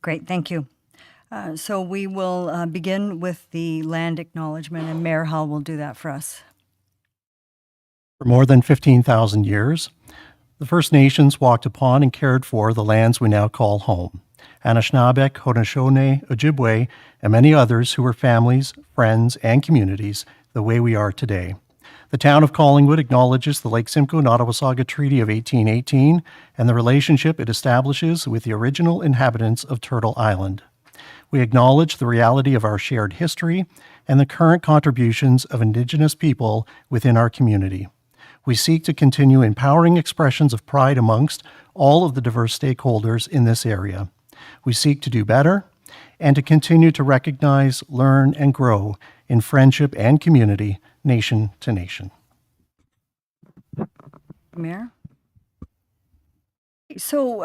Great, thank you. So we will begin with the land acknowledgement, and Mayor Hull will do that for us. For more than 15,000 years, the First Nations walked upon and cared for the lands we now call home. Anishinaabek, Haudenosaunee, Ojibwe, and many others who were families, friends, and communities the way we are today. The town of Collingwood acknowledges the Lake Simcoe-Nottawasaga Treaty of 1818 and the relationship it establishes with the original inhabitants of Turtle Island. We acknowledge the reality of our shared history and the current contributions of Indigenous people within our community. We seek to continue empowering expressions of pride amongst all of the diverse stakeholders in this area. We seek to do better and to continue to recognize, learn, and grow in friendship and community, nation to nation. Mayor? So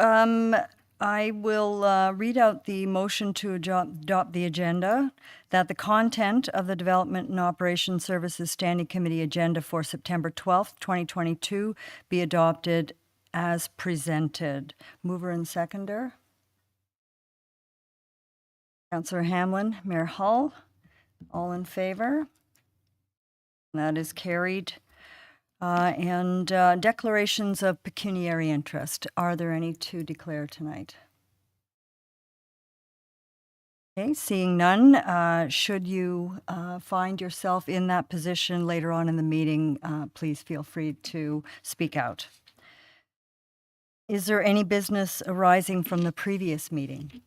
I will read out the motion to adopt the agenda, that the content of the Development and Operations Services Standing Committee agenda for September 12th, 2022 be adopted as presented. Mover and seconder. Councillor Hamlin, Mayor Hull, all in favor? That is carried. And declarations of pecuniary interest. Are there any to declare tonight? Okay, seeing none, should you find yourself in that position later on in the meeting, please feel free to speak out. Is there any business arising from the previous meeting?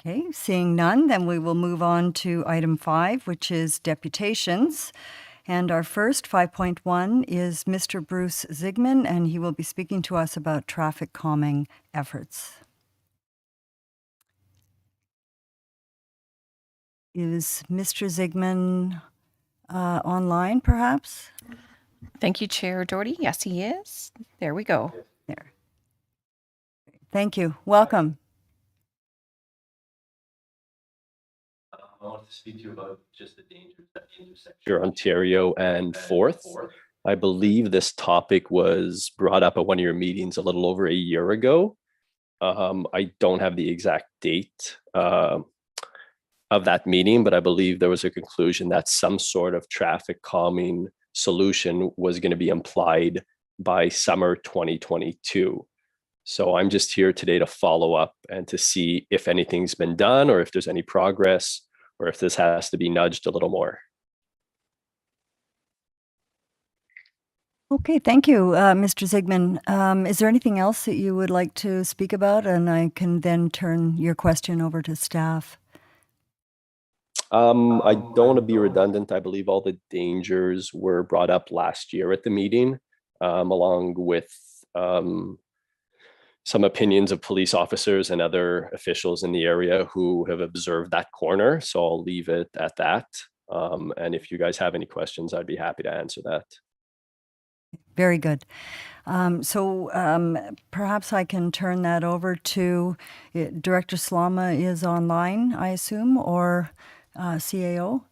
Okay, seeing none, then we will move on to item 5, which is deputations. And our first, 5.1, is Mr. Bruce Zigman, and he will be speaking to us about traffic calming efforts. Is Mr. Zigman online, perhaps? Thank you, Chair Doherty. Yes, he is. There we go. There. Thank you. Welcome. I wanted to speak to you about just the dangers at the intersection of Ontario and 4th. I believe this topic was brought up at one of your meetings a little over a year ago. I don't have the exact date of that meeting, but I believe there was a conclusion that some sort of traffic calming solution was going to be applied by summer 2022. So I'm just here today to follow up and to see if anything's been done or if there's any progress, or if this has to be nudged a little more. Okay, thank you, Mr. Zigman. Is there anything else that you would like to speak about? And I can then turn your question over to staff. I don't want to be redundant. I believe all the dangers were brought up last year at the meeting, along with some opinions of police officers and other officials in the area who have observed that corner. So I'll leave it at that. And if you guys have any questions, I'd be happy to answer that. Very good. So perhaps I can turn that over to Director Slama is online, I assume, or CAO?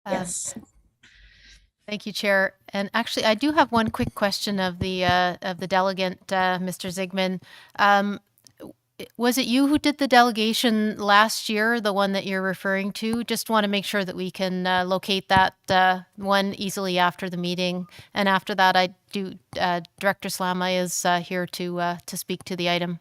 Yes. Thank you, Chair. And actually, I do have one quick question of the delegate, Mr. Zigman. Was it you who did the delegation last year, the one that you're referring to? Just want to make sure that we can locate that one easily after the meeting. And after that, I do. Director Slama is here to speak to the item.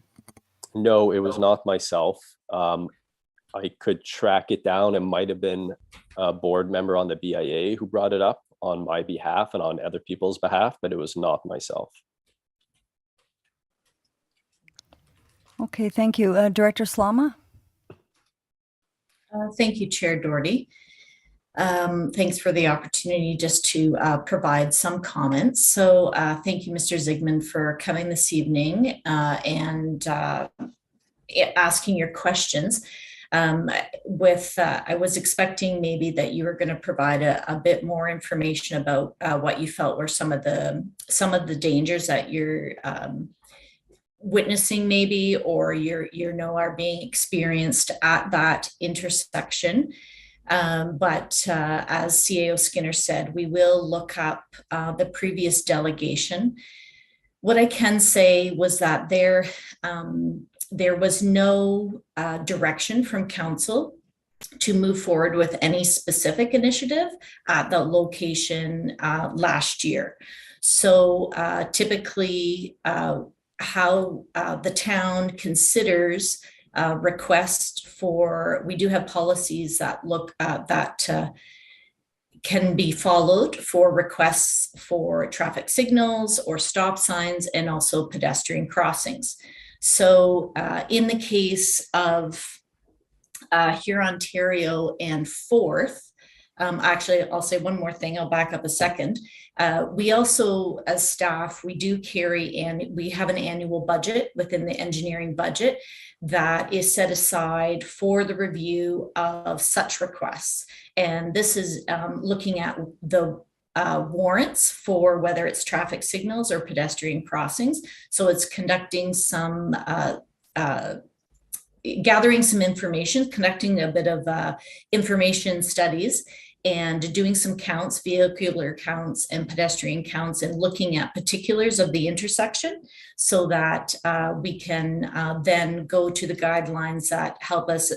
No, it was not myself. I could track it down. It might have been a board member on the BIA who brought it up on my behalf and on other people's behalf, but it was not myself. Okay, thank you. Director Slama? Thank you, Chair Doherty. Thanks for the opportunity just to provide some comments. So thank you, Mr. Zigman, for coming this evening and asking your questions. I was expecting maybe that you were going to provide a bit more information about what you felt were some of the dangers that you're witnessing, maybe, or are being experienced at that intersection. But as CAO Skinner said, we will look up the previous delegation. What I can say was that there was no direction from council to move forward with any specific initiative at the location last year. So typically how the town considers requests for, we do have policies that look that can be followed for requests for traffic signals or stop signs and also pedestrian crossings. So in the case of Hurontario and Fourth, actually, I'll say one more thing. I'll back up a second. We also, as staff, we do carry and we have an annual budget within the engineering budget that is set aside for the review of such requests. And this is looking at the warrants for whether it's traffic signals or pedestrian crossings. So it's conducting some gathering some information, conducting a bit of information studies, and doing some counts, vehicular counts and pedestrian counts, and looking at particulars of the intersection so that we can then go to the guidelines that help us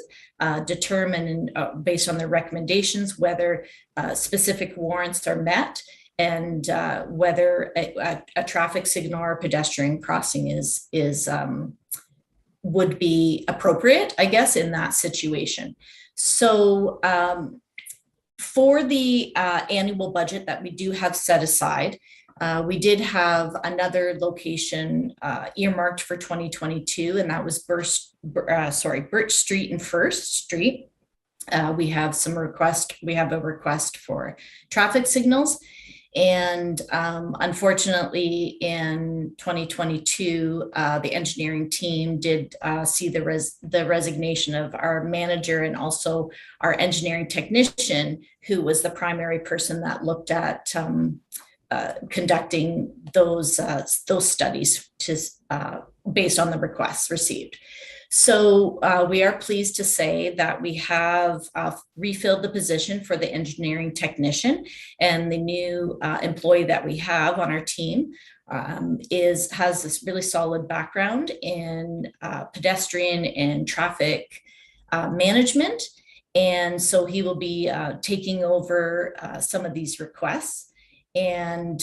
determine, based on their recommendations, whether specific warrants are met and whether a traffic signal or pedestrian crossing is would be appropriate, I guess, in that situation. So for the annual budget that we do have set aside, we did have another location earmarked for 2022, and that was Birch Street and First Street. We have a request for traffic signals. And unfortunately, in 2022, the engineering team did see the resignation of our manager and also our engineering technician, who was the primary person that looked at conducting those studies based on the requests received. So we are pleased to say that we have refilled the position for the engineering technician, and the new employee that we have on our team has this really solid background in pedestrian and traffic management. And so he will be taking over some of these requests. And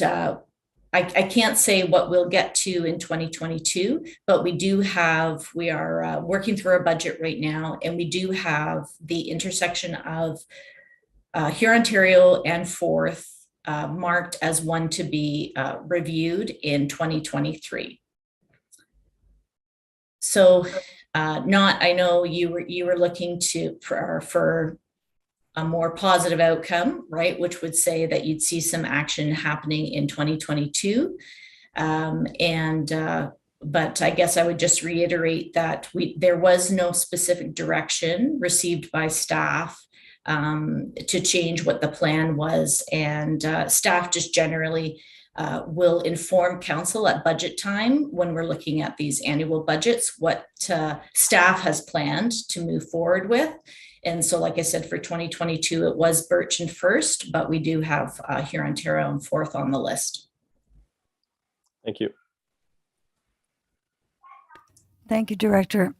I can't say what we'll get to in 2022, but we are working through our budget right now, and we do have the intersection of Hurontario and Fourth marked as one to be reviewed in 2023. So I know you were looking for a more positive outcome, right? Which would say that you'd see some action happening in 2022. But I guess I would just reiterate that there was no specific direction received by staff to change what the plan was. And staff just generally will inform council at budget time when we're looking at these annual budgets, what staff has planned to move forward with. And so, like I said, for 2022, it was Birch and First, but we do have Hurontario and Fourth on the list. Thank you. Thank you, Director.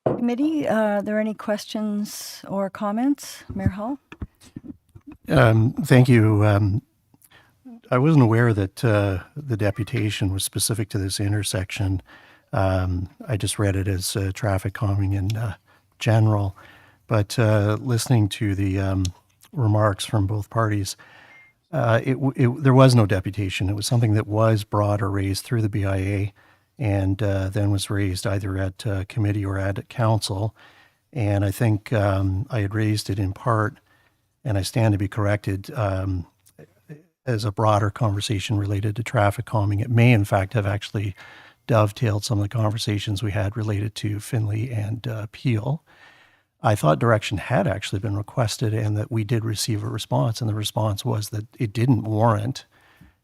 Committee, are there any questions or comments? Mayor Hall? Thank you. I wasn't aware that the deputation was specific to this intersection. I just read it as traffic calming in general, but listening to the remarks from both parties, there was no deputation. It was something that was brought or raised through the BIA and then was raised either at committee or at council. And I think I had raised it in part, and I stand to be corrected, as a broader conversation related to traffic calming. It may, in fact, have actually dovetailed some of the conversations we had related to Finley and Peel. I thought direction had actually been requested and that we did receive a response, and the response was that it didn't warrant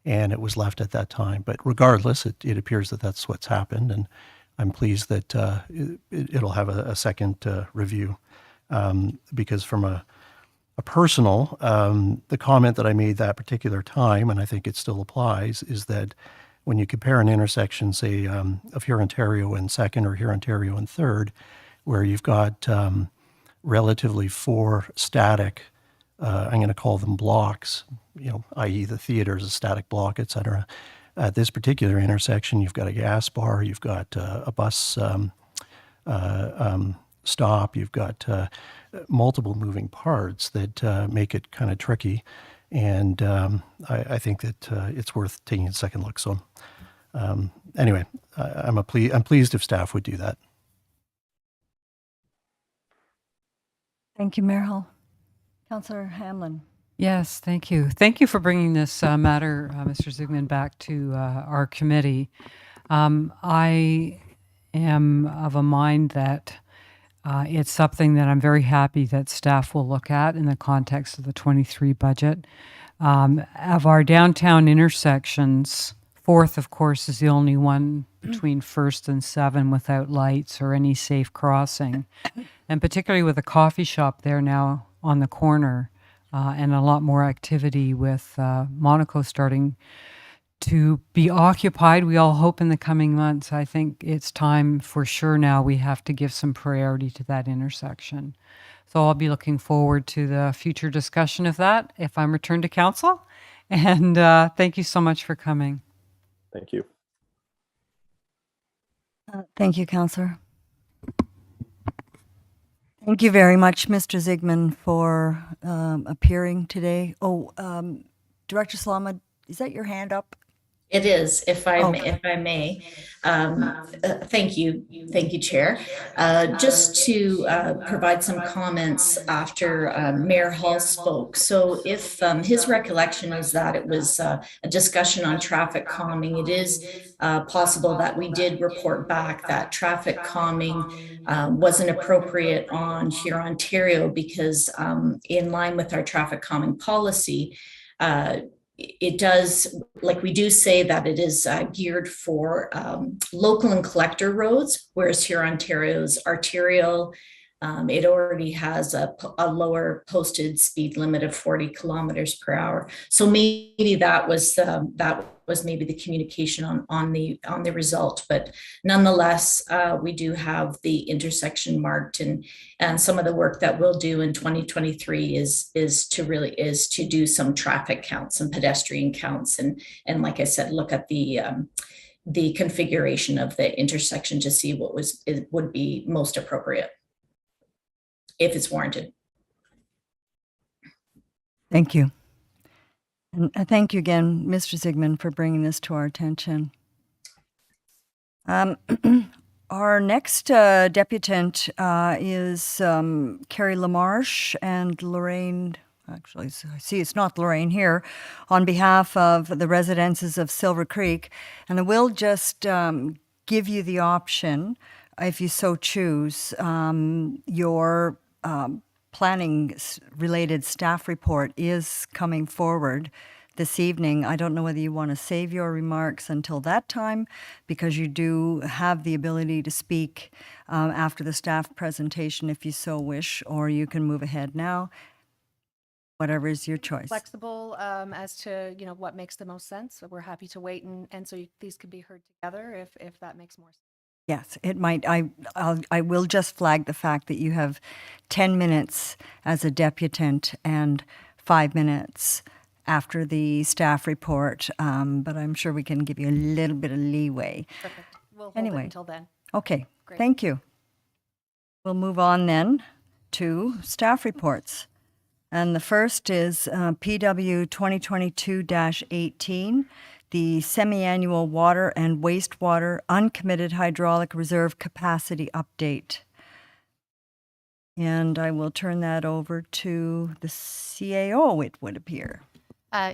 and it was left at that time. But regardless, it appears that that's what's happened, and I'm pleased that it'll have a second review because from a personal, the comment that I made that particular time, and I think it still applies, is that when you compare an intersection, say, of Hurontario and 2nd or Hurontario and 3rd, where you've got relatively 4 static, I'm going to call them blocks, i.e. the theater is a static block, et cetera. At this particular intersection, you've got a gas bar, you've got a bus stop, you've got multiple moving parts that make it kind of tricky. And I think that it's worth taking a second look. So anyway, I'm pleased if staff would do that. Thank you, Mayor Councillor Hamlin. Yes, thank you. Thank you for bringing this matter, Mr. Zigman, back to our committee. I am of a mind that it's something that I'm very happy that staff will look at in the context of the 23 budget. Of our downtown intersections, 4th, of course, is the only one between 1st and 7 without lights or any safe crossing. And particularly with a coffee shop there now on the corner, and a lot more activity with Monaco starting to be occupied, we all hope in the coming months. I think it's time for sure now we have to give some priority to that intersection. So I'll be looking forward to the future discussion of that if I'm returned to council. And thank you so much for coming. Thank you. Thank you, Councillor. Thank you very much, Mr. Zigman, for appearing today. Oh, Director Salama, is that your hand up? It is, if I Okay. may. Thank you, Chair. Just to provide some comments after Mayor Hall spoke. So if his recollection is that it was a discussion on traffic calming, it is possible that we did report back that traffic calming wasn't appropriate on Hurontario because in line with our traffic calming policy, it does, like we do say that it is geared for local and collector roads, whereas Hurontario's arterial, it already has a lower posted speed limit of 40 kilometers per hour. So maybe that was maybe the communication on the result, but nonetheless, we do have the intersection marked, and some of the work that we'll do in 2023 is to do some traffic counts and pedestrian counts, and like I said, look at the configuration of the intersection to see what would be most appropriate if it's warranted. Thank you. And thank you again, Mr. Zigman, for bringing this to our attention. Our next deputant is Carrie Lamarche and Lorraine. Actually, I see it's not Lorraine here, on behalf of the residences of Silvercreek. And I will just give you the option, if you so choose, your planning-related staff report is coming forward this evening. I don't know whether you want to save your remarks until that time, because you do have the ability to speak after the staff presentation if you so wish, or you can move ahead now. Whatever is your choice. Flexible as to what makes the most sense. So we're happy to wait and so these could be heard together if that makes more sense. Yes, it might. I will just flag the fact that you have 10 minutes as a deputant and 5 minutes after the staff report, but I'm sure we can give you a little bit of leeway. Perfect. We'll hold Anyway. it until then. Okay, Great. thank you. We'll move on then to staff reports. And the first is PW 2022-18, the semi-annual water and wastewater uncommitted hydraulic reserve capacity update. And I will turn that over to the CAO, it would appear.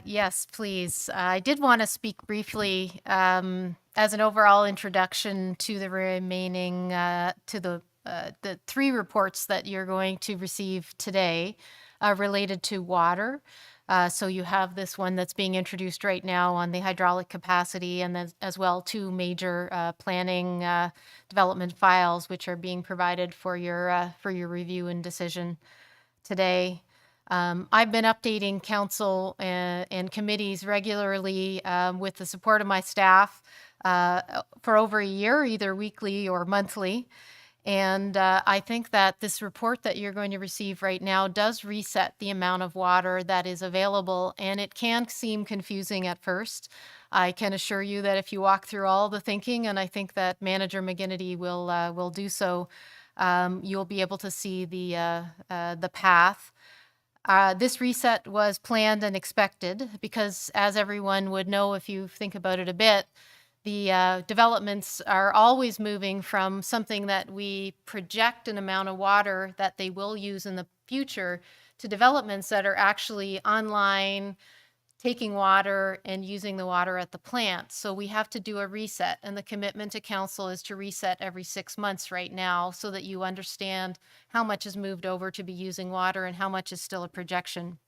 Yes, please. I did want to speak briefly as an overall introduction to the remaining, to the 3 reports that you're going to receive today related to water. So you have this one that's being introduced right now on the hydraulic capacity, and then as well 2 major planning development files which are being provided for your review and decision today. I've been updating council and committees regularly with the support of my staff for over a year, either weekly or monthly. And I think that this report that you're going to receive right now does reset the amount of water that is available, and it can seem confusing at first. I can assure you that if you walk through all the thinking, and I think that Manager McGinnity will do so, you'll be able to see the path. This reset was planned and expected because, as everyone would know if you think about it a bit, the developments are always moving from something that we project an amount of water that they will use in the future to developments that are actually online, taking water and using the water at the plant. So we have to do a reset, and the commitment to council is to reset every 6 months right now so that you understand how much is moved over to be using water and how much is still a projection.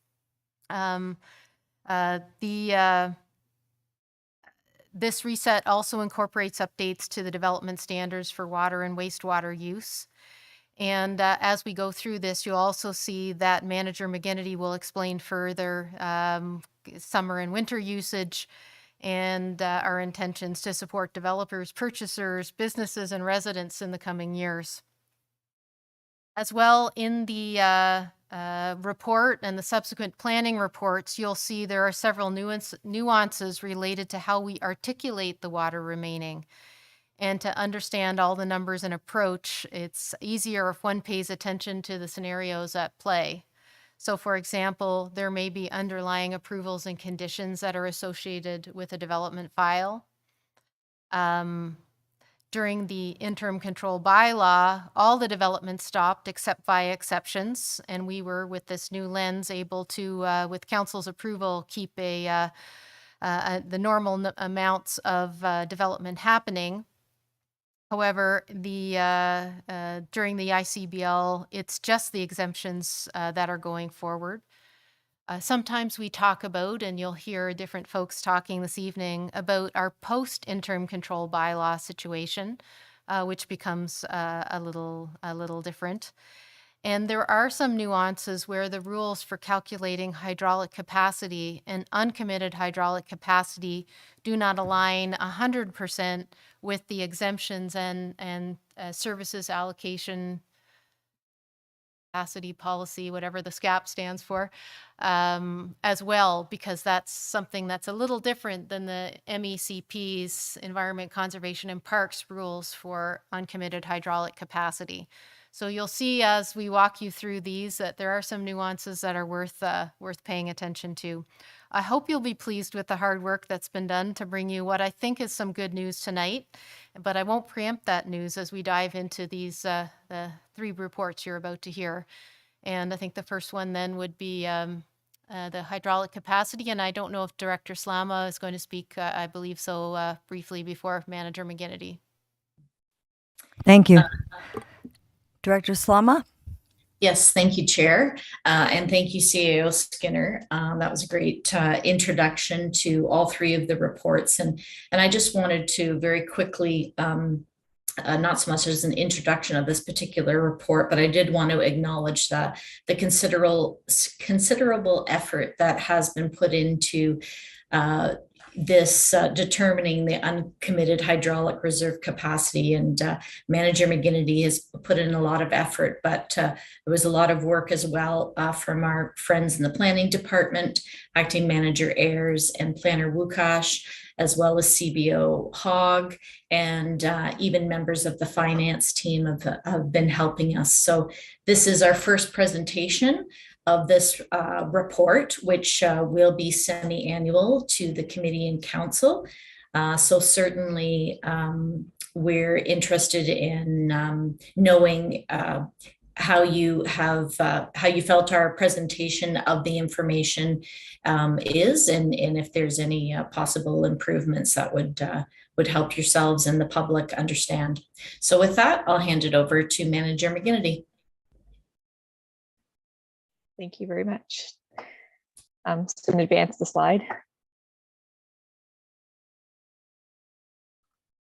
This reset also incorporates updates to the development standards for water and wastewater use. And as we go through this, you'll also see that Manager McGinnity will explain further summer and winter usage and our intentions to support developers, purchasers, businesses, and residents in the coming years. As well, in the report and the subsequent planning reports, you'll see there are several nuances related to how we articulate the water remaining. And to understand all the numbers and approach, it's easier if one pays attention to the scenarios at play. So for example, there may be underlying approvals and conditions that are associated with a development file. During the interim control bylaw, all the development stopped except via exceptions. And we were, with this new lens, able to, with council's approval, keep the normal amounts of development happening. However, during the ICBL, it's just the exemptions that are going forward. Sometimes we talk about, and you'll hear different folks talking this evening, about our post-interim control bylaw situation, which becomes a little different. And there are some nuances where the rules for calculating hydraulic capacity and uncommitted hydraulic capacity do not align 100% with the exemptions and services allocation capacity policy, whatever the SCAP stands for, as well, because that's something that's a little different than the MECP's Environment Conservation and Parks rules for uncommitted hydraulic capacity. So you'll see as we walk you through these that there are some nuances that are worth paying attention to. I hope you'll be pleased with the hard work that's been done to bring you what I think is some good news tonight, but I won't preempt that news as we dive into these the 3 reports you're about to hear. And I think the first one then would be the hydraulic capacity, and I don't know if Director Slama is going to speak, I believe so, briefly before Manager McGinnity. Thank you. Director Slama? Yes, thank you, Chair. And thank you, CAO Skinner. That was a great introduction to all 3 of the reports. And I just wanted to very quickly, not so much as an introduction of this particular report, but I did want to acknowledge the considerable effort that has been put into this determining the uncommitted hydraulic reserve capacity, and Manager McGinnity has put in a lot of effort, but there was a lot of work as well from our friends in the planning department, Acting Manager Ayers and Planner Wukash, as well as CBO Hogg, and even members of the finance team have been helping us. So this is our first presentation of this report, which will be semi-annual to the committee and council. So certainly we're interested in knowing how you felt our presentation of the information is, and if there's any possible improvements that would help yourselves and the public understand. So with that, I'll hand it over to Manager McGinnity. Thank you very much. So I'm going to advance the slide.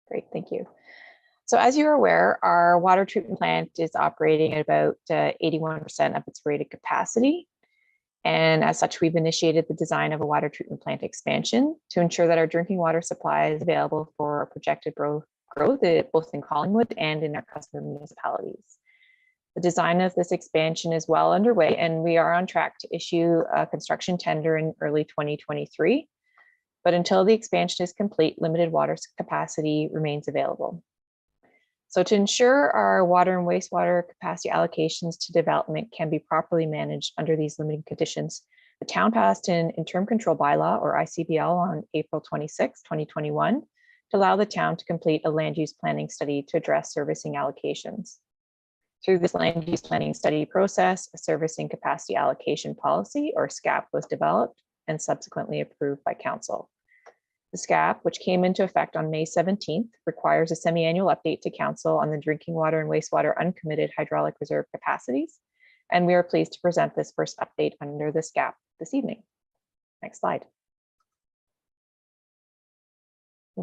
Great, thank you. So as you're aware, our water treatment plant is operating at about 81% of its rated capacity. And as such, we've initiated the design of a water treatment plant expansion to ensure that our drinking water supply is available for our projected growth both in Collingwood and in our customer municipalities. The design of this expansion is well underway, and we are on track to issue a construction tender in early 2023. But until the expansion is complete, limited water capacity remains available. So to ensure our water and wastewater capacity allocations to development can be properly managed under these limiting conditions, the town passed an interim control bylaw, or ICBL, on April 26, 2021, to allow the town to complete a land use planning study to address servicing allocations. Through this land use planning study process, a servicing capacity allocation policy, or SCAP, was developed and subsequently approved by council. The SCAP, which came into effect on May 17th, requires a semi-annual update to council on the drinking water and wastewater uncommitted hydraulic reserve capacities. And we are pleased to present this first update under the SCAP this evening. Next slide.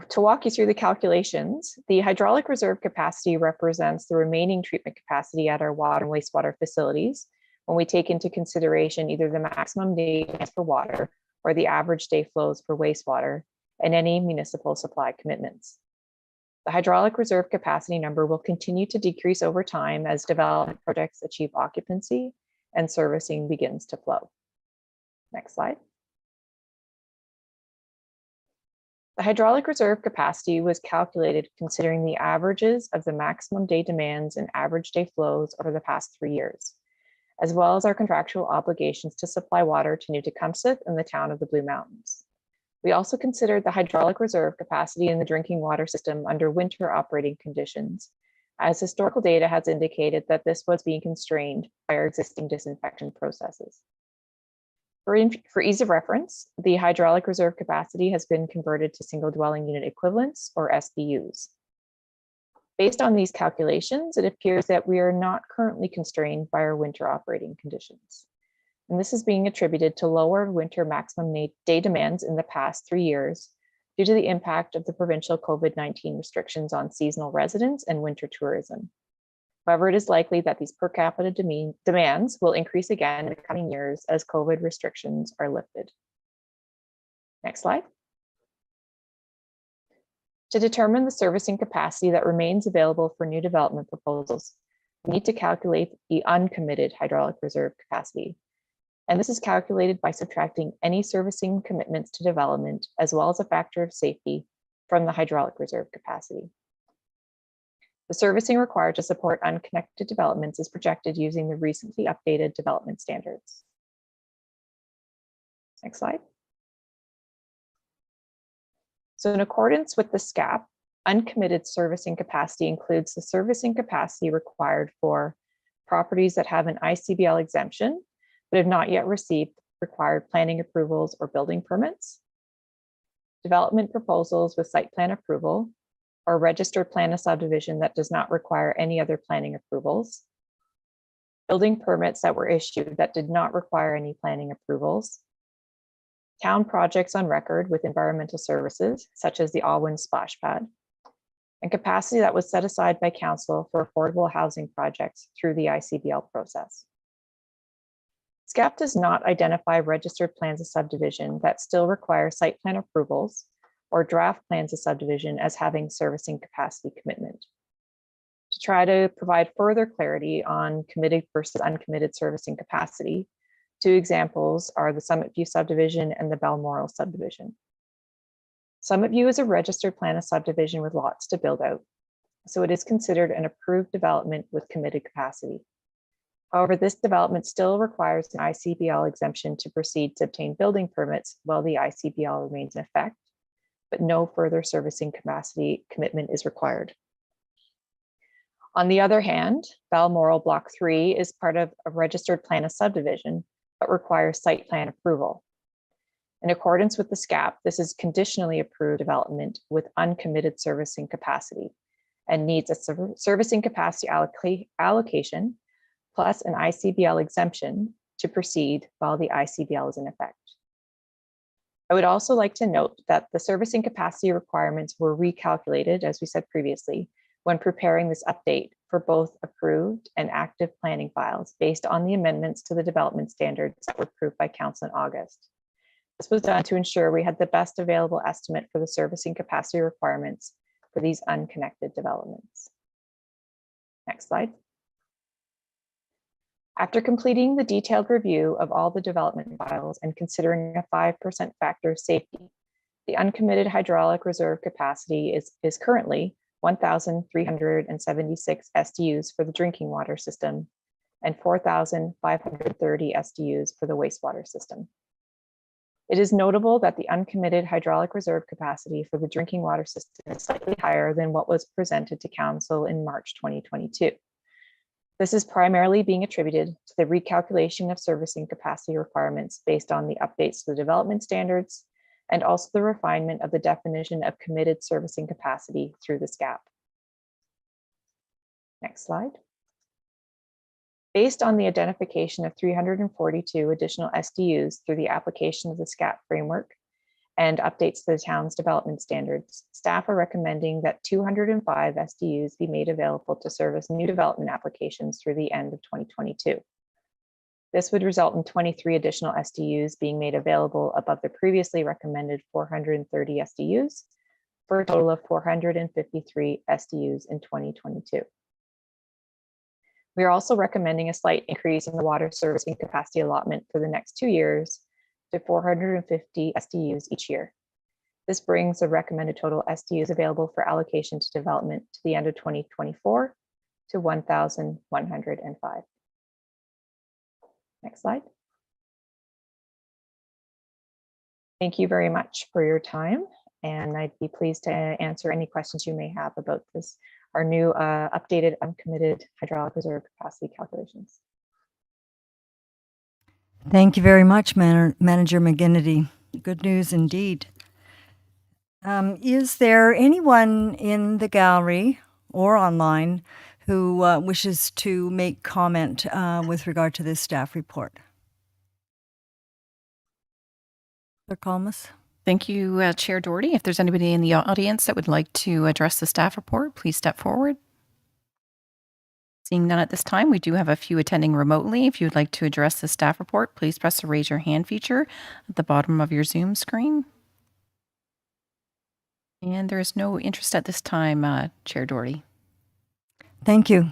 To walk you through the calculations, the hydraulic reserve capacity represents the remaining treatment capacity at our water and wastewater facilities when we take into consideration either the maximum day for water or the average day flows for wastewater and any municipal supply commitments. The hydraulic reserve capacity number will continue to decrease over time as development projects achieve occupancy and servicing begins to flow. Next slide. The hydraulic reserve capacity was calculated considering the averages of the maximum day demands and average day flows over the past 3 years, as well as our contractual obligations to supply water to New Tecumseth and the town of the Blue Mountains. We also considered the hydraulic reserve capacity in the drinking water system under winter operating conditions, as historical data has indicated that this was being constrained by our existing disinfection processes. For ease of reference, the hydraulic reserve capacity has been converted to single dwelling unit equivalents, or SDUs. Based on these calculations, it appears that we are not currently constrained by our winter operating conditions. And this is being attributed to lower winter maximum day demands in the past 3 years due to the impact of the provincial COVID-19 restrictions on seasonal residents and winter tourism. However, it is likely that these per capita demands will increase again in the coming years as COVID restrictions are lifted. Next slide. To determine the servicing capacity that remains available for new development proposals, we need to calculate the uncommitted hydraulic reserve capacity. And this is calculated by subtracting any servicing commitments to development, as well as a factor of safety, from the hydraulic reserve capacity. The servicing required to support unconnected developments is projected using the recently updated development standards. Next slide. So in accordance with the SCAP, uncommitted servicing capacity includes the servicing capacity required for properties that have an ICBL exemption, but have not yet received required planning approvals or building permits, development proposals with site plan approval, or registered plan of subdivision that does not require any other planning approvals, building permits that were issued that did not require any planning approvals, town projects on record with environmental services, such as the Alwyn splash pad, and capacity that was set aside by council for affordable housing projects through the ICBL process. SCAP does not identify registered plans of subdivision that still require site plan approvals or draft plans of subdivision as having servicing capacity commitment. To try to provide further clarity on committed versus uncommitted servicing capacity, 2 examples are the Summit View subdivision and the Balmoral subdivision. Summit View is a registered plan of subdivision with lots to build out, so it is considered an approved development with committed capacity. However, this development still requires an ICBL exemption to proceed to obtain building permits while the ICBL remains in effect, but no further servicing capacity commitment is required. On the other hand, Balmoral Block 3 is part of a registered plan of subdivision, but requires site plan approval. In accordance with the SCAP, this is conditionally approved development with uncommitted servicing capacity and needs a servicing capacity allocation plus an ICBL exemption to proceed while the ICBL is in effect. I would also like to note that the servicing capacity requirements were recalculated, as we said previously, when preparing this update for both approved and active planning files based on the amendments to the development standards that were approved by Council in August. This was done to ensure we had the best available estimate for the servicing capacity requirements for these unconnected developments. Next slide. After completing the detailed review of all the development files and considering a 5% factor of safety, the uncommitted hydraulic reserve capacity is currently 1,376 SDUs for the drinking water system and 4,530 SDUs for the wastewater system. It is notable that the uncommitted hydraulic reserve capacity for the drinking water system is slightly higher than what was presented to Council in March 2022. This is primarily being attributed to the recalculation of servicing capacity requirements based on the updates to the development standards and also the refinement of the definition of committed servicing capacity through the SCAP. Next slide. Based on the identification of 342 additional SDUs through the application of the SCAP framework and updates to the town's development standards, staff are recommending that 205 SDUs be made available to service new development applications through the end of 2022. This would result in 23 additional SDUs being made available above the previously recommended 430 SDUs for a total of 453 SDUs in 2022. We are also recommending a slight increase in the water servicing capacity allotment for the next 2 years to 450 SDUs each year. This brings the recommended total SDUs available for allocation to development to the end of 2024 to 1,105. Next slide. Thank you very much for your time, and I'd be pleased to answer any questions you may have about this, our new updated uncommitted hydraulic reserve capacity calculations. Thank you very much, Manager McGinnity. Good news indeed. Is there anyone in the gallery or online who wishes to make comment with regard to this staff report? Clerk Colmus? Thank you, Chair Doherty. If there's anybody in the audience that would like to address the staff report, please step forward. Seeing none at this time, we do have a few attending remotely. If you would like to address the staff report, please press the raise your hand feature at the bottom of your Zoom screen. And there is no interest at this time, Chair Doherty. Thank you.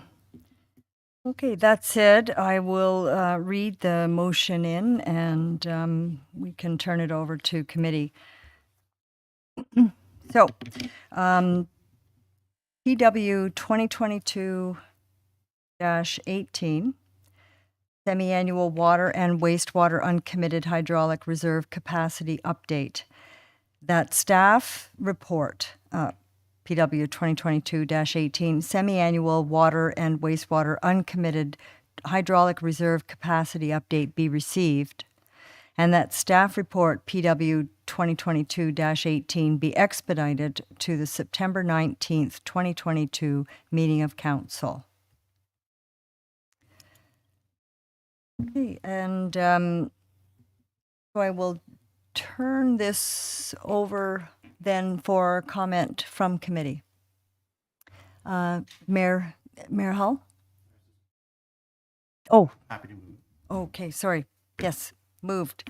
Okay, that said, I will read the motion in and we can turn it over to committee. So, PW 2022-18, Semi-Annual Water and Wastewater Uncommitted Hydraulic Reserve Capacity Update. That staff report, PW 2022-18, Semi-Annual Water and Wastewater Uncommitted Hydraulic Reserve Capacity Update be received, and that staff report, PW 2022-18, be expedited to the September 19th, 2022 meeting of council. Okay, and so I will turn this over then for comment from committee. Mayor Hull? Oh. Happy to move. Okay, sorry. Yes, moved.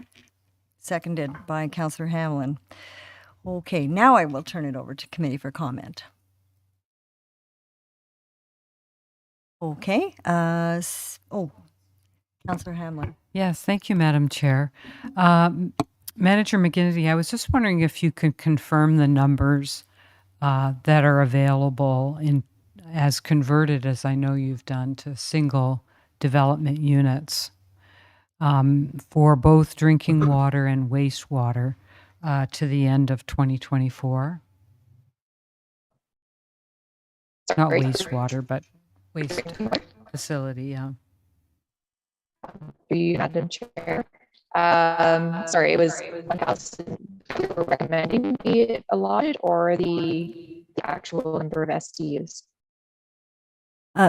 Seconded by Councillor Hamlin. Okay, now I will turn it over to committee for comment. Okay, Councillor Hamlin. Yes, thank you, Madam Chair. Manager McGinnity, I was just wondering if you could confirm the numbers that are available as converted, as I know you've done, to single development units for both drinking water and wastewater to the end of 2024. Not wastewater, but waste facility, yeah. For you, Madam Chair. Sorry, it was 1,000 we were recommending be allotted, or the actual number of SDUs?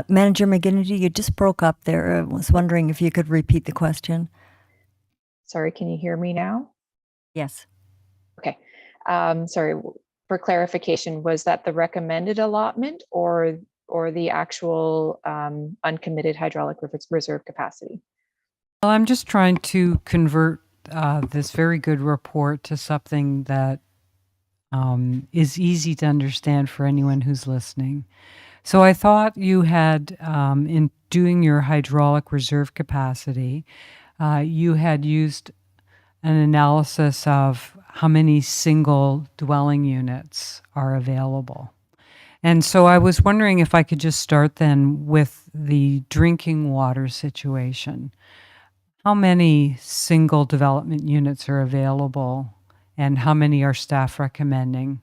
Manager McGinnity, you just broke up there. I was wondering if you could repeat the question. Sorry, can you hear me now? Yes. Okay. Sorry, for clarification, was that the recommended allotment or the actual uncommitted hydraulic reserve capacity? Well, I'm just trying to convert this very good report to something that is easy to understand for anyone who's listening. So I thought you had, in doing your hydraulic reserve capacity, you had used an analysis of how many single dwelling units are available. And so I was wondering if I could just start then with the drinking water situation. How many single development units are available, and how many are staff recommending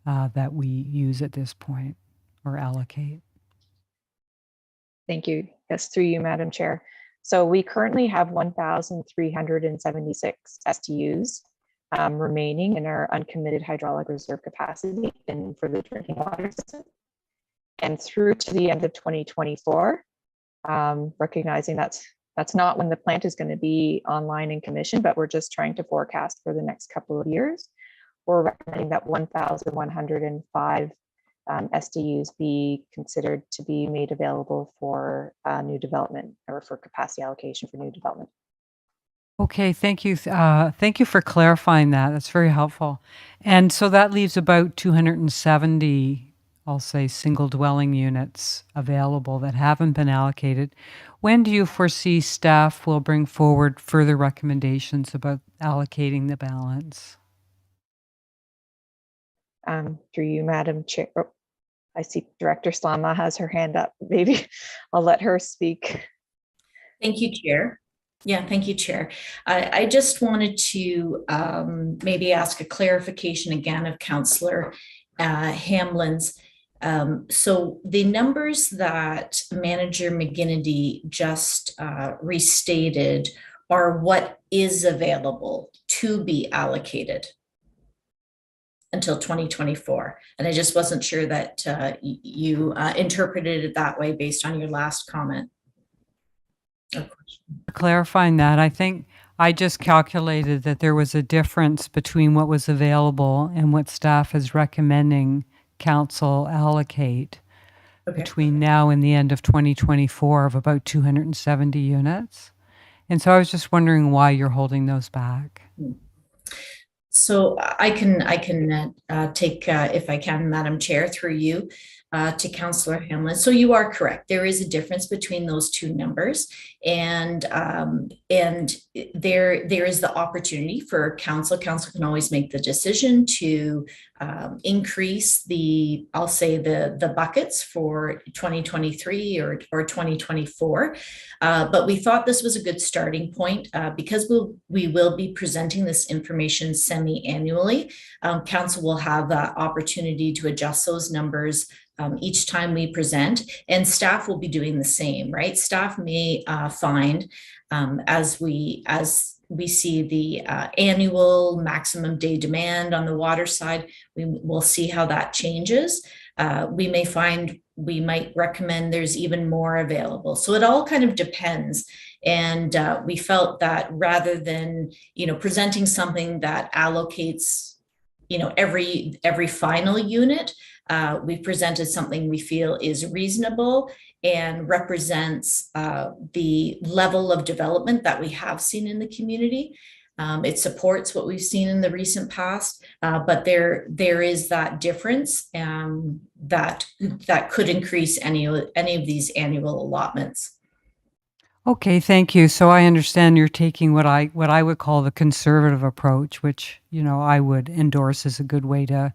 that we use at this point or allocate? Thank you. Yes, through you, Madam Chair. So we currently have 1,376 STUs remaining in our uncommitted hydraulic reserve capacity and for the drinking water system. And through to the end of 2024, recognizing that's not when the plant is going to be online and commissioned, but we're just trying to forecast for the next couple of years. We're recommending that 1,105 SDUs be considered to be made available for new development or for capacity allocation for new development. Okay, thank you. Thank you for clarifying that. That's very helpful. And so that leaves about 270, I'll say, single dwelling units available that haven't been allocated. When do you foresee staff will bring forward further recommendations about allocating the balance? Through you, Madam Chair. Oh, I see Director Slama has her hand up. Maybe I'll let her speak. Thank you, Chair. Yeah, thank you, Chair. I just wanted to maybe ask a clarification again of Councillor Hamlin's. So the numbers that Manager McGinnity just restated are what is available to be allocated until 2024. And I just wasn't sure that you interpreted it that way based on your last comment. Clarifying that, I think I just calculated that there was a difference between what was available and what staff is recommending council allocate between now and the end of 2024 of about 270 units. And so I was just wondering why you're holding those back. So I can take, if I can, Madam Chair, through you to Councillor Hamlin. So you are correct. There is a difference between those two numbers, and there is the opportunity for council. Council can always make the decision to increase the, I'll say the buckets for 2023 or 2024. But we thought this was a good starting point because we will be presenting this information semi-annually. Council will have the opportunity to adjust those numbers each time we present, and staff will be doing the same, right? Staff may find as we see the annual maximum day demand on the water side, we will see how that changes. We may find we might recommend there's even more available. So it all kind of depends. And we felt that rather than, presenting something that allocates, every final unit, we presented something we feel is reasonable and represents the level of development that we have seen in the community. It supports what we've seen in the recent past, but there is that difference that could increase any of these annual allotments. Okay, thank you. So I understand you're taking what I would call the conservative approach, which, I would endorse as a good way to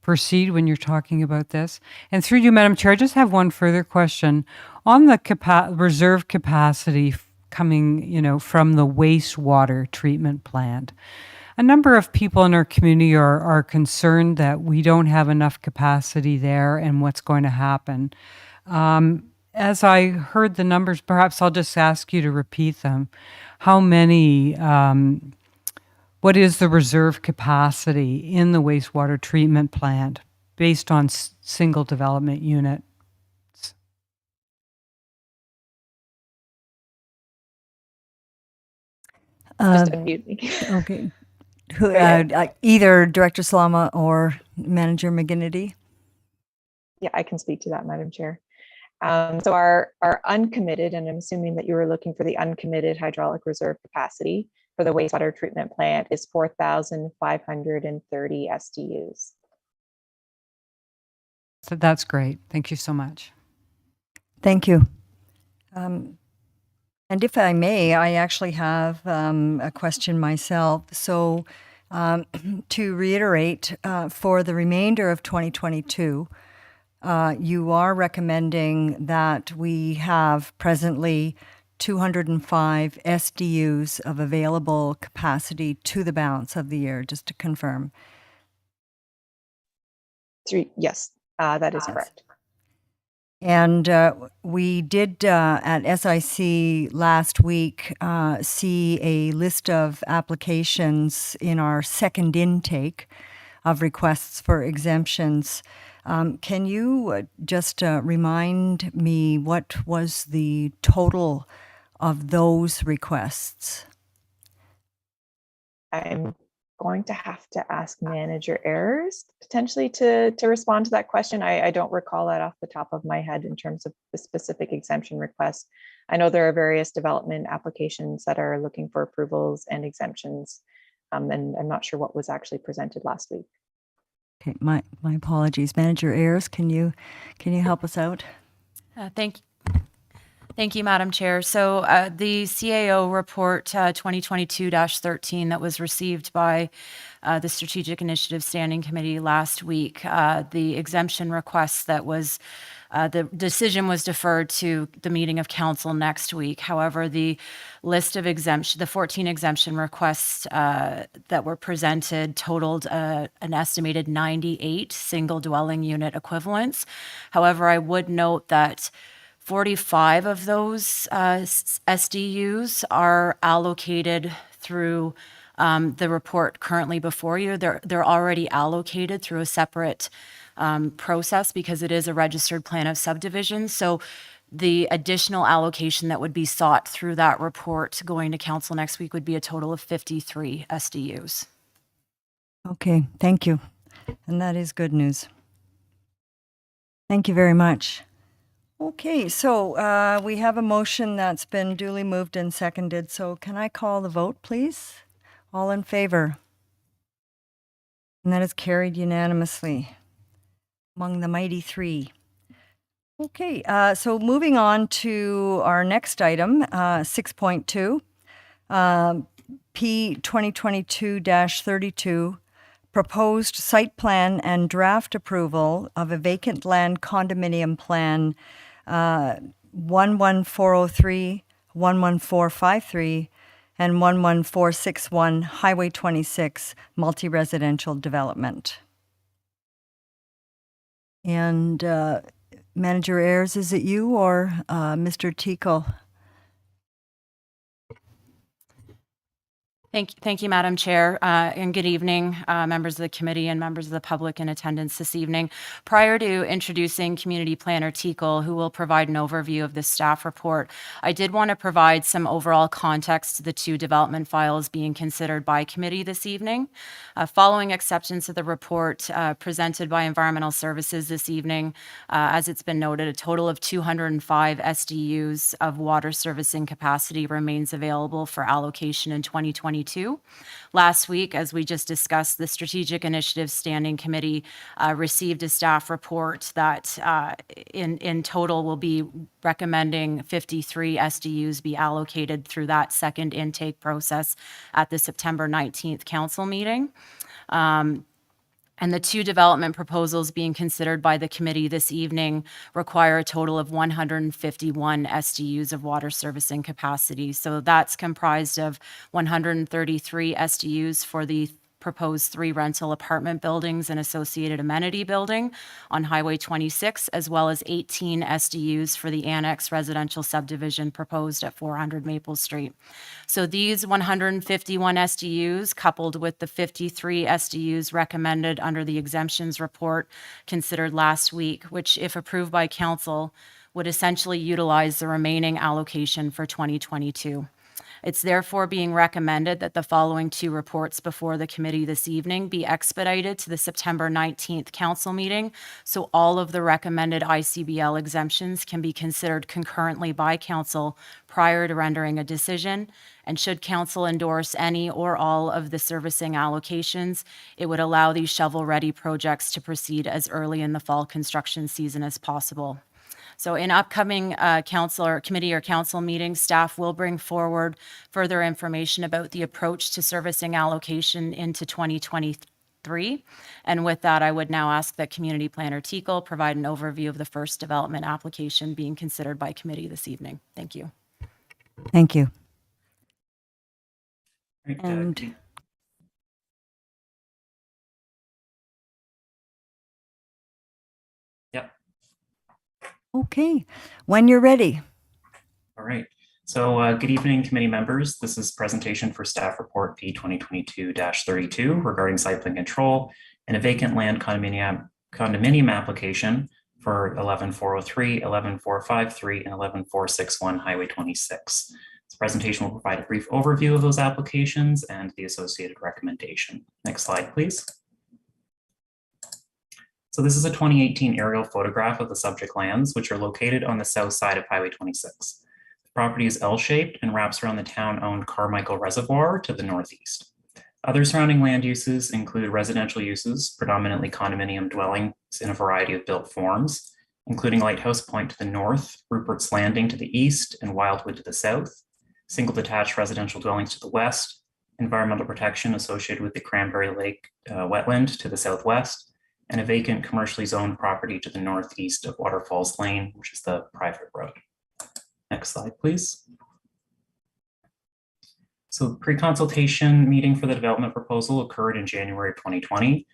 proceed when you're talking about this. And through you, Madam Chair, I just have one further question. On the reserve capacity coming, from the wastewater treatment plant, a number of people in our community are concerned that we don't have enough capacity there and what's going to happen. As I heard the numbers, perhaps I'll just ask you to repeat them. How many, what is the reserve capacity in the wastewater treatment plant based on single development units? Just unmute me. Okay. Who, either Director Salama or Manager McGinnity? Yeah, I can speak to that, Madam Chair. So our uncommitted, and I'm assuming that you were looking for the uncommitted hydraulic reserve capacity for the wastewater treatment plant, is 4,530 SDUs. So that's great. Thank you so much. Thank you. And if I may, I actually have a question myself. So to reiterate, for the remainder of 2022, you are recommending that we have presently 205 SDUs of available capacity to the balance of the year, just to confirm. Yes, that is correct. And we did at SIC last week see a list of applications in our second intake of requests for exemptions. Can you just remind me what was the total of those requests? I'm going to have to ask Manager Ayers potentially to respond to that question. I don't recall that off the top of my head in terms of the specific exemption request. I know there are various development applications that are looking for approvals and exemptions, and I'm not sure what was actually presented last week. Okay, my apologies. Manager Ayers, can you help us out? Thank you, Madam Chair. So the CAO report 2022-13 that was received by the Strategic Initiative Standing Committee last week, the exemption request that was the decision was deferred to the meeting of council next week. However, the list of exemption, the 14 exemption requests that were presented totaled an estimated 98 single dwelling unit equivalents. However, I would note that 45 of those SDUs are allocated through the report currently before you. They're already allocated through a separate process because it is a registered plan of subdivision. So the additional allocation that would be sought through that report going to council next week would be a total of 53 SDUs. Okay, thank you. And that is good news. Thank you very much. Okay, so we have a motion that's been duly moved and seconded. So can I call the vote, please? All in favor? And that is carried unanimously among the mighty three. Okay, so moving on to our next item, 6.2, P 2022-32, proposed site plan and draft approval of a vacant land condominium plan 11403, 11453, and 11461 Highway 26 multi-residential development. And Manager Ayers, is it you or Mr. Tickle? Thank you, Madam Chair, and good evening, members of the committee and members of the public in attendance this evening. Prior to introducing Community Planner Tickle, who will provide an overview of the staff report, I did want to provide some overall context to the two development files being considered by committee this evening. Following acceptance of the report presented by Environmental Services this evening, as it's been noted, a total of 205 SDUs of water servicing capacity remains available for allocation in 2022. Last week, as we just discussed, the Strategic Initiative Standing Committee received a staff report that in total will be recommending 53 SDUs be allocated through that second intake process at the September 19th council meeting. And the two development proposals being considered by the committee this evening require a total of 151 SDUs of water servicing capacity. So that's comprised of 133 SDUs for the proposed 3 rental apartment buildings and associated amenity building on Highway 26, as well as 18 SDUs for the Annex residential subdivision proposed at 400 Maple Street. So these 151 SDUs, coupled with the 53 SDUs recommended under the exemptions report considered last week, which, if approved by council, would essentially utilize the remaining allocation for 2022. It's therefore being recommended that the following two reports before the committee this evening be expedited to the September 19th council meeting, so all of the recommended ICBL exemptions can be considered concurrently by council prior to rendering a decision. And should council endorse any or all of the servicing allocations, it would allow these shovel-ready projects to proceed as early in the fall construction season as possible. So in upcoming committee or council meetings, staff will bring forward further information about the approach to servicing allocation into 2023. And with that, I would now ask that Community Planner Teakle provide an overview of the first development application being considered by committee this evening. Thank you. Thank you. Right, And Yep. okay, when you're ready. All right. So good evening, committee members. This is presentation for staff report P 2022-32 regarding site plan control and a vacant land condominium application for 11403, 11453, and 11461 Highway 26. This presentation will provide a brief overview of those applications and the associated recommendation. Next slide, please. So this is a 2018 aerial photograph of the subject lands, which are located on the south side of Highway 26. The property is L-shaped and wraps around the town-owned Carmichael Reservoir to the northeast. Other surrounding land uses include residential uses, predominantly condominium dwellings in a variety of built forms, including Lighthouse Point to the north, Rupert's Landing to the east, and Wildwood to the south, single detached residential dwellings to the west, environmental protection associated with the Cranberry Lake wetland to the southwest, and a vacant commercially zoned property to the northeast of Waterfalls Lane, which is the private road. Next slide, please. So the pre-consultation meeting for the development proposal occurred in January of 2020.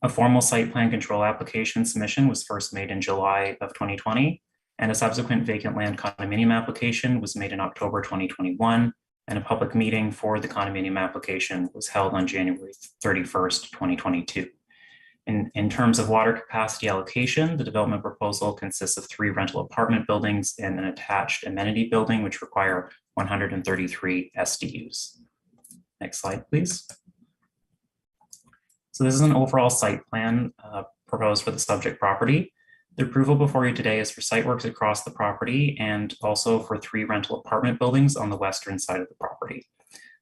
A formal site plan control application submission was first made in July of 2020, and a subsequent vacant land condominium application was made in October 2021, and a public meeting for the condominium application was held on January 31st, 2022. In terms of water capacity allocation, the development proposal consists of 3 rental apartment buildings and an attached amenity building, which require 133 SDUs. Next slide, please. So this is an overall site plan proposed for the subject property. The approval before you today is for site works across the property and also for 3 rental apartment buildings on the western side of the property.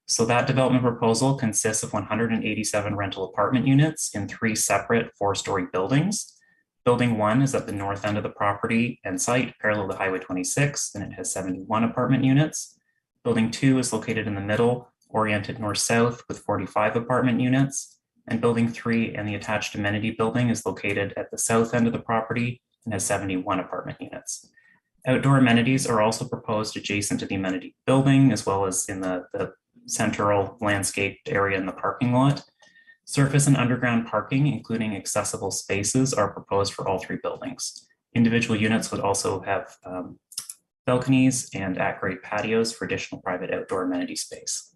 So that development proposal consists of 187 rental apartment units in 3 separate 4-story buildings. Building 1 is at the north end of the property and site parallel to Highway 26, and it has 71 apartment units. Building 2 is located in the middle, oriented north-south with 45 apartment units. And Building 3 and the attached amenity building is located at the south end of the property and has 71 apartment units. Outdoor amenities are also proposed adjacent to the amenity building, as well as in the central landscaped area in the parking lot. Surface and underground parking, including accessible spaces, are proposed for all 3 buildings. Individual units would also have balconies and at-grade patios for additional private outdoor amenity space.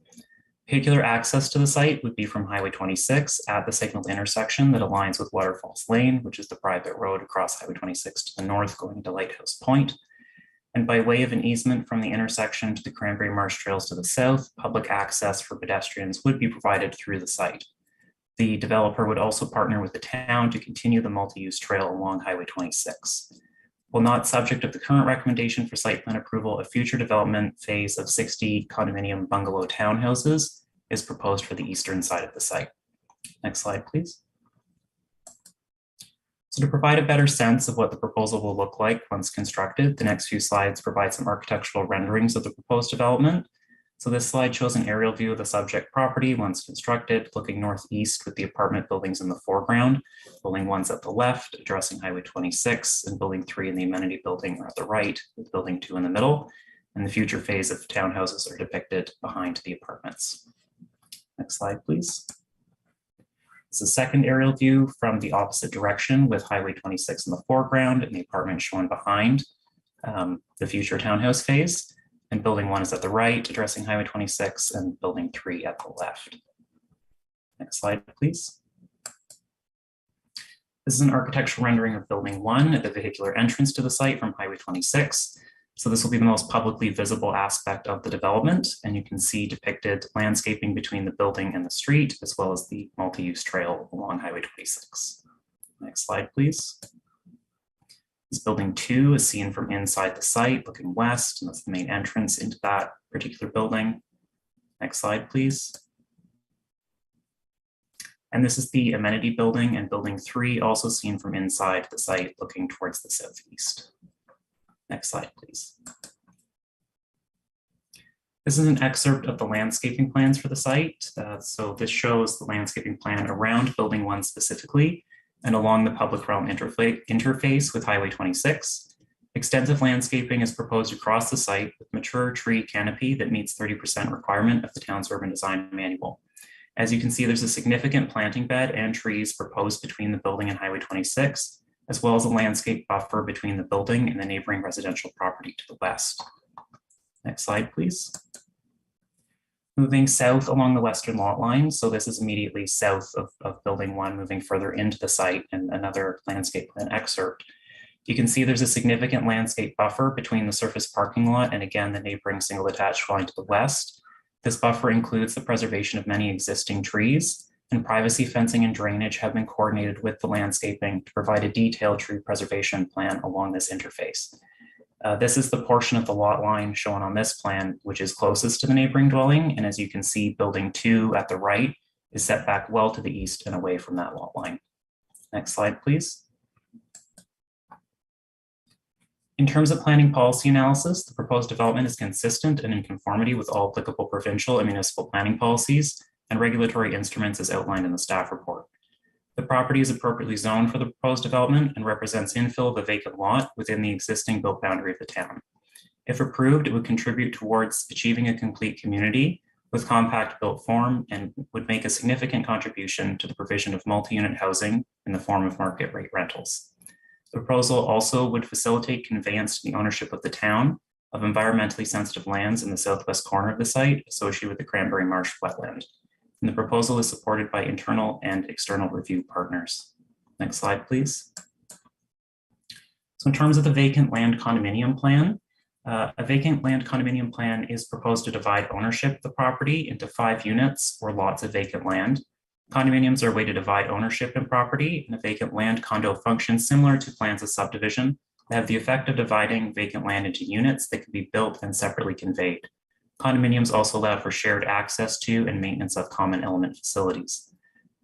Vehicular access to the site would be from Highway 26 at the signaled intersection that aligns with Waterfalls Lane, which is the private road across Highway 26 to the north going to Lighthouse Point. And by way of an easement from the intersection to the Cranberry Marsh Trails to the south, public access for pedestrians would be provided through the site. The developer would also partner with the town to continue the multi-use trail along Highway 26. While not subject of the current recommendation for site plan approval, a future development phase of 60 condominium bungalow townhouses is proposed for the eastern side of the site. Next slide, please. So to provide a better sense of what the proposal will look like once constructed, the next few slides provide some architectural renderings of the proposed development. So this slide shows an aerial view of the subject property once constructed, looking northeast with the apartment buildings in the foreground. Building 1's at the left, addressing Highway 26, and Building 3 and the amenity building are at the right, with Building 2 in the middle. And the future phase of townhouses are depicted behind the apartments. Next slide, please. It's a second aerial view from the opposite direction with Highway 26 in the foreground and the apartment shown behind the future townhouse phase. And Building 1 is at the right, addressing Highway 26, and Building 3 at the left. Next slide, please. This is an architectural rendering of Building 1 at the vehicular entrance to the site from Highway 26. So this will be the most publicly visible aspect of the development, and you can see depicted landscaping between the building and the street, as well as the multi-use trail along Highway 26. Next slide, please. This building 2 is seen from inside the site, looking west, and that's the main entrance into that particular building. Next slide, please. And this is the amenity building and building 3, also seen from inside the site, looking towards the southeast. Next slide, please. This is an excerpt of the landscaping plans for the site. So this shows the landscaping plan around building 1 specifically and along the public realm interface with Highway 26. Extensive landscaping is proposed across the site with mature tree canopy that meets 30% requirement of the town's urban design manual. As you can see, there's a significant planting bed and trees proposed between the building and Highway 26, as well as a landscape buffer between the building and the neighboring residential property to the west. Next slide, please. Moving south along the western lot line. So this is immediately south of building 1, moving further into the site, and another landscape plan excerpt. You can see there's a significant landscape buffer between the surface parking lot and again, the neighboring single detached dwelling to the west. This buffer includes the preservation of many existing trees, and privacy fencing and drainage have been coordinated with the landscaping to provide a detailed tree preservation plan along this interface. This is the portion of the lot line shown on this plan, which is closest to the neighboring dwelling. And as you can see, building 2 at the right is set back well to the east and away from that lot line. Next slide, please. In terms of planning policy analysis, the proposed development is consistent and in conformity with all applicable provincial and municipal planning policies and regulatory instruments as outlined in the staff report. The property is appropriately zoned for the proposed development and represents infill of a vacant lot within the existing built boundary of the town. If approved, it would contribute towards achieving a complete community with compact built form and would make a significant contribution to the provision of multi-unit housing in the form of market rate rentals. The proposal also would facilitate conveyance to the ownership of the town of environmentally sensitive lands in the southwest corner of the site associated with the Cranberry Marsh wetland. And the proposal is supported by internal and external review partners. Next slide, please. So in terms of the vacant land condominium plan, a vacant land condominium plan is proposed to divide ownership of the property into 5 units or lots of vacant land. Condominiums are a way to divide ownership in property, and a vacant land condo functions similar to plans of subdivision that have the effect of dividing vacant land into units that can be built and separately conveyed. Condominiums also allow for shared access to and maintenance of common element facilities.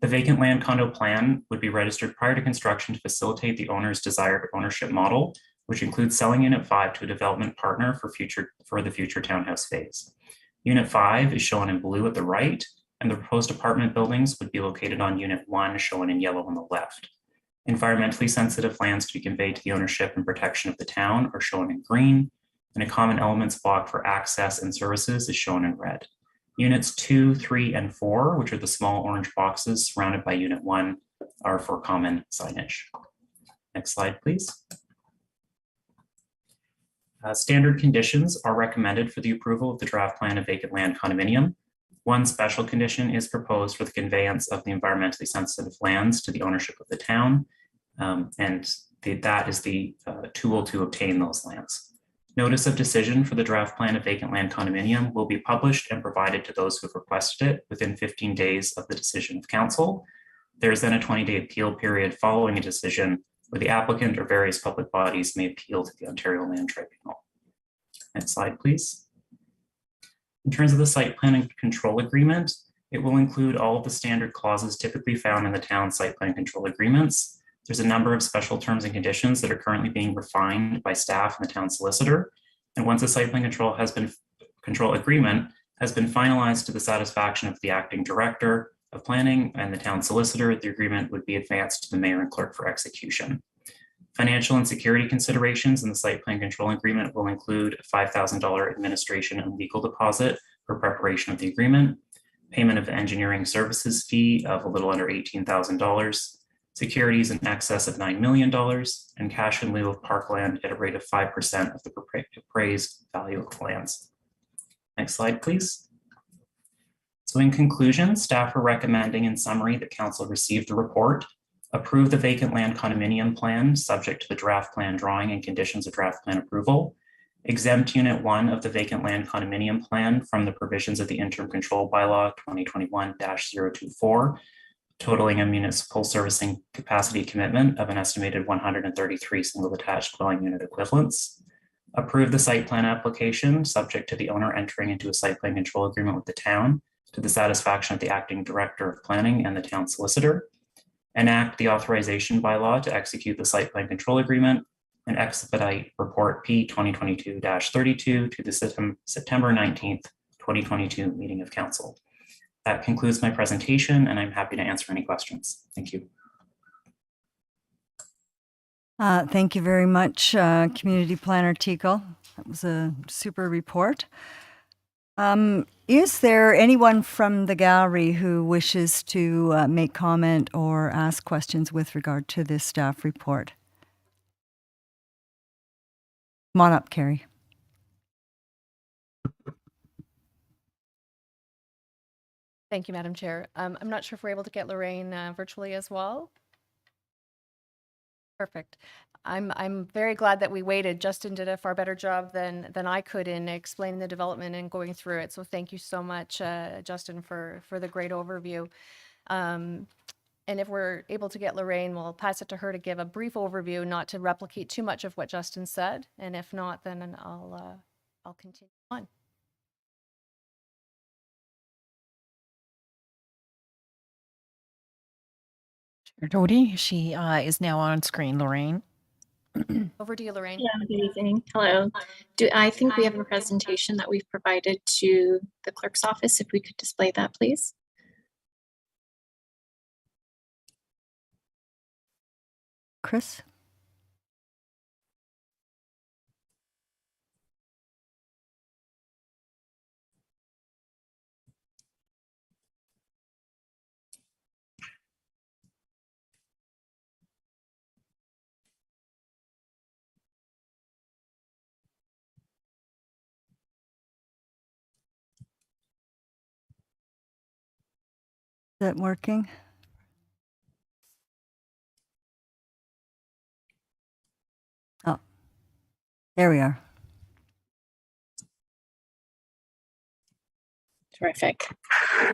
The vacant land condo plan would be registered prior to construction to facilitate the owner's desired ownership model, which includes selling Unit 5 to a development partner for the future townhouse phase. Unit 5 is shown in blue at the right, and the proposed apartment buildings would be located on Unit 1, shown in yellow on the left. Environmentally sensitive lands to be conveyed to the ownership and protection of the town are shown in green, and a common elements block for access and services is shown in red. Units 2, 3, and 4, which are the small orange boxes surrounded by Unit 1, are for common signage. Next slide, please. Standard conditions are recommended for the approval of the draft plan of vacant land condominium. One special condition is proposed for the conveyance of the environmentally sensitive lands to the ownership of the town, that is the tool to obtain those lands. Notice of decision for the draft plan of vacant land condominium will be published and provided to those who have requested it within 15 days of the decision of council. There is then a 20-day appeal period following a decision where the applicant or various public bodies may appeal to the Ontario Land Tribunal. Next slide, please. In terms of the site plan and control agreement, it will include all of the standard clauses typically found in the town site plan control agreements. There's a number of special terms and conditions that are currently being refined by staff and the town solicitor. And once a site plan control agreement has been finalized to the satisfaction of the acting director of planning and the town solicitor, the agreement would be advanced to the mayor and clerk for execution. Financial and security considerations in the site plan control agreement will include a $5,000 administration and legal deposit for preparation of the agreement, payment of the engineering services fee of a little under $18,000, securities in excess of $9 million, and cash in lieu of parkland at a rate of 5% of the appraised value of the lands. Next slide, please. So in conclusion, staff are recommending in summary that council receive the report, approve the vacant land condominium plan subject to the draft plan drawing and conditions of draft plan approval, exempt Unit 1 of the vacant land condominium plan from the provisions of the interim control bylaw 2021-024, totaling a municipal servicing capacity commitment of an estimated 133 single detached dwelling unit equivalents. Approve the site plan application subject to the owner entering into a site plan control agreement with the town to the satisfaction of the acting director of planning and the town solicitor. Enact the authorization bylaw to execute the site plan control agreement and expedite report P 2022-32 to the September 19th, 2022 meeting of council. That concludes my presentation, and I'm happy to answer any questions. Thank you. Thank you very much, Community Planner Teakle. That was a super report. Is there anyone from the gallery who wishes to make comment or ask questions with regard to this staff report? Come on up, Carrie. Thank you, Madam Chair. I'm not sure if we're able to get Lorraine virtually as well. Perfect. I'm very glad that we waited. Justin did a far better job than I could in explaining the development and going through it. So thank you so much, Justin, for the great overview. And if we're able to get Lorraine, we'll pass it to her to give a brief overview, not to replicate too much of what Justin said. And if not, then I'll continue on. Dodie, she is now on screen, Lorraine. Over to you, Lorraine. Yeah, good evening. Hello. I think we have a presentation that we've provided to the clerk's office. If we could display that, please. Chris? Is that working? Oh, there we are. Terrific. All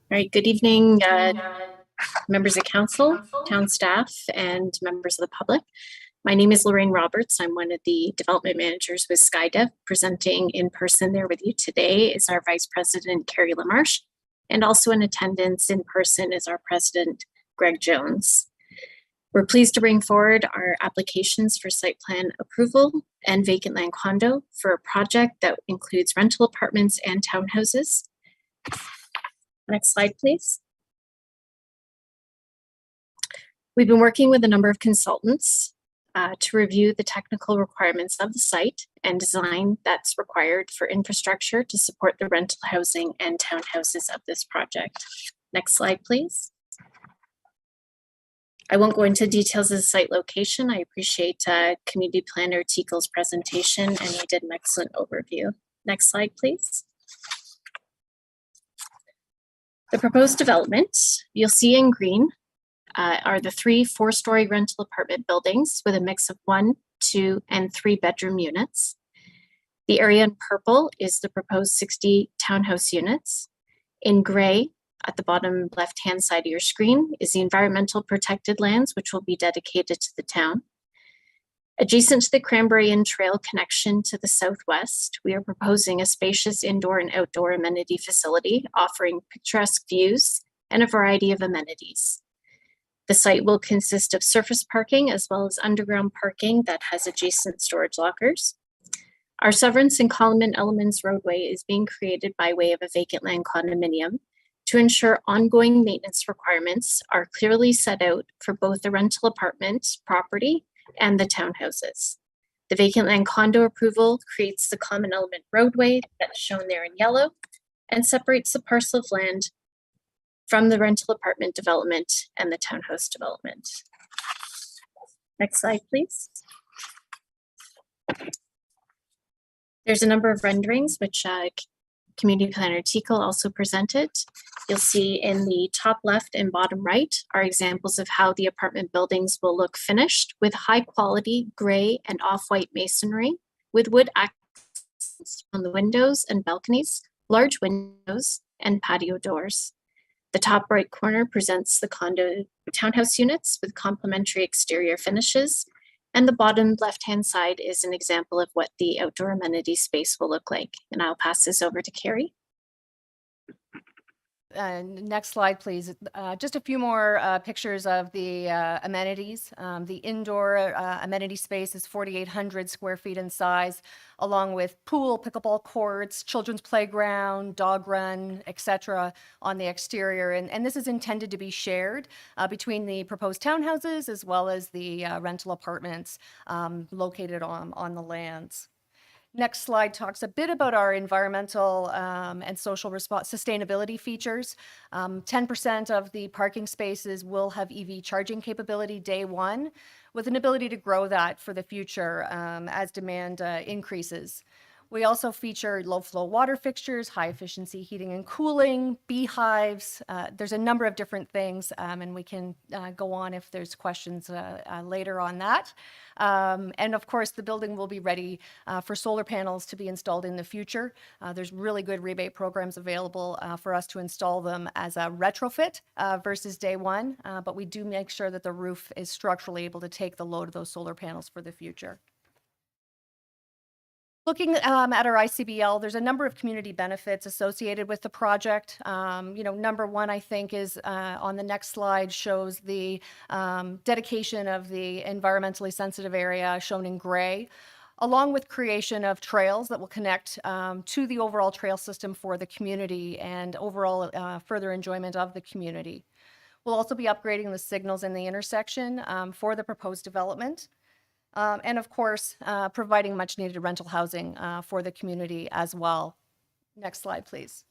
right, good evening, members of council, town staff, and members of the public. My name is Lorraine Roberts. I'm one of the development managers with Skydev. Presenting in person there with you today is our Vice President, Carrie Lamarche, and also in attendance in person is our President, Greg Jones. We're pleased to bring forward our applications for site plan approval and vacant land condo for a project that includes rental apartments and townhouses. Next slide, please. We've been working with a number of consultants to review the technical requirements of the site and design that's required for infrastructure to support the rental housing and townhouses of this project. Next slide, please. I won't go into details of the site location. I appreciate Community Planner Teakle's presentation, and he did an excellent overview. Next slide, please. The proposed development, you'll see in green, are the 3 4-story rental apartment buildings with a mix of 1, 2, and 3 bedroom units. The area in purple is the proposed 60 townhouse units. In gray, at the bottom left-hand side of your screen, is the environmental protected lands, which will be dedicated to the town. Adjacent to the Cranberry Inn Trail connection to the southwest, we are proposing a spacious indoor and outdoor amenity facility offering picturesque views and a variety of amenities. The site will consist of surface parking as well as underground parking that has adjacent storage lockers. Our Severance and Common Elements roadway is being created by way of a vacant land condominium to ensure ongoing maintenance requirements are clearly set out for both the rental apartment property and the townhouses. The vacant land condo approval creates the common element roadway that's shown there in yellow and separates the parcel of land from the rental apartment development and the townhouse development. Next slide, please. There's a number of renderings which Community Planner Teakle also presented. You'll see in the top left and bottom right are examples of how the apartment buildings will look finished with high quality gray and off-white masonry with wood on the windows and balconies, large windows, and patio doors. The top right corner presents the condo townhouse units with complementary exterior finishes, and the bottom left-hand side is an example of what the outdoor amenity space will look like. And I'll pass this over to Carrie. Next slide, please. Just a few more pictures of the amenities. The indoor amenity space is 4,800 square feet in size, along with pool, pickleball courts, children's playground, dog run, etc. on the exterior. And this is intended to be shared between the proposed townhouses as well as the rental apartments located on the lands. Next slide talks a bit about our environmental and social sustainability features. 10% of the parking spaces will have EV charging capability day one, with an ability to grow that for the future as demand increases. We also feature low-flow water fixtures, high-efficiency heating and cooling, beehives. There's a number of different things, and we can go on if there's questions later on that. And of course, the building will be ready for solar panels to be installed in the future. There's really good rebate programs available for us to install them as a retrofit versus day one, but we do make sure that the roof is structurally able to take the load of those solar panels for the future. Looking at our ICBL, there's a number of community benefits associated with the project. Number one, I think, is on the next slide shows the dedication of the environmentally sensitive area shown in gray, along with creation of trails that will connect to the overall trail system for the community and overall further enjoyment of the community. We'll also be upgrading the signals in the intersection for the proposed development. And of course, providing much needed rental housing for the community as well. Next slide, please.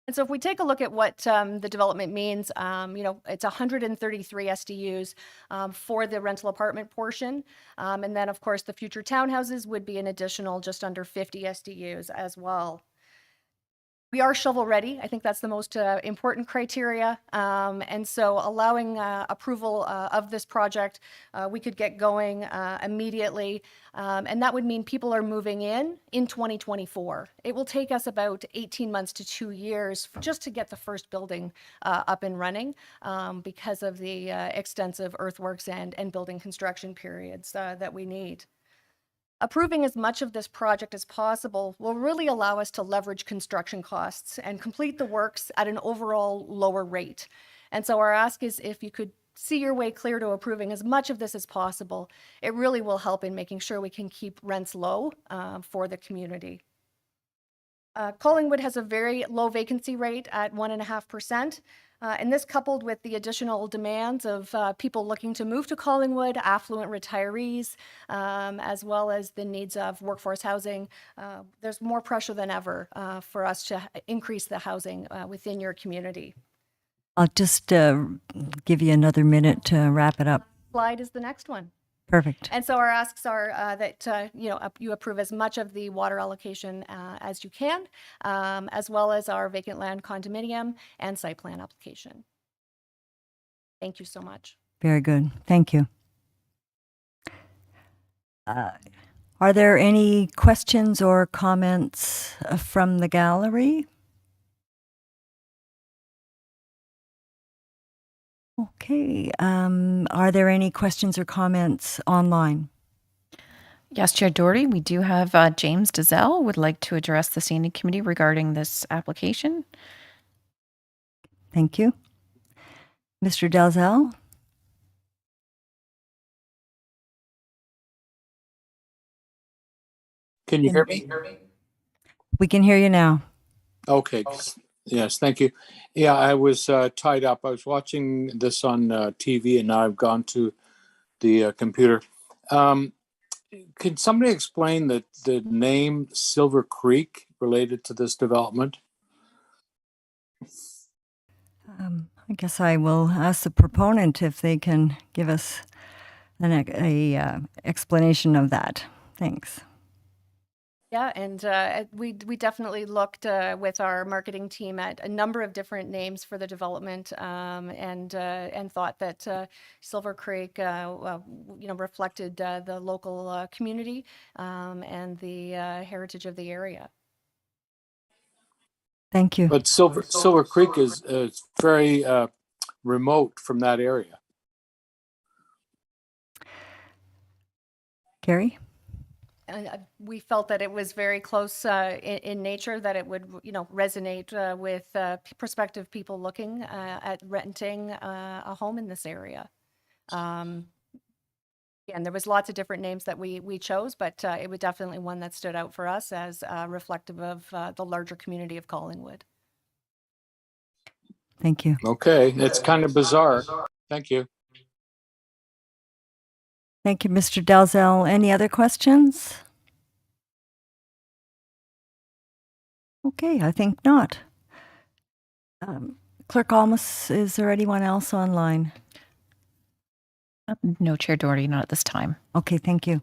And so if we take a look at what the development means, it's 133 SDUs for the rental apartment portion. And then of course, the future townhouses would be an additional just under 50 SDUs as well. We are shovel ready. I think that's the most important criteria. And so allowing approval of this project, we could get going immediately. And that would mean people are moving in 2024. It will take us about 18 months to 2 years just to get the first building up and running because of the extensive earthworks and building construction periods that we need. Approving as much of this project as possible will really allow us to leverage construction costs and complete the works at an overall lower rate. And so our ask is if you could see your way clear to approving as much of this as possible, it really will help in making sure we can keep rents low for the community. Collingwood has a very low vacancy rate at 1.5%. And this coupled with the additional demands of people looking to move to Collingwood, affluent retirees, as well as the needs of workforce housing, there's more pressure than ever for us to increase the housing within your community. I'll just give you another minute to wrap it up. Slide is the next one. Perfect. And so our asks are that you approve as much of the water allocation as you can, as well as our vacant land condominium and site plan application. Thank you so much. Very good. Thank you. Are there any questions or comments from the gallery? Okay. Are there any questions or comments online? Yes, Chair Doherty, we do have James Dazelle would like to address the Standing Committee regarding this application. Thank you. Mr. Dalzell? Can you hear me? We can hear you now. Okay. Yes, thank you. Yeah, I was tied up. I was watching this on TV, and now I've gone to the computer. Can somebody explain the name Silvercreek related to this development? I guess I will ask the proponent if they can give us an explanation of that. Thanks. Yeah, and we definitely looked with our marketing team at a number of different names for the development, and thought that Silvercreek, reflected the local community and the heritage of the area. Thank you. But Silver Creek is very remote from that area. Carrie? We felt that it was very close in nature, that it would, resonate with prospective people looking at renting a home in this area. And there was lots of different names that we chose, but it was definitely one that stood out for us as reflective of the larger community of Collingwood. Thank you. Okay, it's kind of bizarre. Thank you. Thank you, Mr. Dalzell. Any other questions? Okay, I think not. Clerk Almus, is there anyone else online? No, Chair Doherty, not at this time. Okay, thank you.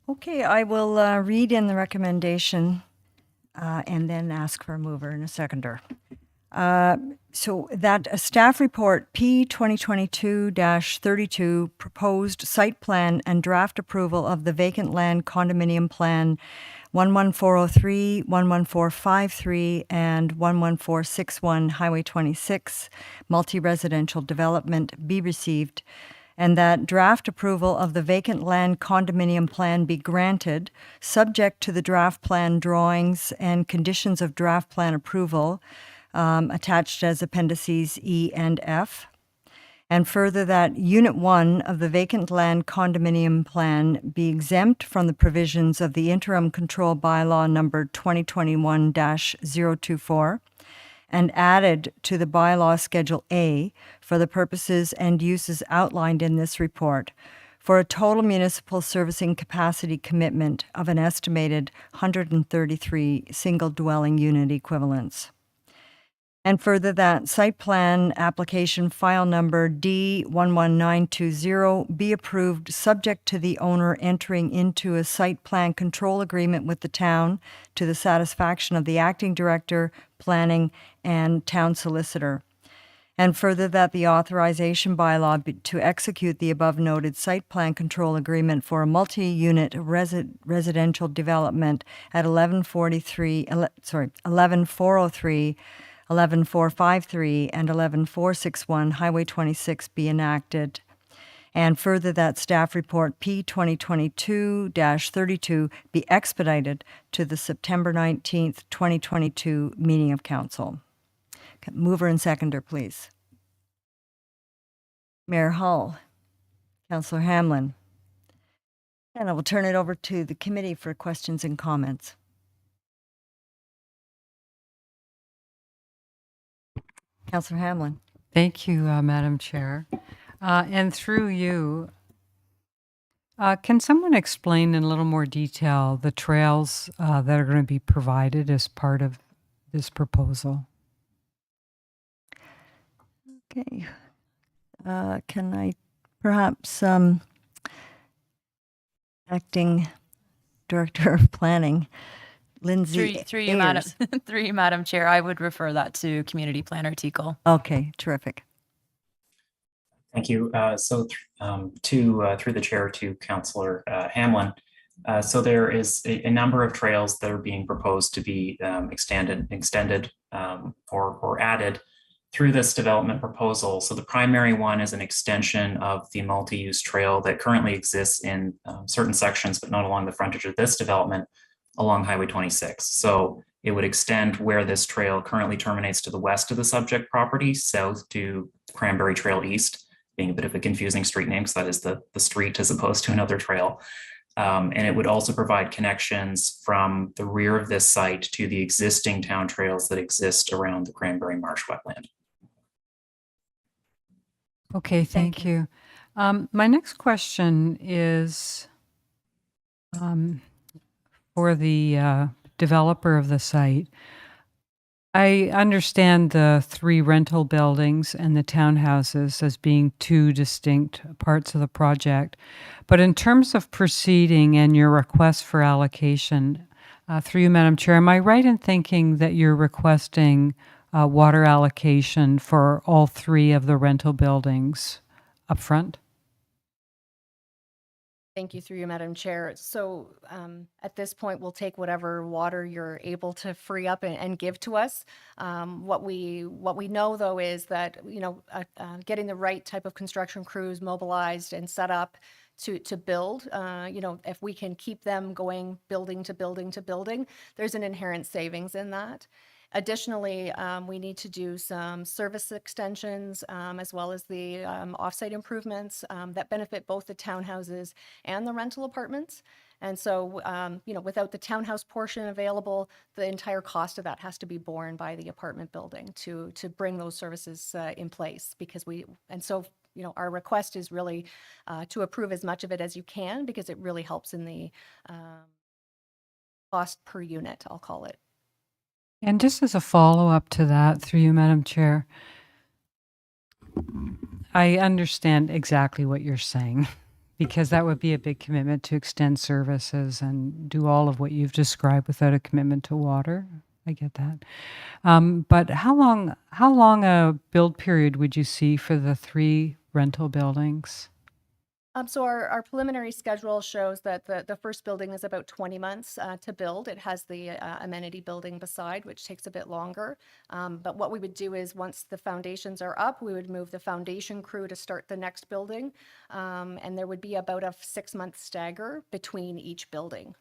Okay, I will read in the recommendation and then ask for a mover and a seconder. So that a staff report P 2022-32 proposed site plan and draft approval of the vacant land condominium plan 11403, 11453, and 11461 Highway 26 multi-residential development be received, and that draft approval of the vacant land condominium plan be granted, subject to the draft plan drawings and conditions of draft plan approval attached as appendices E and F. And further, that Unit 1 of the vacant land condominium plan be exempt from the provisions of the interim control bylaw number 2021-024 and added to the bylaw Schedule A for the purposes and uses outlined in this report, for a total municipal servicing capacity commitment of an estimated 133 single dwelling unit equivalents. And further, that site plan application file number D11920 be approved subject to the owner entering into a site plan control agreement with the town to the satisfaction of the acting director, planning, and town solicitor. And further, that the authorization bylaw to execute the above noted site plan control agreement for a multi-unit residential development at 11403, 11453 and 11461 Highway 26 be enacted. And further, that staff report P 2022-32 be expedited to the September 19th, 2022 meeting of council. Okay, mover and seconder, please. Mayor Hull, Councillor Hamlin. And I will turn it over to the committee for questions and comments. Councillor Hamlin. Thank you, Madam Chair. And through you, can someone explain in a little more detail the trails that are going to be provided as part of this proposal? Okay. Can I perhaps, Acting Director of Planning, Lindsay Through you, Madam, Ayers. through you, Madam Chair, I would refer that to Community Planner Teakle. Okay, terrific. Thank you. Through the chair to Councillor Hamlin. So there is a number of trails that are being proposed to be extended or added through this development proposal. So the primary one is an extension of the multi-use trail that currently exists in certain sections, but not along the frontage of this development, along Highway 26. So it would extend where this trail currently terminates to the west of the subject property, south to Cranberry Trail East, being a bit of a confusing street name because that is the street as opposed to another trail. And it would also provide connections from the rear of this site to the existing town trails that exist around the Cranberry Marsh wetland. Okay, thank you. My next question is for the developer of the site. I understand the 3 rental buildings and the townhouses as being 2 distinct parts of the project. But in terms of proceeding and your request for allocation, Through you, Madam Chair, am I right in thinking that you're requesting water allocation for all three of the rental buildings up front? Thank you, through you, Madam Chair. So at this point, we'll take whatever water you're able to free up and give to us. What we know, though, is that, getting the right type of construction crews mobilized and set up to build, if we can keep them going building to building to building, there's an inherent savings in that. Additionally, we need to do some service extensions as well as the offsite improvements that benefit both the townhouses and the rental apartments. And so, without the townhouse portion available, the entire cost of that has to be borne by the apartment building to bring those services in place. Our request is really to approve as much of it as you can, because it really helps in the cost per unit, I'll call it. And just as a follow-up to that, through you, Madam Chair, I understand exactly what you're saying, because that would be a big commitment to extend services and do all of what you've described without a commitment to water. I get that. But how long a build period would you see for the three rental buildings? So our preliminary schedule shows that the first building is about 20 months to build. It has the amenity building beside, which takes a bit longer. But what we would do is, once the foundations are up, we would move the foundation crew to start the next building. And there would be about a 6-month stagger between each building.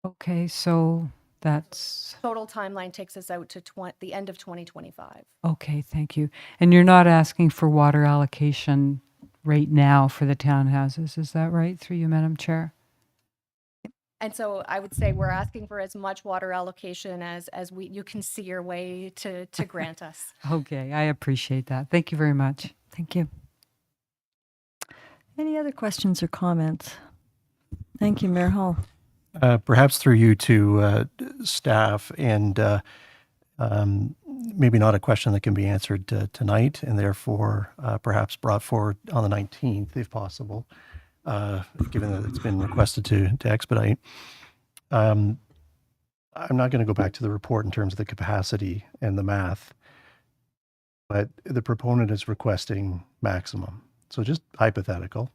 Okay, so that's... Total timeline takes us out to the end of 2025. Okay, thank you. And you're not asking for water allocation right now for the townhouses, is that right, through you, Madam Chair? And so I would say we're asking for as much water allocation as you can see your way to grant us. Okay, I appreciate that. Thank you very much. Thank you. Any other questions or comments? Thank you, Mayor Hall. Perhaps through you to staff, and maybe not a question that can be answered tonight, and therefore perhaps brought forward on the 19th, if possible, given that it's been requested to expedite. I'm not going to go back to the report in terms of the capacity and the math, but the proponent is requesting maximum. So just hypothetical,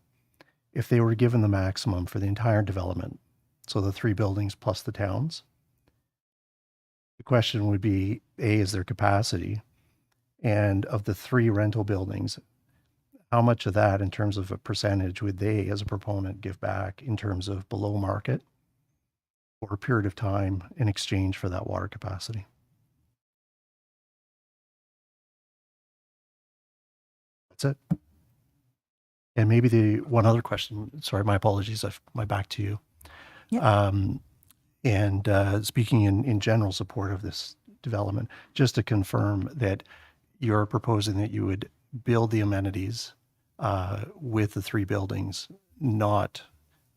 if they were given the maximum for the entire development, so the three buildings plus the towns, the question would be, A, is their capacity? And of the three rental buildings, how much of that, in terms of a percentage, would they, as a proponent, give back in terms of below market for a period of time in exchange for that water capacity? That's it. And maybe the one other question, sorry, my apologies, my back to you. Yep. And speaking in general support of this development, just to confirm that you're proposing that you would build the amenities with the three buildings, not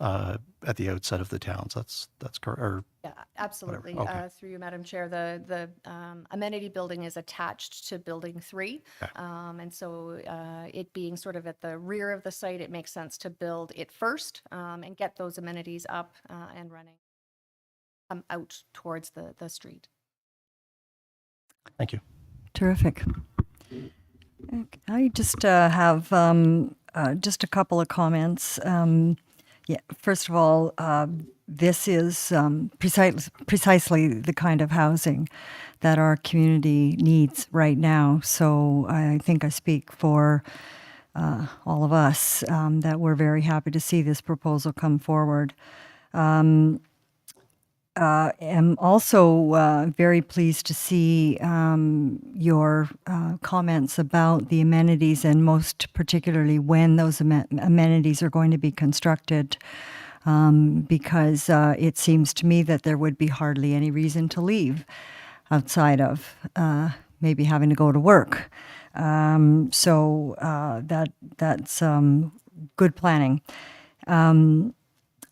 at the outset of the towns. That's correct. Yeah, absolutely. Okay. Through you, Madam Chair, the amenity building is attached to building 3. Okay. And so it being sort of at the rear of the site, it makes sense to build it first and get those amenities up and running out towards the street. Thank you. Terrific. I just have just a couple of comments. First of all, this is precisely the kind of housing that our community needs right now. So I think I speak for all of us that we're very happy to see this proposal come forward. Am also very pleased to see your comments about the amenities, and most particularly when those amenities are going to be constructed, because it seems to me that there would be hardly any reason to leave outside of maybe having to go to work. So that's good planning.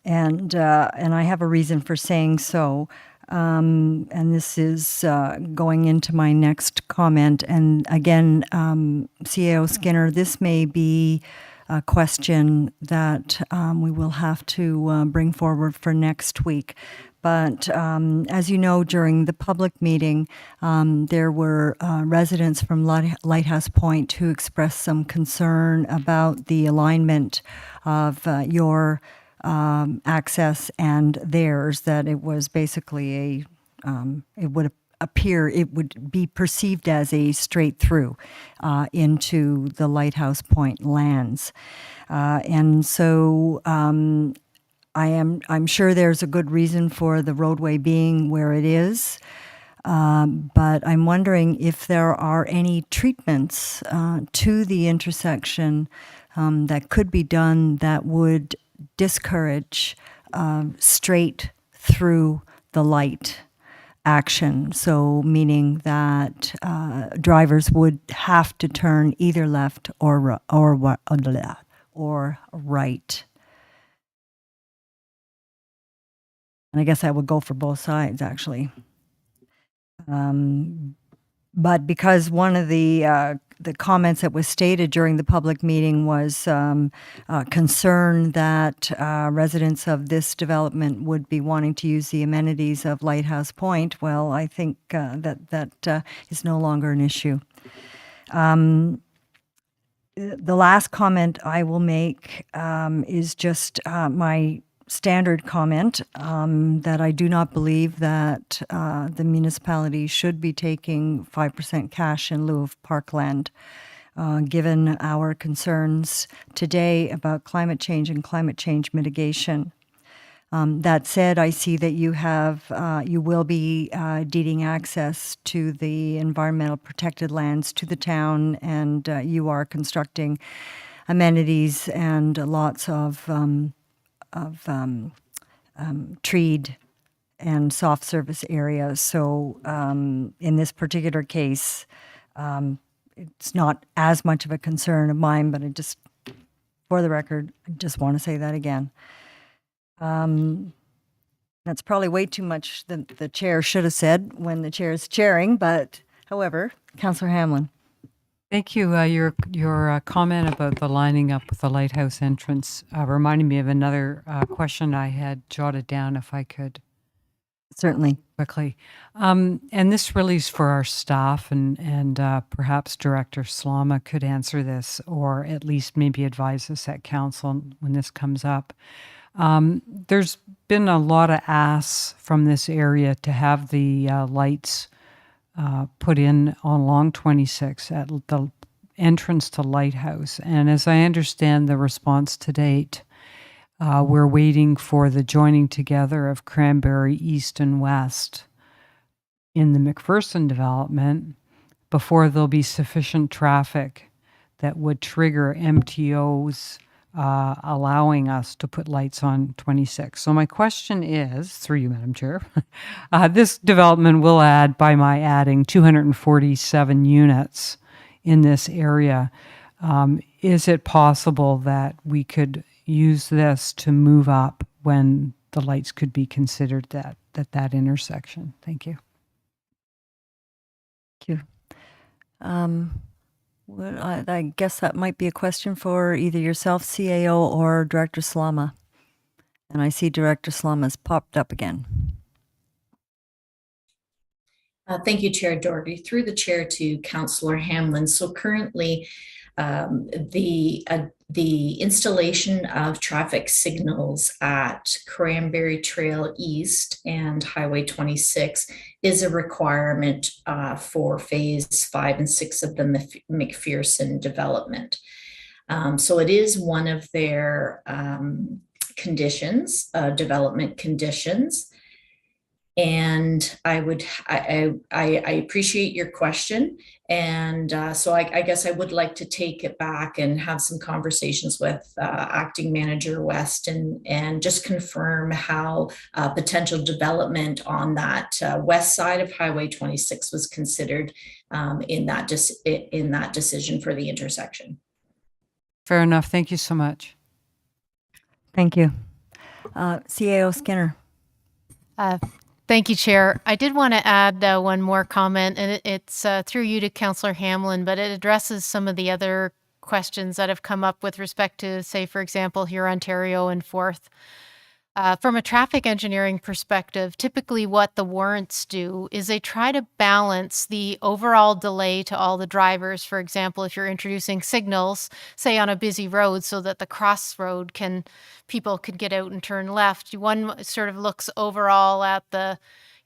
And I have a reason for saying so. And this is going into my next comment. And again, CAO Skinner, this may be a question that we will have to bring forward for next week. But as you know, during the public meeting, there were residents from Lighthouse Point who expressed some concern about the alignment of your access and theirs, that it was basically it would be perceived as a straight through into the Lighthouse Point lands. And so I'm sure there's a good reason for the roadway being where it is. But I'm wondering if there are any treatments to the intersection that could be done that would discourage straight through the light action. So meaning that drivers would have to turn either left or right. And I guess I would go for both sides, actually. But because one of the comments that was stated during the public meeting was concern that residents of this development would be wanting to use the amenities of Lighthouse Point, well, I think that is no longer an issue. The last comment I will make is just my standard comment that I do not believe that the municipality should be taking 5% cash in lieu of parkland, given our concerns today about climate change and climate change mitigation. That said, I see that you will be deeding access to the environmental protected lands to the town, and you are constructing amenities and lots of treed and soft surface areas. So in this particular case, it's not as much of a concern of mine, but for the record, I just want to say that again. That's probably way too much than the chair should have said when the chair is chairing, but however, Councillor Hamlin. Thank you. Your comment about the lining up with the lighthouse entrance reminded me of another question I had jotted down, if I could. Certainly. Quickly. And this really is for our staff, and perhaps Director Slama could answer this, or at least maybe advise us at council when this comes up. There's been a lot of asks from this area to have the lights put in along 26 at the entrance to Lighthouse. And as I understand the response to date, we're waiting for the joining together of Cranberry East and West in the McPherson development before there'll be sufficient traffic that would trigger MTOs allowing us to put lights on 26. So my question is, through you, Madam Chair, this development will add, by my adding, 247 units in this area. Is it possible that we could use this to move up when the lights could be considered at that intersection? Thank you. Thank you. Well, I guess that might be a question for either yourself, CAO, or Director Slama. And I see Director Slama's popped up again. Thank you, Chair Doherty. Through the chair to Councillor Hamlin. So currently, the installation of traffic signals at Cranberry Trail East and Highway 26 is a requirement for phase 5 and 6 of the McPherson development. So it is one of their conditions, development conditions. And I appreciate your question. And so I guess I would like to take it back and have some conversations with Acting Manager West and just confirm how potential development on that west side of Highway 26 was considered in that decision for the intersection. Fair enough. Thank you so much. Thank you. CAO Skinner. Thank you, Chair. I did want to add one more comment, and it's through you to Councillor Hamlin, but it addresses some of the other questions that have come up with respect to, say, for example, here Ontario and Forth. From a traffic engineering perspective, typically what the warrants do is they try to balance the overall delay to all the drivers. For example, if you're introducing signals, say on a busy road, so that the crossroad people could get out and turn left. One sort of looks overall at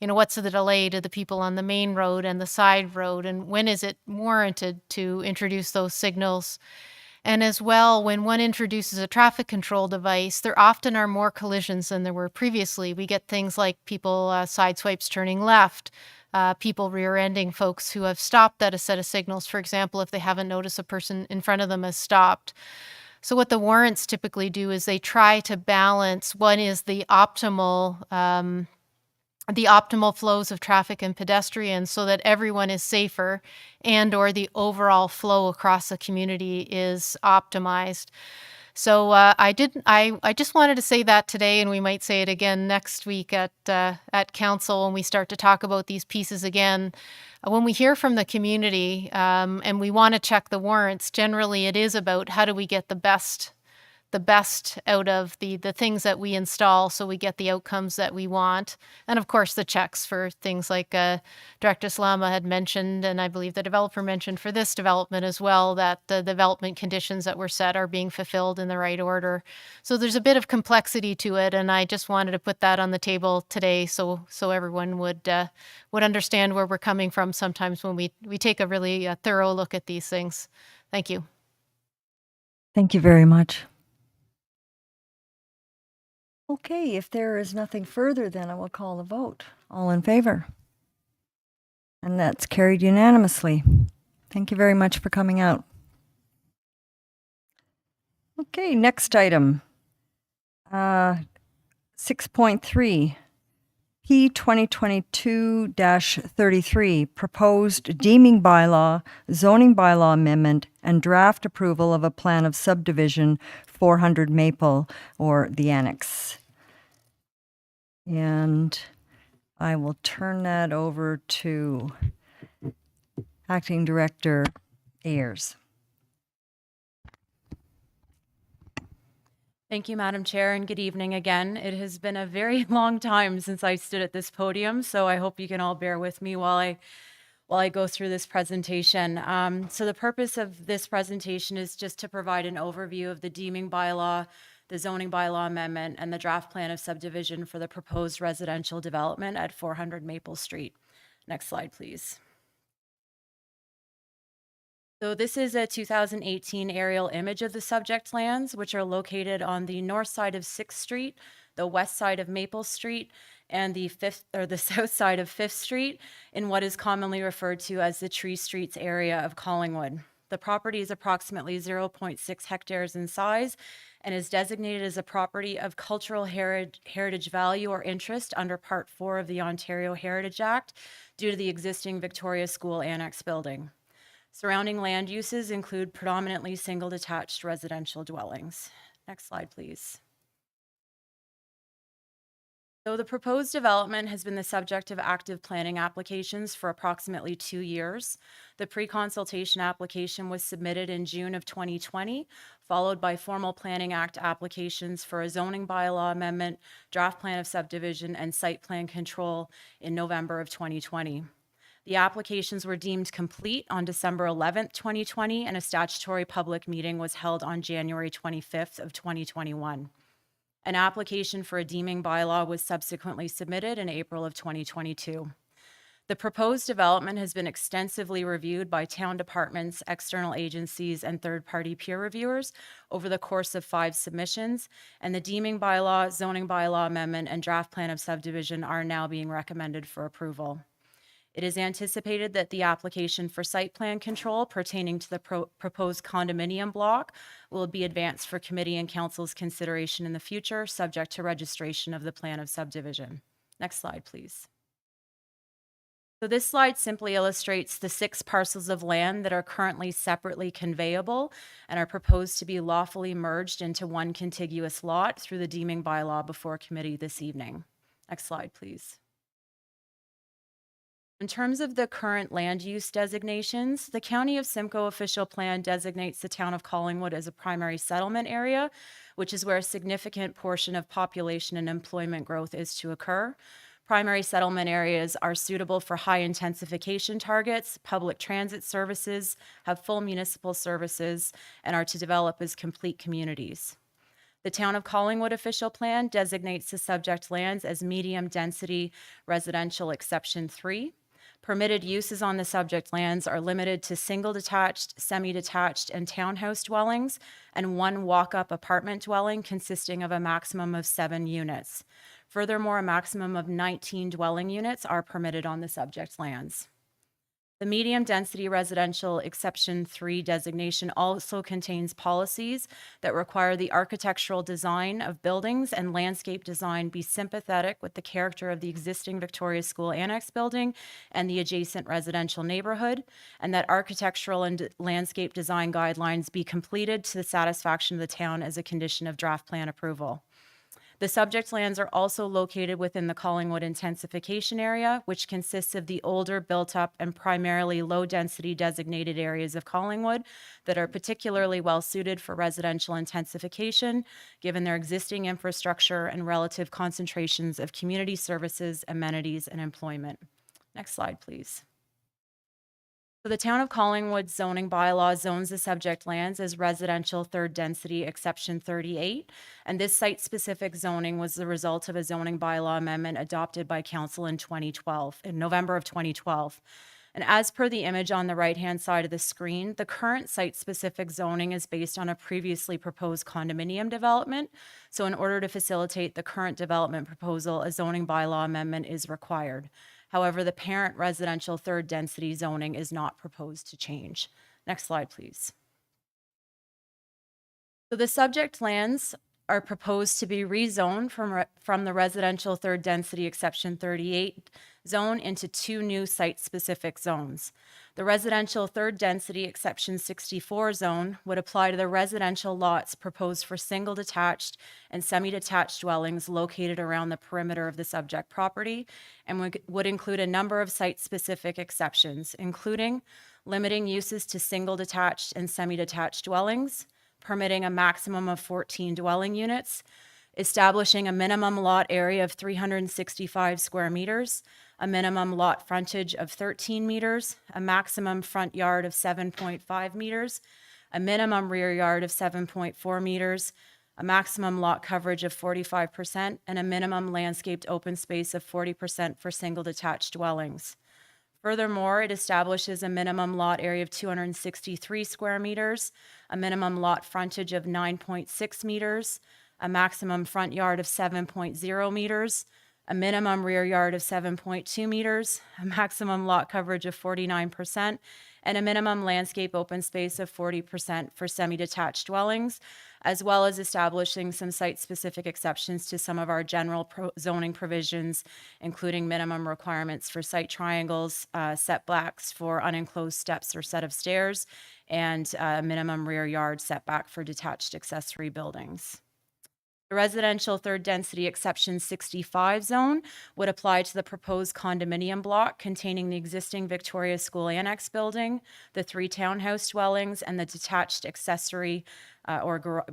what's the delay to the people on the main road and the side road, and when is it warranted to introduce those signals? And as well, when one introduces a traffic control device, there often are more collisions than there were previously. We get things like people side swipes turning left, people rear-ending folks who have stopped at a set of signals, for example, if they haven't noticed a person in front of them has stopped. So what the warrants typically do is they try to balance what is the optimal flows of traffic and pedestrians so that everyone is safer and or the overall flow across the community is optimized. So I just wanted to say that today, and we might say it again next week at council when we start to talk about these pieces again. When we hear from the community and we want to check the warrants, generally it is about how do we get the best out of the things that we install so we get the outcomes that we want. And of course, the checks for things like Director Salama had mentioned, and I believe the developer mentioned for this development as well, that the development conditions that were set are being fulfilled in the right order. So there's a bit of complexity to it, and I just wanted to put that on the table today so everyone would understand where we're coming from sometimes when we take a really thorough look at these things. Thank you. Thank you very much. Okay, if there is nothing further, then I will call the vote. All in favor? And that's carried unanimously. Thank you very much for coming out. Okay, next item. 6.3. P 2022-33, proposed deeming bylaw, zoning bylaw amendment, and draft approval of a plan of subdivision 400 Maple, or the Annex. And I will turn that over to Acting Director Ayers. Thank you, Madam Chair, and good evening again. It has been a very long time since I stood at this podium, so I hope you can all bear with me while I go through this presentation. So the purpose of this presentation is just to provide an overview of the deeming bylaw, the zoning bylaw amendment, and the draft plan of subdivision for the proposed residential development at 400 Maple Street. Next slide, please. So this is a 2018 aerial image of the subject lands, which are located on the north side of 6th Street, the west side of Maple Street, and the south side of 5th Street in what is commonly referred to as the Tree Streets area of Collingwood. The property is approximately 0.6 hectares in size and is designated as a property of cultural heritage value or interest under Part 4 of the Ontario Heritage Act due to the existing Victoria School Annex building. Surrounding land uses include predominantly single detached residential dwellings. Next slide, please. So the proposed development has been the subject of active planning applications for approximately 2 years. The pre-consultation application was submitted in June of 2020, followed by formal Planning Act applications for a zoning bylaw amendment, draft plan of subdivision, and site plan control in November of 2020. The applications were deemed complete on December 11th, 2020, and a statutory public meeting was held on January 25th of 2021. An application for a deeming bylaw was subsequently submitted in April of 2022. The proposed development has been extensively reviewed by town departments, external agencies, and third-party peer reviewers over the course of 5 submissions, and the deeming bylaw, zoning bylaw amendment, and draft plan of subdivision are now being recommended for approval. It is anticipated that the application for site plan control pertaining to the proposed condominium block will be advanced for committee and council's consideration in the future, subject to registration of the plan of subdivision. Next slide, please. So this slide simply illustrates the 6 parcels of land that are currently separately conveyable and are proposed to be lawfully merged into one contiguous lot through the deeming bylaw before committee this evening. Next slide, please. In terms of the current land use designations, the County of Simcoe official plan designates the town of Collingwood as a primary settlement area, which is where a significant portion of population and employment growth is to occur. Primary settlement areas are suitable for high intensification targets, public transit services, have full municipal services, and are to develop as complete communities. The Town of Collingwood official plan designates the subject lands as medium density residential exception 3. Permitted uses on the subject lands are limited to single detached, semi-detached, and townhouse dwellings, and one walk-up apartment dwelling consisting of a maximum of 7 units. Furthermore, a maximum of 19 dwelling units are permitted on the subject lands. The medium density residential exception 3 designation also contains policies that require the architectural design of buildings and landscape design be sympathetic with the character of the existing Victoria School Annex building and the adjacent residential neighborhood, and that architectural and landscape design guidelines be completed to the satisfaction of the town as a condition of draft plan approval. The subject lands are also located within the Collingwood intensification area, which consists of the older, built-up, and primarily low-density designated areas of Collingwood that are particularly well-suited for residential intensification, given their existing infrastructure and relative concentrations of community services, amenities, and employment. Next slide, please. So the Town of Collingwood zoning bylaw zones the subject lands as residential third density exception 38, and this site-specific zoning was the result of a zoning bylaw amendment adopted by Council in November of 2012. And as per the image on the right-hand side of the screen, the current site-specific zoning is based on a previously proposed condominium development. So in order to facilitate the current development proposal, a zoning bylaw amendment is required. However, the parent residential third density zoning is not proposed to change. Next slide, please. So the subject lands are proposed to be rezoned from the residential third density exception 38 zone into 2 new site-specific zones. The residential third density exception 64 zone would apply to the residential lots proposed for single detached and semi-detached dwellings located around the perimeter of the subject property, and would include a number of site-specific exceptions, including limiting uses to single detached and semi-detached dwellings, permitting a maximum of 14 dwelling units, establishing a minimum lot area of 365 square meters, a minimum lot frontage of 13 meters, a maximum front yard of 7.5 meters, a minimum rear yard of 7.4 meters, a maximum lot coverage of 45%, and a minimum landscaped open space of 40% for single detached dwellings. Furthermore, it establishes a minimum lot area of 263 square meters, a minimum lot frontage of 9.6 meters, a maximum front yard of 7.0 meters, a minimum rear yard of 7.2 meters, a maximum lot coverage of 49%, and a minimum landscape open space of 40% for semi-detached dwellings, as well as establishing some site-specific exceptions to some of our general zoning provisions, including minimum requirements for site triangles, setbacks for unenclosed steps or set of stairs, and minimum rear yard setback for detached accessory buildings. The residential third density exception 65 zone would apply to the proposed condominium block containing the existing Victoria School Annex building, the 3 townhouse dwellings, and the detached accessory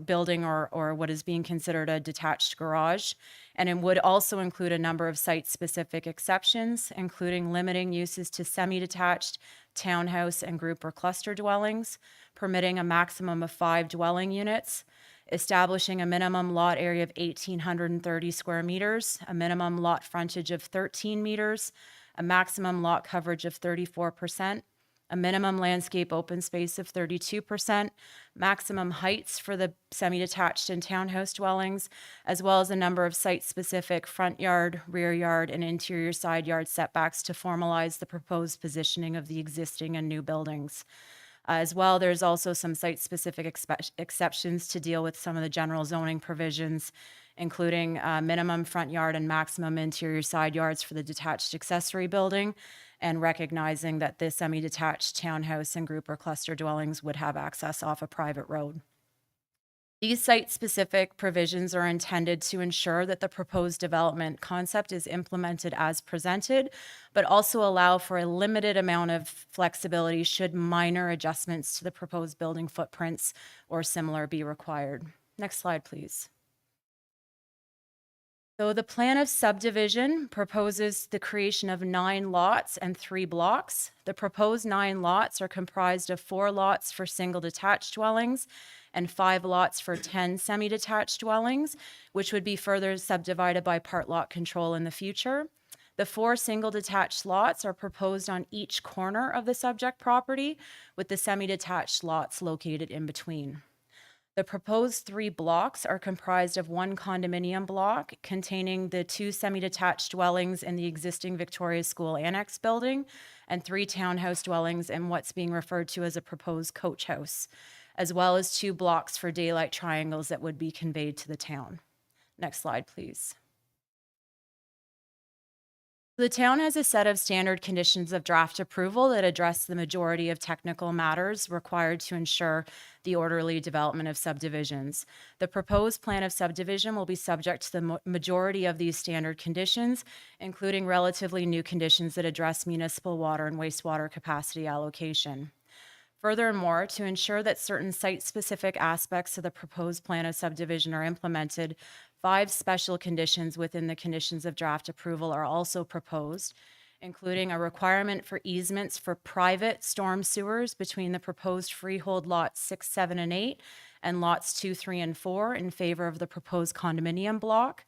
building or what is being considered a detached garage. And it would also include a number of site-specific exceptions, including limiting uses to semi-detached, townhouse, and group or cluster dwellings, permitting a maximum of 5 dwelling units, establishing a minimum lot area of 1,830 square meters, a minimum lot frontage of 13 meters, a maximum lot coverage of 34%, a minimum landscape open space of 32%, maximum heights for the semi-detached and townhouse dwellings, as well as a number of site-specific front yard, rear yard, and interior side yard setbacks to formalize the proposed positioning of the existing and new buildings. As well, there's also some site-specific exceptions to deal with some of the general zoning provisions, including minimum front yard and maximum interior side yards for the detached accessory building, and recognizing that the semi-detached townhouse and group or cluster dwellings would have access off a private road. These site-specific provisions are intended to ensure that the proposed development concept is implemented as presented, but also allow for a limited amount of flexibility should minor adjustments to the proposed building footprints or similar be required. Next slide, please. So the plan of subdivision proposes the creation of 9 lots and 3 blocks. The proposed 9 lots are comprised of 4 lots for single detached dwellings and 5 lots for 10 semi-detached dwellings, which would be further subdivided by part lot control in the future. The 4 single detached lots are proposed on each corner of the subject property, with the semi-detached lots located in between. The proposed 3 blocks are comprised of 1 condominium block containing the 2 semi-detached dwellings in the existing Victoria School Annex building and 3 townhouse dwellings in what's being referred to as a proposed coach house, as well as 2 blocks for daylight triangles that would be conveyed to the town. Next slide, please. The town has a set of standard conditions of draft approval that address the majority of technical matters required to ensure the orderly development of subdivisions. The proposed plan of subdivision will be subject to the majority of these standard conditions, including relatively new conditions that address municipal water and wastewater capacity allocation. Furthermore, to ensure that certain site-specific aspects of the proposed plan of subdivision are implemented, 5 special conditions within the conditions of draft approval are also proposed, including a requirement for easements for private storm sewers between the proposed freehold lots 6, 7, and 8 and lots 2, 3, and 4 in favor of the proposed condominium block,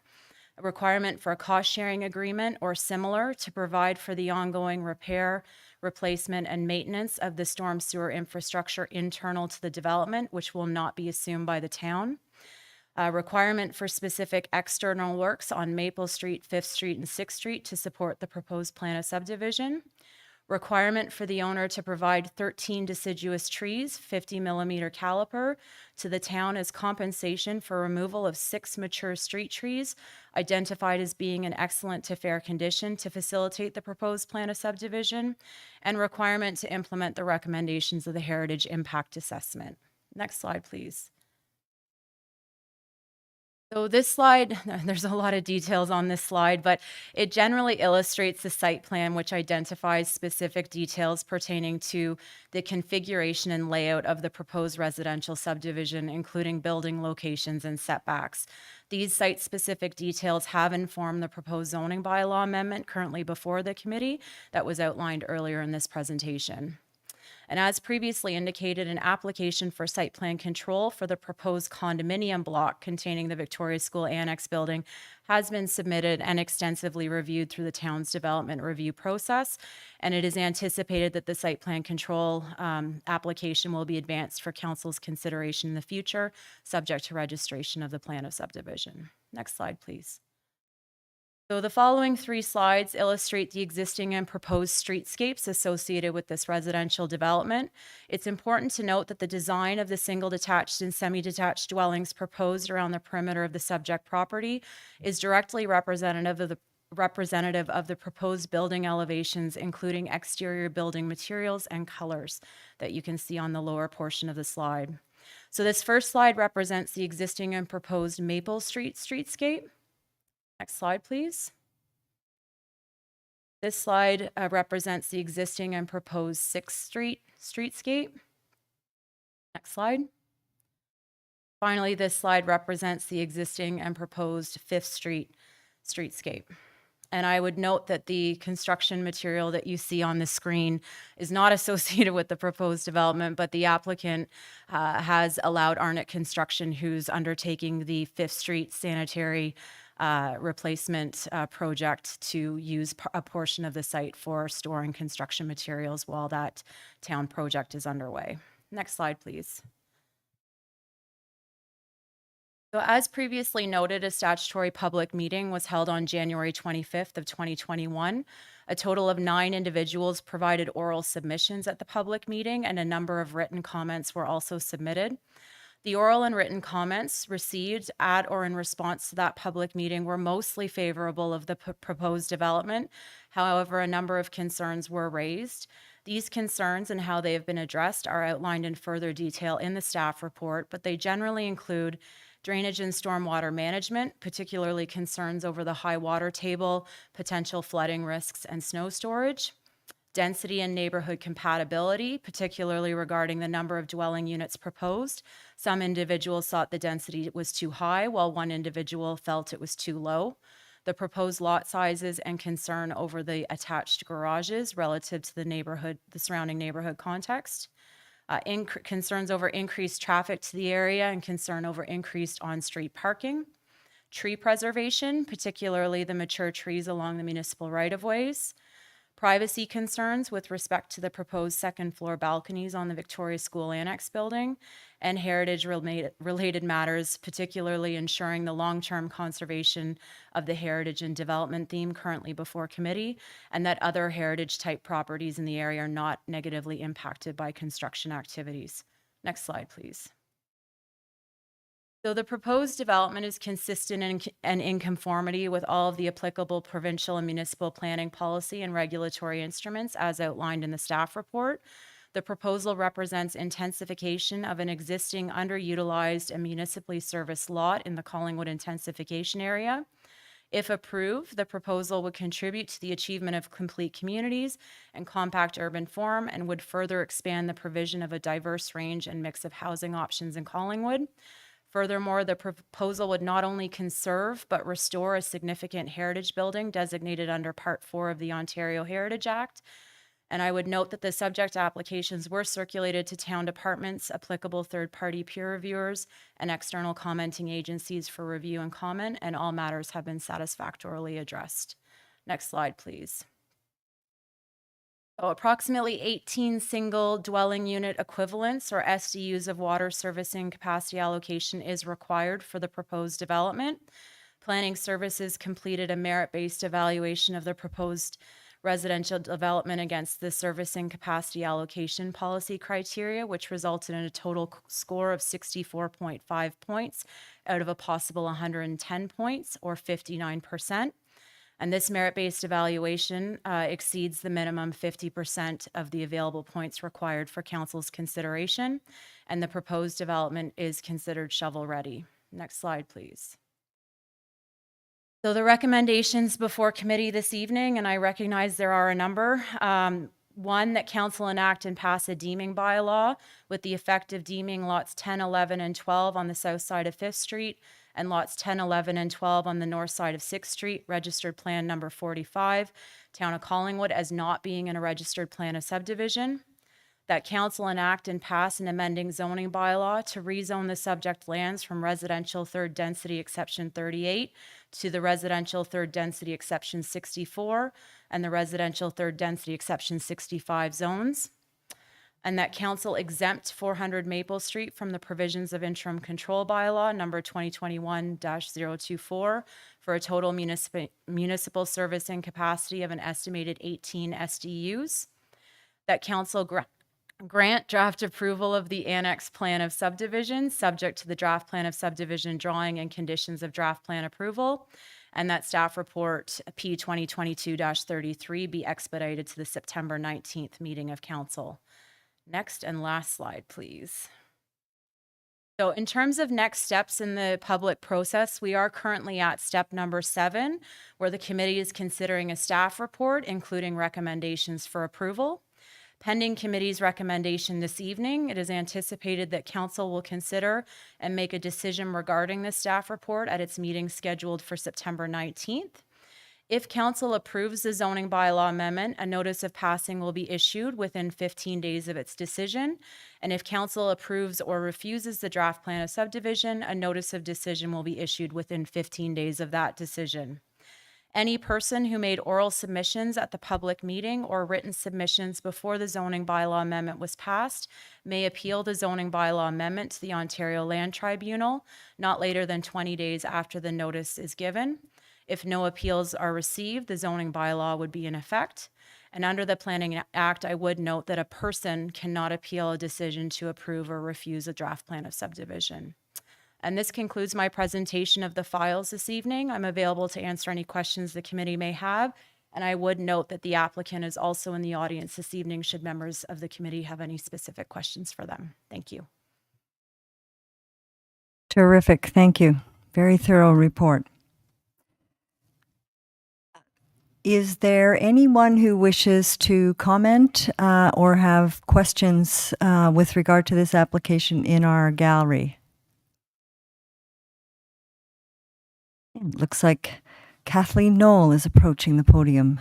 a requirement for a cost-sharing agreement or similar to provide for the ongoing repair, replacement, and maintenance of the storm sewer infrastructure internal to the development, which will not be assumed by the town. A requirement for specific external works on Maple Street, 5th Street, and 6th Street to support the proposed plan of subdivision. Requirement for the owner to provide 13 deciduous trees, 50 millimeter caliper, to the town as compensation for removal of 6 mature street trees identified as being in excellent to fair condition to facilitate the proposed plan of subdivision, and requirement to implement the recommendations of the Heritage Impact Assessment. Next slide, please. So this slide, there's a lot of details on this slide, but it generally illustrates the site plan, which identifies specific details pertaining to the configuration and layout of the proposed residential subdivision, including building locations and setbacks. These site-specific details have informed the proposed zoning bylaw amendment currently before the committee that was outlined earlier in this presentation. And as previously indicated, an application for site plan control for the proposed condominium block containing the Victoria School Annex building has been submitted and extensively reviewed through the town's development review process. And it is anticipated that the site plan control application will be advanced for council's consideration in the future, subject to registration of the plan of subdivision. Next slide, please. So the following 3 slides illustrate the existing and proposed streetscapes associated with this residential development. It's important to note that the design of the single detached and semi-detached dwellings proposed around the perimeter of the subject property is directly representative of the proposed building elevations, including exterior building materials and colors that you can see on the lower portion of the slide. So this first slide represents the existing and proposed Maple Street streetscape. Next slide, please. This slide represents the existing and proposed 6th Street streetscape. Next slide. Finally, this slide represents the existing and proposed 5th Street streetscape. And I would note that the construction material that you see on the screen is not associated with the proposed development, but the applicant has allowed Arnott Construction, who's undertaking the 5th Street sanitary replacement project, to use a portion of the site for storing construction materials while that town project is underway. Next slide, please. So as previously noted, a statutory public meeting was held on January 25th of 2021. A total of 9 individuals provided oral submissions at the public meeting, and a number of written comments were also submitted. The oral and written comments received at or in response to that public meeting were mostly favorable of the proposed development. However, a number of concerns were raised. These concerns and how they have been addressed are outlined in further detail in the staff report, but they generally include drainage and stormwater management, particularly concerns over the high water table, potential flooding risks, and snow storage. Density and neighborhood compatibility, particularly regarding the number of dwelling units proposed. Some individuals thought the density was too high, while one individual felt it was too low. The proposed lot sizes and concern over the attached garages relative to the surrounding neighborhood context. Concerns over increased traffic to the area and concern over increased on-street parking. Tree preservation, particularly the mature trees along the municipal right-of-ways. Privacy concerns with respect to the proposed second-floor balconies on the Victoria School Annex building, and heritage-related matters, particularly ensuring the long-term conservation of the heritage and development theme currently before committee, and that other heritage-type properties in the area are not negatively impacted by construction activities. Next slide, please. So the proposed development is consistent and in conformity with all of the applicable provincial and municipal planning policy and regulatory instruments as outlined in the staff report. The proposal represents intensification of an existing underutilized and municipally serviced lot in the Collingwood intensification area. If approved, the proposal would contribute to the achievement of complete communities and compact urban form and would further expand the provision of a diverse range and mix of housing options in Collingwood. Furthermore, the proposal would not only conserve but restore a significant heritage building designated under Part 4 of the Ontario Heritage Act. And I would note that the subject applications were circulated to town departments, applicable third-party peer reviewers, and external commenting agencies for review and comment, and all matters have been satisfactorily addressed. Next slide, please. So approximately 18 single dwelling unit equivalents or SDUs of water servicing capacity allocation is required for the proposed development. Planning Services completed a merit-based evaluation of the proposed residential development against the servicing capacity allocation policy criteria, which resulted in a total score of 64.5 points out of a possible 110 points, or 59%. And this merit-based evaluation exceeds the minimum 50% of the available points required for council's consideration, and the proposed development is considered shovel-ready. Next slide, please. So the recommendations before committee this evening, and I recognize there are a number. One, that council enact and pass a deeming bylaw with the effect of deeming lots 10, 11, and 12 on the south side of 5th Street, and lots 10, 11, and 12 on the north side of 6th Street, registered plan number 45, Town of Collingwood, as not being in a registered plan of subdivision. That council enact and pass an amending zoning bylaw to rezone the subject lands from residential third density exception 38 to the residential third density exception 64 and the residential third density exception 65 zones. And that council exempt 400 Maple Street from the provisions of interim control bylaw number 2021-024 for a total municipal servicing capacity of an estimated 18 SDUs. That council grant draft approval of the Annex plan of subdivision subject to the draft plan of subdivision drawing and conditions of draft plan approval. And that staff report P 2022-33 be expedited to the September 19th meeting of council. Next and last slide, please. So in terms of next steps in the public process, we are currently at step number 7, where the committee is considering a staff report, including recommendations for approval. Pending committee's recommendation this evening, it is anticipated that council will consider and make a decision regarding the staff report at its meeting scheduled for September 19th. If council approves the zoning bylaw amendment, a notice of passing will be issued within 15 days of its decision. And if council approves or refuses the draft plan of subdivision, a notice of decision will be issued within 15 days of that decision. Any person who made oral submissions at the public meeting or written submissions before the zoning bylaw amendment was passed may appeal the zoning bylaw amendment to the Ontario Land Tribunal not later than 20 days after the notice is given. If no appeals are received, the zoning bylaw would be in effect. And under the Planning Act, I would note that a person cannot appeal a decision to approve or refuse a draft plan of subdivision. And this concludes my presentation of the files this evening. I'm available to answer any questions the committee may have. And I would note that the applicant is also in the audience this evening should members of the committee have any specific questions for them. Thank you. Terrific. Thank you. Very thorough report. Is there anyone who wishes to comment or have questions with regard to this application in our gallery? It looks like Kathleen Knoll is approaching the podium.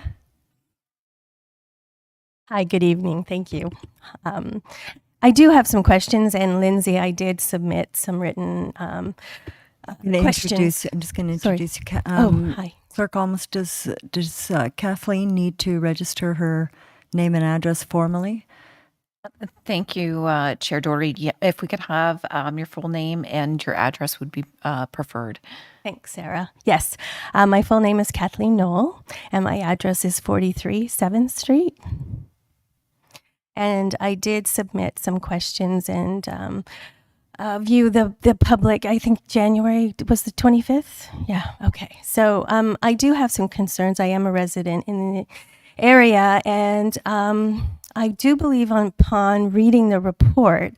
Hi, good evening. Thank you. I do have some questions, and Lindsay, I did submit some written questions. I'm just going to introduce you. Hi. Clerk Almost, does Kathleen need to register her name and address formally? Thank you, Chair Doherty. Yeah, if we could have your full name and your address would be preferred. Thanks, Sarah. Yes, my full name is Kathleen Knoll, and my address is 43 7th Street. And I did submit some questions and view the public, I think January was the 25th. Yeah. Okay. So I do have some concerns. I am a resident in the area, and I do believe upon reading the report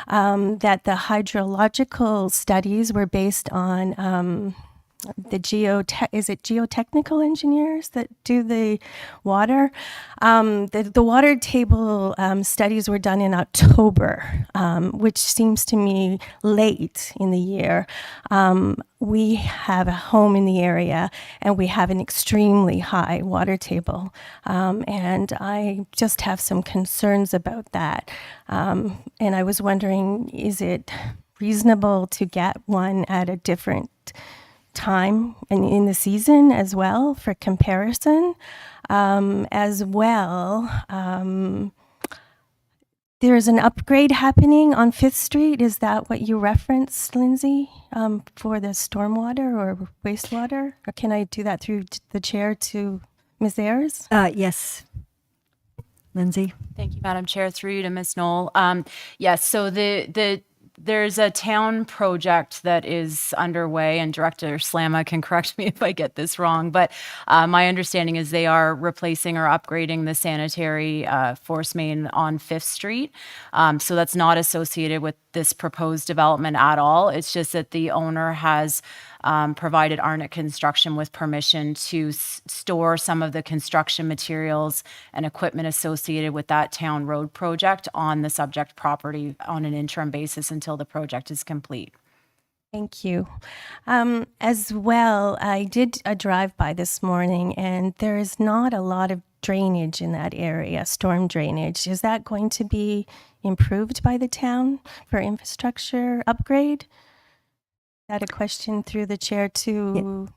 that the hydrological studies were based on the geotechnical engineers that do the water? The water table studies were done in October, which seems to me late in the year. We have a home in the area and we have an extremely high water table. And I just have some concerns about that. And I was wondering, is it reasonable to get one at a different time and in the season as well for comparison? As well, there's an upgrade happening on 5th Street. Is that what you referenced, Lindsay, for the stormwater or wastewater? Or can I do that through the chair to Ms. Ayers? Yes. Lindsay? Thank you, Madam Chair. Through you to Ms. Knoll. Yes, so there's a town project that is underway, and Director Slama can correct me if I get this wrong, but my understanding is they are replacing or upgrading the sanitary force main on 5th Street. So that's not associated with this proposed development at all. It's just that the owner has provided Arnott Construction with permission to store some of the construction materials and equipment associated with that town road project on the subject property on an interim basis until the project is complete. Thank you. As well, I did a drive-by this morning, and there is not a lot of drainage in that area, storm drainage. Is that going to be improved by the town for infrastructure upgrade? Had a question through the chair to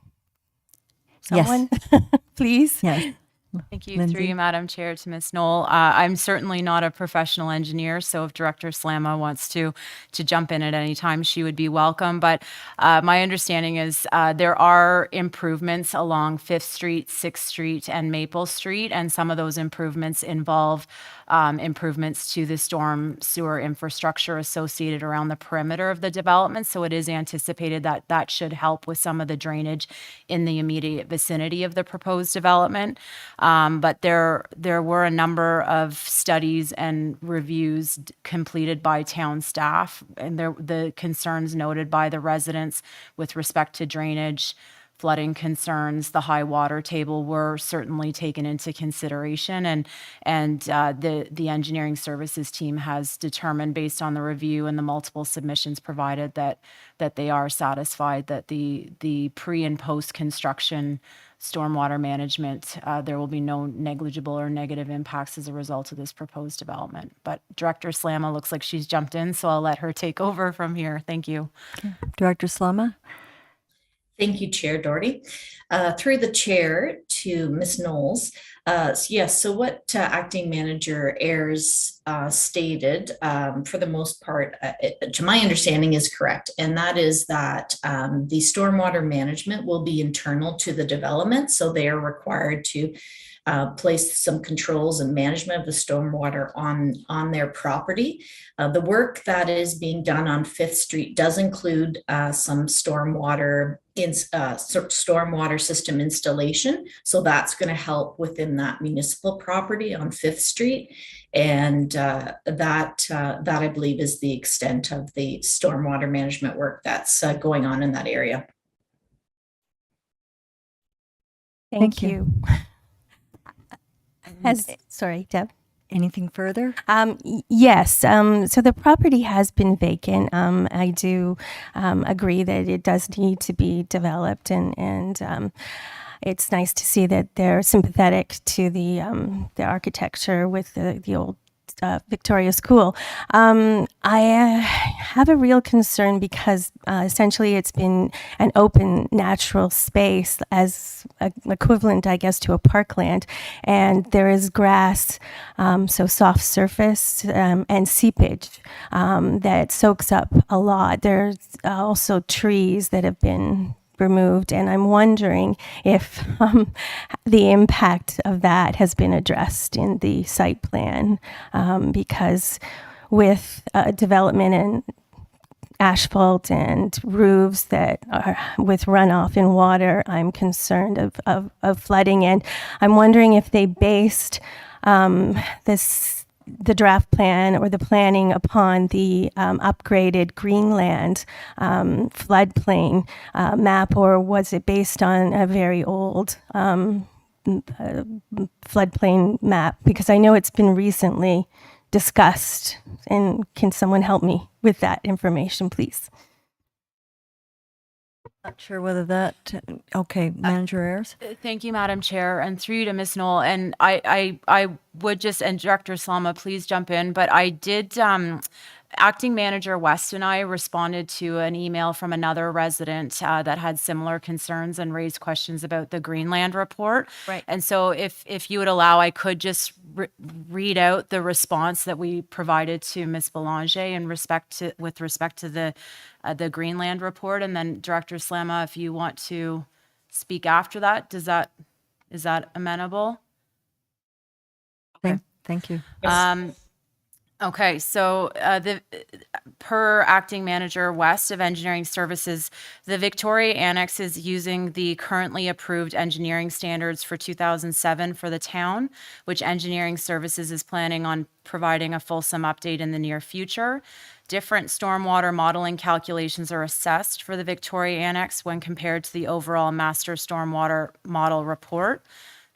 someone, please. Yes. Thank you. Lindsay? Through you, Madam Chair, to Ms. Knoll. I'm certainly not a professional engineer, so if Director Slama wants to jump in at any time, she would be welcome. But my understanding is there are improvements along 5th Street, 6th Street, and Maple Street, and some of those improvements involve improvements to the storm sewer infrastructure associated around the perimeter of the development. So it is anticipated that that should help with some of the drainage in the immediate vicinity of the proposed development. But there were a number of studies and reviews completed by town staff, and the concerns noted by the residents with respect to drainage, flooding concerns, the high water table were certainly taken into consideration, and the engineering services team has determined, based on the review and the multiple submissions provided, that they are satisfied that the pre and post construction stormwater management, there will be no negligible or negative impacts as a result of this proposed development. But Director Slama looks like she's jumped in, so I'll let her take over from here. Thank you. Okay. Director Slama? Thank you, Chair Doherty. Through the chair to Ms. Knowles. Yes, so what Acting Manager Ayers stated, for the most part, to my understanding, is correct. And that is that the stormwater management will be internal to the development. So they are required to place some controls and management of the stormwater on their property. The work that is being done on 5th Street does include some stormwater system installation. So that's going to help within that municipal property on 5th Street. And that I believe is the extent of the stormwater management work that's going on in that area. Thank you. Sorry, Deb. Anything further? Yes. So the property has been vacant. I do agree that it does need to be developed, and it's nice to see that they're sympathetic to the architecture with the old Victoria School. I have a real concern because essentially it's been an open natural space as equivalent, I guess, to a parkland, and there is grass, so soft surface and seepage that soaks up a lot. There's also trees that have been removed, and I'm wondering if the impact of that has been addressed in the site plan, because with development and asphalt and roofs that are with runoff and water, I'm concerned of flooding, and I'm wondering if they based the draft plan or the planning upon the upgraded Greenland floodplain map, or was it based on a very old floodplain map? Because I know it's been recently discussed, and can someone help me with that information, please? Not sure whether that, okay, Manager Ayers. Thank you, Madam Chair, and through you to Ms. Knoll. And I would just, and Director Slama, please jump in, but I did, Acting Manager West and I responded to an email from another resident that had similar concerns and raised questions about the Greenland report. Right. And so if you would allow, I could just read out the response that we provided to Ms. Belanger with respect to the Greenland report. And then Director Slama, if you want to speak after that, is that amenable? Thank you. Yes. Okay, so per Acting Manager West of Engineering Services, the Victoria Annex is using the currently approved engineering standards for 2007 for the town, which Engineering Services is planning on providing a fulsome update in the near future. Different stormwater modeling calculations are assessed for the Victoria Annex when compared to the overall Master Stormwater Model Report.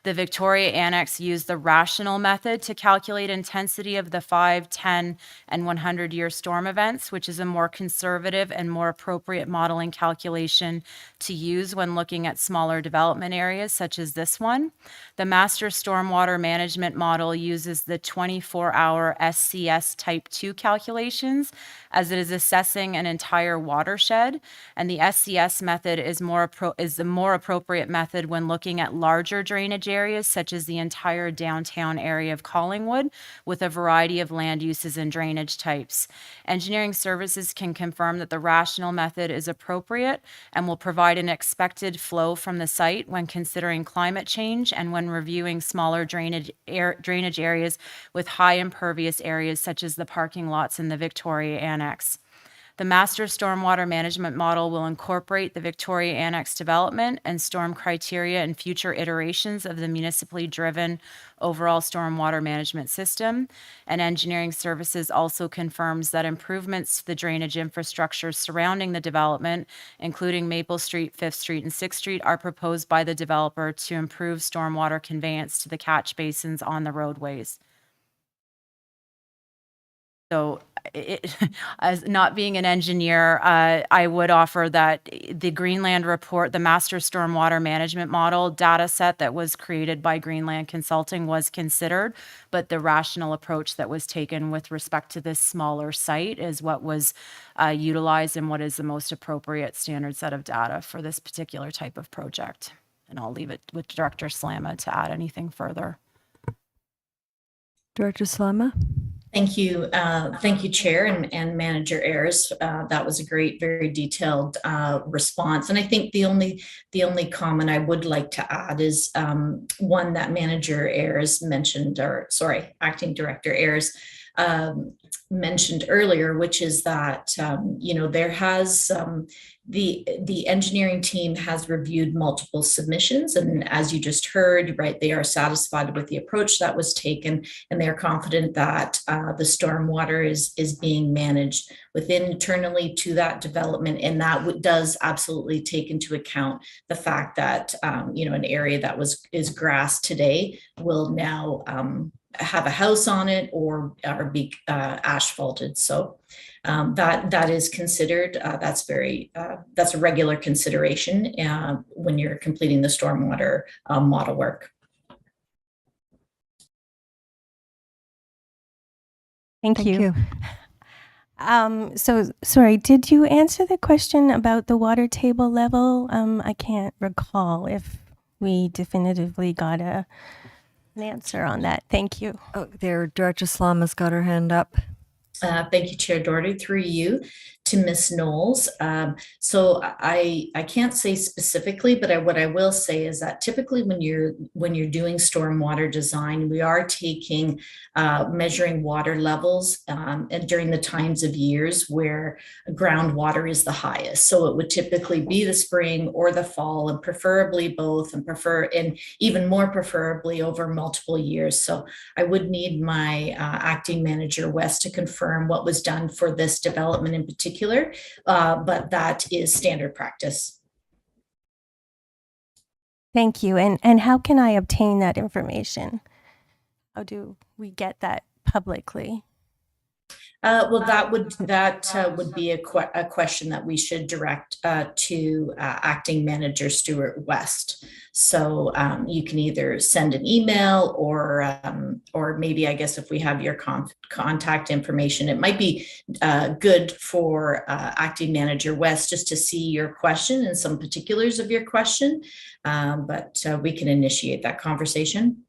The Victoria Annex used the rational method to calculate intensity of the 5, 10, and 100-year storm events, which is a more conservative and more appropriate modeling calculation to use when looking at smaller development areas such as this one. The Master Stormwater Management Model uses the 24-hour SCS Type 2 calculations as it is assessing an entire watershed, and the SCS method is the more appropriate method when looking at larger drainage areas such as the entire downtown area of Collingwood with a variety of land uses and drainage types. Engineering Services can confirm that the rational method is appropriate and will provide an expected flow from the site when considering climate change and when reviewing smaller drainage areas with high impervious areas such as the parking lots in the Victoria Annex. The Master Stormwater Management Model will incorporate the Victoria Annex development and storm criteria in future iterations of the municipally driven overall stormwater management system. And Engineering Services also confirms that improvements to the drainage infrastructure surrounding the development, including Maple Street, 5th Street, and 6th Street, are proposed by the developer to improve stormwater conveyance to the catch basins on the roadways. So, as not being an engineer, I would offer that the Greenland report, the Master Stormwater Management Model data set that was created by Greenland Consulting was considered, but the rational approach that was taken with respect to this smaller site is what was utilized and what is the most appropriate standard set of data for this particular type of project. And I'll leave it with Director Slama to add anything further. Director Slama? Thank you, Chair and Manager Ayers. That was a great, very detailed response. And I think the only comment I would like to add is one that Manager Ayers mentioned, or sorry, Acting Director Ayers mentioned earlier, which is that there has the engineering team has reviewed multiple submissions, and as you just heard, right, they are satisfied with the approach that was taken, and they are confident that the stormwater is being managed within internally to that development, and that does absolutely take into account the fact that an area that is grass today will now have a house on it or be asphalted. So that is considered. That's a regular consideration when you're completing the stormwater model work. Thank you. So sorry, did you answer the question about the water table level? I can't recall if we definitively got an answer on that. Thank you. Oh, there, Director Slom has got her hand up. Thank you, Chair Doherty, through you to Ms. Knowles. So I can't say specifically, but what I will say is that typically when you're doing stormwater design, we are taking measuring water levels and during the times of years where groundwater is the highest. So it would typically be the spring or the fall, and preferably both, and even more preferably over multiple years. So I would need my acting manager West to confirm what was done for this development in particular, but that is standard practice. Thank you. And how can I obtain that information? How do we get that publicly? Well, that would be a question that we should direct to Acting Manager Stuart West. So you can either send an email or maybe, I guess, if we have your contact information, it might be good for Acting Manager West just to see your question and some particulars of your question. But we can initiate that conversation.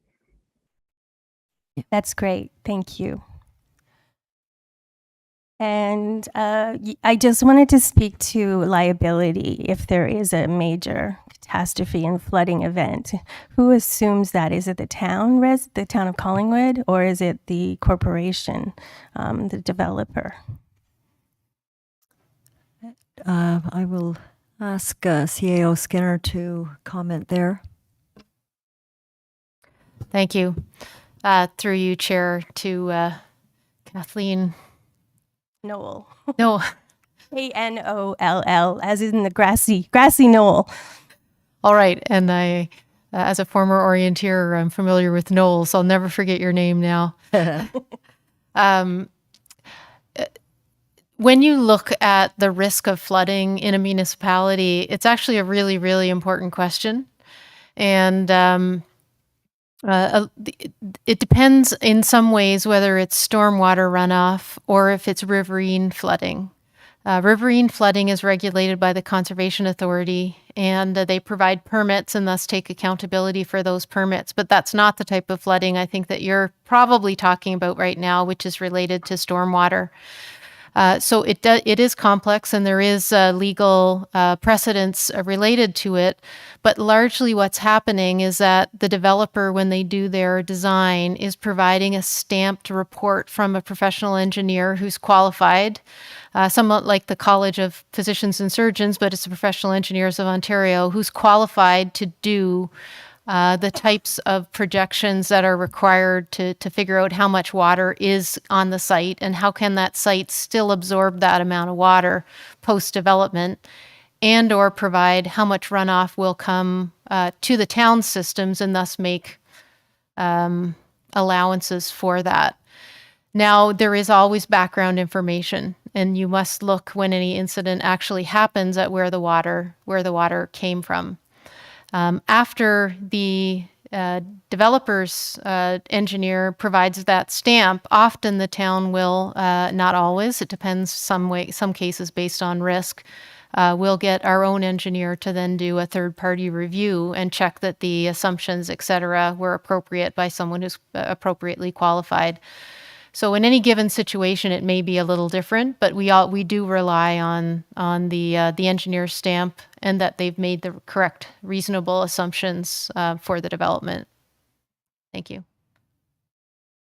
That's great. Thank you. And I just wanted to speak to liability. If there is a major catastrophe and flooding event, who assumes that? Is it the town of Collingwood, or is it the corporation, the developer? I will ask CAO Skinner to comment there. Thank you. Through you, Chair, to Kathleen Knoll. No. Knoll, as in the grassy knoll. All right. And I, as a former orienteer, I'm familiar with Knowles. I'll never forget your name now. When you look at the risk of flooding in a municipality, it's actually a really, really important question. And it depends in some ways whether it's stormwater runoff or if it's riverine flooding. Riverine flooding is regulated by the Conservation Authority, and they provide permits and thus take accountability for those permits. But that's not the type of flooding I think that you're probably talking about right now, which is related to stormwater. So it is complex, and there is legal precedents related to it. But largely what's happening is that the developer, when they do their design, is providing a stamped report from a professional engineer who's qualified, somewhat like the College of Physicians and Surgeons, but it's the Professional Engineers of Ontario, who's qualified to do the types of projections that are required to figure out how much water is on the site and how can that site still absorb that amount of water post-development, and or provide how much runoff will come to the town systems and thus make allowances for that. Now, there is always background information, and you must look when any incident actually happens at where the water came from. After the developer's engineer provides that stamp, often the town will, not always, it depends some cases based on risk, we'll get our own engineer to then do a third-party review and check that the assumptions, et cetera, were appropriate by someone who's appropriately qualified. So in any given situation, it may be a little different, but we do rely on the engineer's stamp and that they've made the correct, reasonable assumptions for the development. Thank you.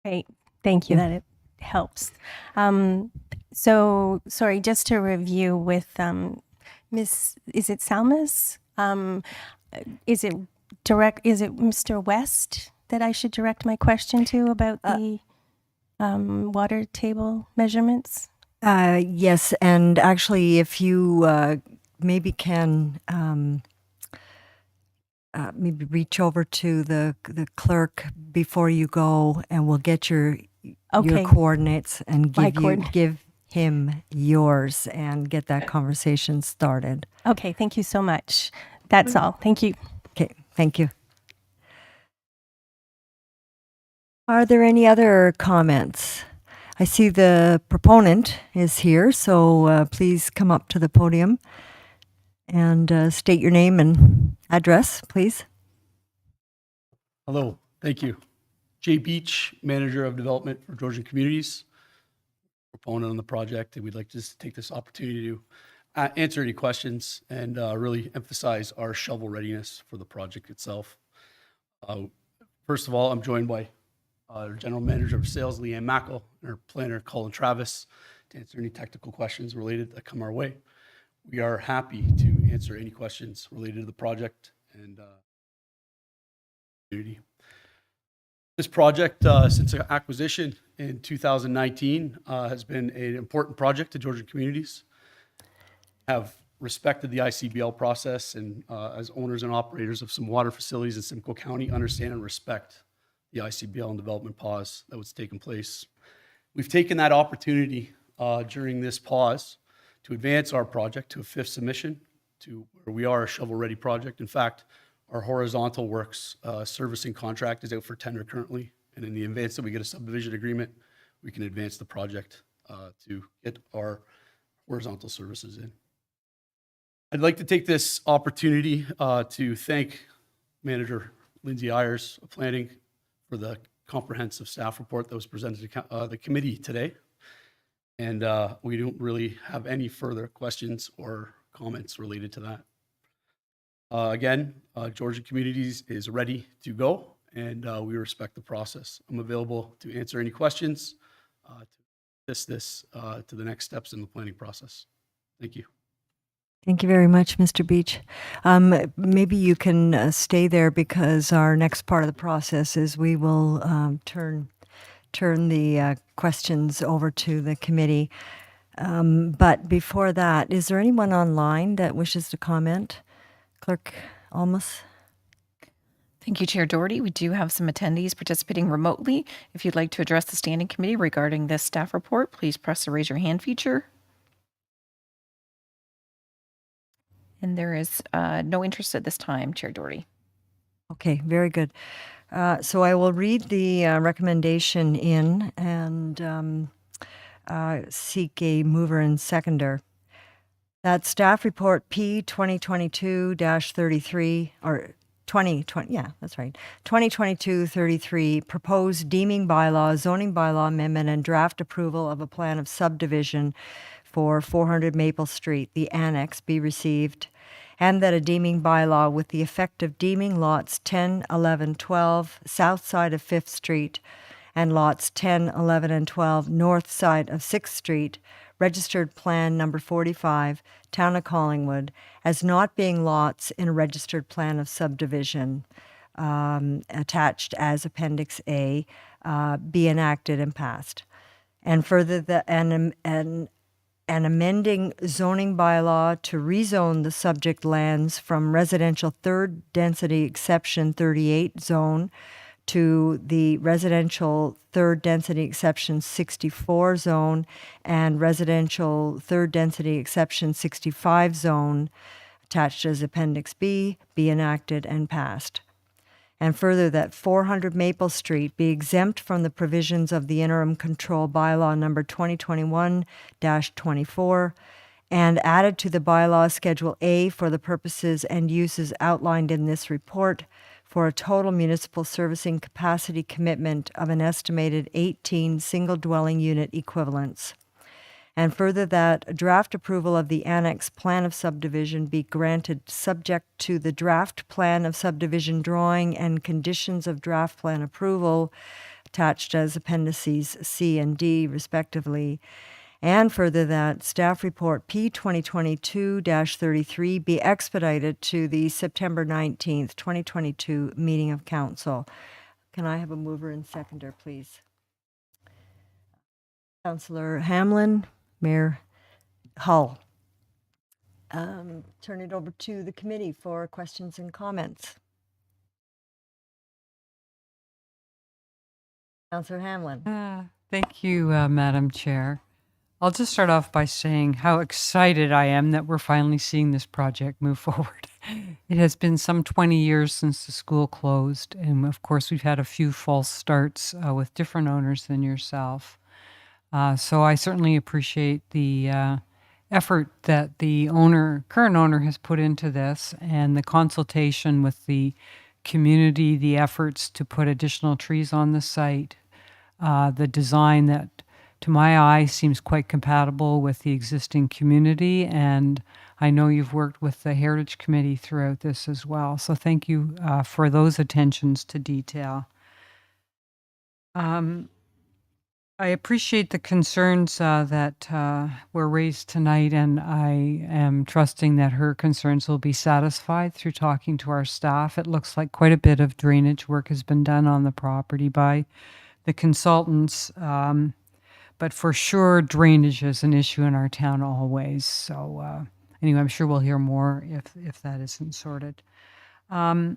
Great. Thank you. That it helps. So sorry, just to review with Miss, is it Salmas? Is it Mr. West that I should direct my question to about the water table measurements? Yes, and actually, if you maybe can maybe reach over to the clerk before you go, and we'll get your coordinates and give him yours and get that conversation started. Okay, thank you so much. That's all. Thank you. Okay, thank you. Are there any other comments? I see the proponent is here, so please come up to the podium and state your name and address, please. Hello, thank you. Jay Beach, Manager of Development for Georgian Communities, proponent on the project, and we'd like to just take this opportunity to answer any questions and really emphasize our shovel readiness for the project itself. First of all, I'm joined by our General Manager of Sales, Leanne Mackel, and our planner, Colin Travis, to answer any technical questions related that come our way. We are happy to answer any questions related to the project and community. This project, since acquisition in 2019, has been an important project to Georgian communities. Have respected the ICBL process, and as owners and operators of some water facilities in Simcoe County, understand and respect the ICBL and development pause that was taking place. We've taken that opportunity during this pause to advance our project to a fifth submission to where we are a shovel-ready project. In fact, our horizontal works servicing contract is out for tender currently, and in the event that we get a subdivision agreement, we can advance the project to get our horizontal services in. I'd like to take this opportunity to thank Manager Lindsay Ayers of Planning for the comprehensive staff report that was presented to the committee today. And we don't really have any further questions or comments related to that. Again, Georgian Communities is ready to go, and we respect the process. I'm available to answer any questions to assist this to the next steps in the planning process. Thank you. Thank you very much, Mr. Beach. Maybe you can stay there because our next part of the process is we will turn the questions over to the committee. But before that, is there anyone online that wishes to comment? Clerk Almus? Thank you, Chair Doherty. We do have some attendees participating remotely. If you'd like to address the standing committee regarding this staff report, please press the raise your hand feature. And there is no interest at this time, Chair Doherty. Okay, very good. So I will read the recommendation in and seek a mover and seconder. That staff report P 2022-33 or 2020, yeah, that's right. 2022-33 proposed deeming bylaw, zoning bylaw amendment, and draft approval of a plan of subdivision for 400 Maple Street, the Annex, be received, and that a deeming bylaw with the effect of deeming lots 10, 11, 12, south side of 5th Street, and lots 10, 11, and 12, north side of 6th Street, registered plan number 45, Town of Collingwood, as not being lots in a registered plan of subdivision, attached as Appendix A, be enacted and passed. And further, an amending zoning bylaw to rezone the subject lands from residential third density exception 38 zone to the residential third density exception 64 zone and residential third density exception 65 zone, attached as Appendix B, be enacted and passed. And further, that 400 Maple Street be exempt from the provisions of the interim control bylaw number 2021-24 and added to the bylaw Schedule A for the purposes and uses outlined in this report for a total municipal servicing capacity commitment of an estimated 18 single-dwelling unit equivalents. And further, that a draft approval of the Annex Plan of Subdivision be granted subject to the draft Plan of Subdivision drawing and conditions of draft plan approval attached as appendices C and D respectively. And further, that staff report P 2022-33 be expedited to the September 19th, 2022 meeting of council. Can I have a mover and seconder, please? Councillor Hamlin, Mayor Hull. Turn it over to the committee for questions and comments. Councillor Hamlin. Thank you, Madam Chair. I'll just start off by saying how excited I am that we're finally seeing this project move forward. It has been some 20 years since the school closed, and of course we've had a few false starts with different owners than yourself. So I certainly appreciate the effort that the current owner has put into this, and the consultation with the community, the efforts to put additional trees on the site, the design that to my eye seems quite compatible with the existing community, and I know you've worked with the Heritage Committee throughout this as well. So thank you for those attentions to detail. I appreciate the concerns that were raised tonight, and I am trusting that her concerns will be satisfied through talking to our staff. It looks like quite a bit of drainage work has been done on the property by the consultants. But for sure, drainage is an issue in our town always. So anyway, I'm sure we'll hear more if that isn't sorted. My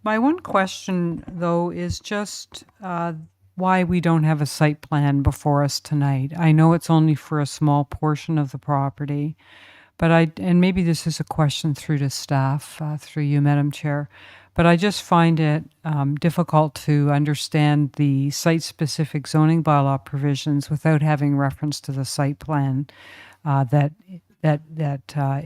one question, though, is just why we don't have a site plan before us tonight. I know it's only for a small portion of the property, but and maybe this is a question through to staff, through you, Madam Chair, but I just find it difficult to understand the site-specific zoning bylaw provisions without having reference to the site plan that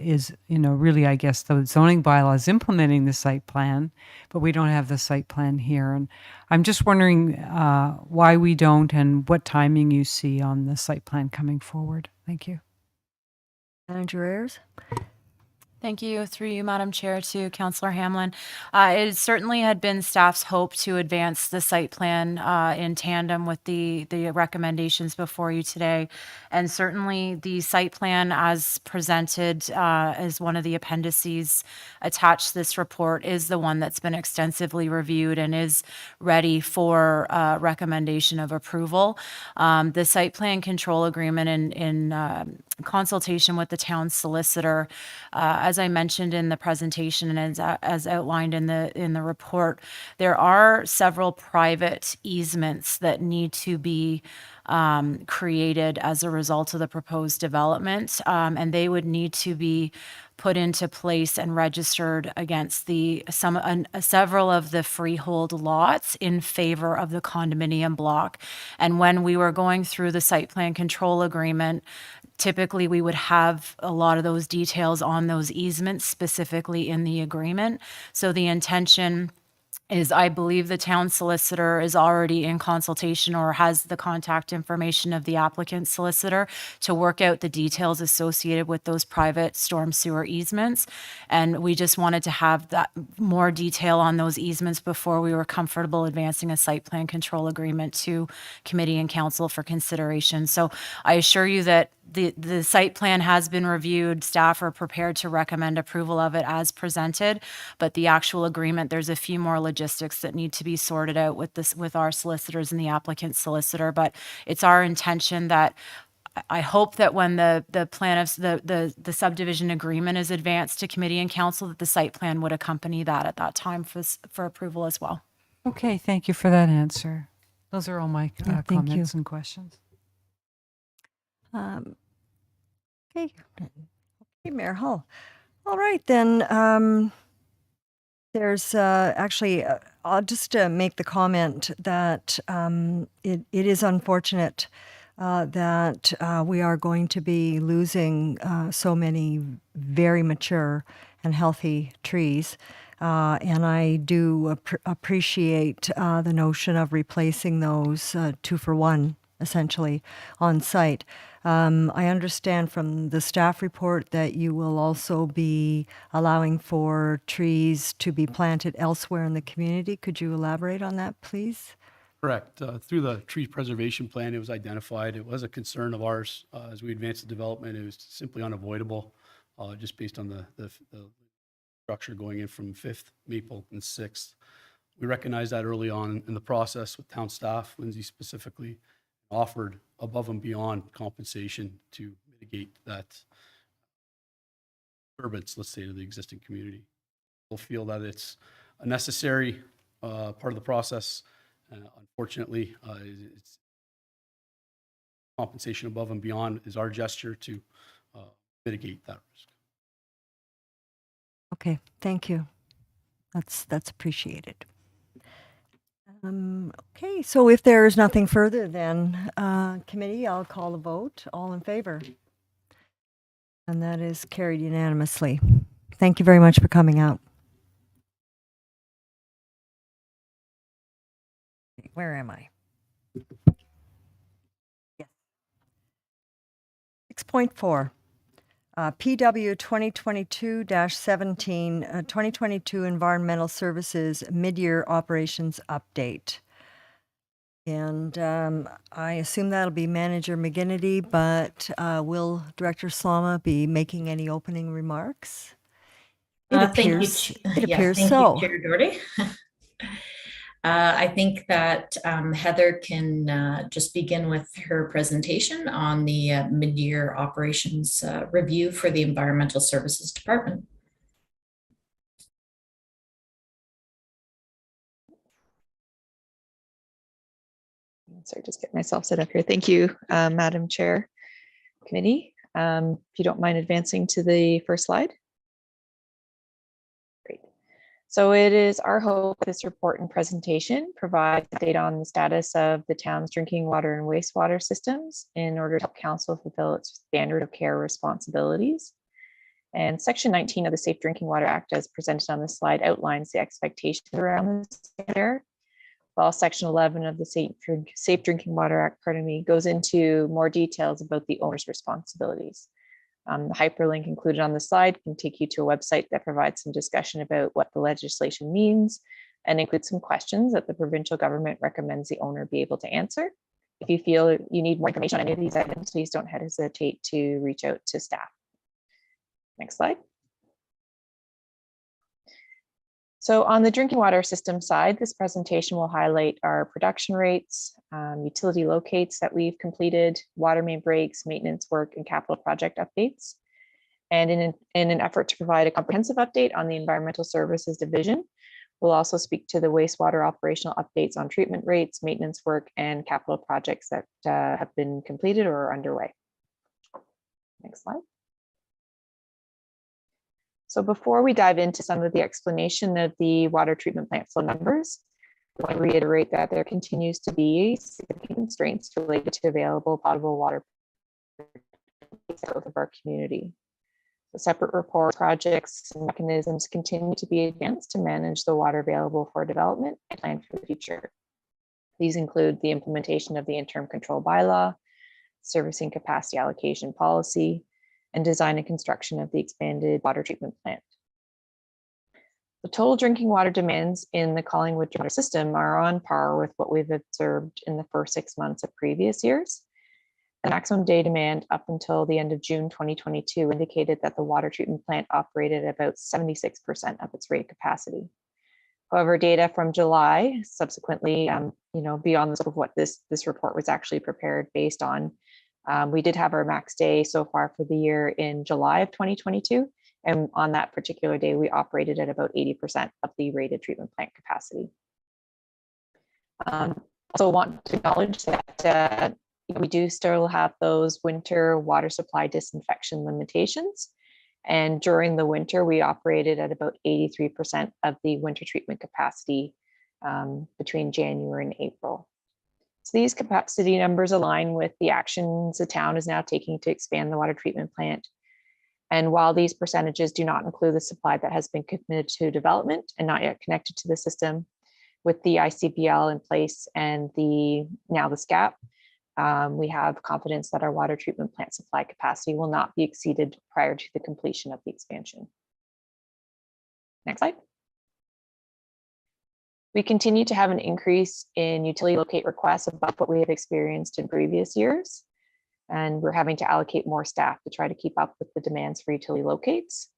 is, really, I guess, the zoning bylaw is implementing the site plan, but we don't have the site plan here. And I'm just wondering why we don't and what timing you see on the site plan coming forward. Thank you. Manager Ayers. Thank you. Through you, Madam Chair, to Councillor Hamlin. It certainly had been staff's hope to advance the site plan in tandem with the recommendations before you today. And certainly the site plan as presented as one of the appendices attached to this report is the one that's been extensively reviewed and is ready for recommendation of approval. The site plan control agreement in consultation with the town solicitor, as I mentioned in the presentation and as outlined in the report, there are several private easements that need to be created as a result of the proposed development, and they would need to be put into place and registered against several of the freehold lots in favor of the condominium block. And when we were going through the site plan control agreement, typically we would have a lot of those details on those easements specifically in the agreement. So the intention is, I believe the town solicitor is already in consultation or has the contact information of the applicant solicitor to work out the details associated with those private storm sewer easements. And we just wanted to have that more detail on those easements before we were comfortable advancing a site plan control agreement to committee and council for consideration. So I assure you that the site plan has been reviewed. Staff are prepared to recommend approval of it as presented, but the actual agreement, there's a few more logistics that need to be sorted out with our solicitors and the applicant solicitor. But it's our intention that I hope that when the plan of the subdivision agreement is advanced to committee and council, that the site plan would accompany that at that time for approval as well. Okay, thank you for that answer. Those are all my comments and questions. Okay, Mayor Hull. All right, then. There's actually, I'll just make the comment that it is unfortunate that we are going to be losing so many very mature and healthy trees. And I do appreciate the notion of replacing those 2-for-1, essentially, on site. I understand from the staff report that you will also be allowing for trees to be planted elsewhere in the community. Could you elaborate on that, please? Correct. Through the tree preservation plan, it was identified. It was a concern of ours as we advanced the development. It was simply unavoidable, just based on the structure going in from 5th, Maple, and 6th. We recognized that early on in the process with town staff. Lindsay specifically offered above and beyond compensation to mitigate that disturbance, let's say, to the existing community. We'll feel that it's a necessary part of the process. Unfortunately, it's compensation above and beyond is our gesture to mitigate that risk. Okay, thank you. That's appreciated. Okay, so if there is nothing further, then committee, I'll call a vote. All in favor? And that is carried unanimously. Thank you very much for coming out. Where am I? Yes. 6.4. PW 2022-17, 2022 Environmental Services Mid-Year Operations Update. And I assume that'll be Manager McGinnity, but will Director Slama be making any opening remarks? It appears, Thank you, so. Chair Doherty. I think that Heather can just begin with her presentation on the mid-year operations review for the Environmental Services Department. Sorry, just get myself set up here. Thank you, Madam Chair, Committee. If you don't mind advancing to the first slide. Great. So it is our hope this report and presentation provides data on the status of the town's drinking water and wastewater systems in order to help council fulfill its standard of care responsibilities. And Section 19 of the Safe Drinking Water Act, as presented on this slide, outlines the expectations around this standard, while Section 11 of the Safe Drinking Water Act, goes into more details about the owner's responsibilities. The hyperlink included on the slide can take you to a website that provides some discussion about what the legislation means and includes some questions that the provincial government recommends the owner be able to answer. If you feel you need more information on any of these items, please don't hesitate to reach out to staff. Next slide. So on the drinking water system side, this presentation will highlight our production rates, utility locates that we've completed, water main breaks, maintenance work, and capital project updates. And in an effort to provide a comprehensive update on the Environmental Services Division, we'll also speak to the wastewater operational updates on treatment rates, maintenance work, and capital projects that have been completed or are underway. Next slide. So before we dive into some of the explanation of the water treatment plant flow numbers, I want to reiterate that there continues to be significant constraints related to available potable water of our community. The separate report projects and mechanisms continue to be advanced to manage the water available for development and plan for the future. These include the implementation of the interim control bylaw, servicing capacity allocation policy, and design and construction of the expanded water treatment plant. The total drinking water demands in the Collingwood water system are on par with what we've observed in the first 6 months of previous years. The maximum day demand up until the end of June 2022 indicated that the water treatment plant operated at about 76% of its rated capacity. However, data from July, subsequently, beyond the scope of what this report was actually prepared based on, we did have our max day so far for the year in July of 2022. And on that particular day, we operated at about 80% of the rated treatment plant capacity. Also want to acknowledge that we do still have those winter water supply disinfection limitations. And during the winter, we operated at about 83% of the winter treatment capacity between January and April. So these capacity numbers align with the actions the town is now taking to expand the water treatment plant. And while these percentages do not include the supply that has been committed to development and not yet connected to the system, with the ICBL in place and now the SCAP, we have confidence that our water treatment plant supply capacity will not be exceeded prior to the completion of the expansion. Next slide. We continue to have an increase in utility locate requests above what we have experienced in previous years. And we're having to allocate more staff to try to keep up with the demands for utility locates.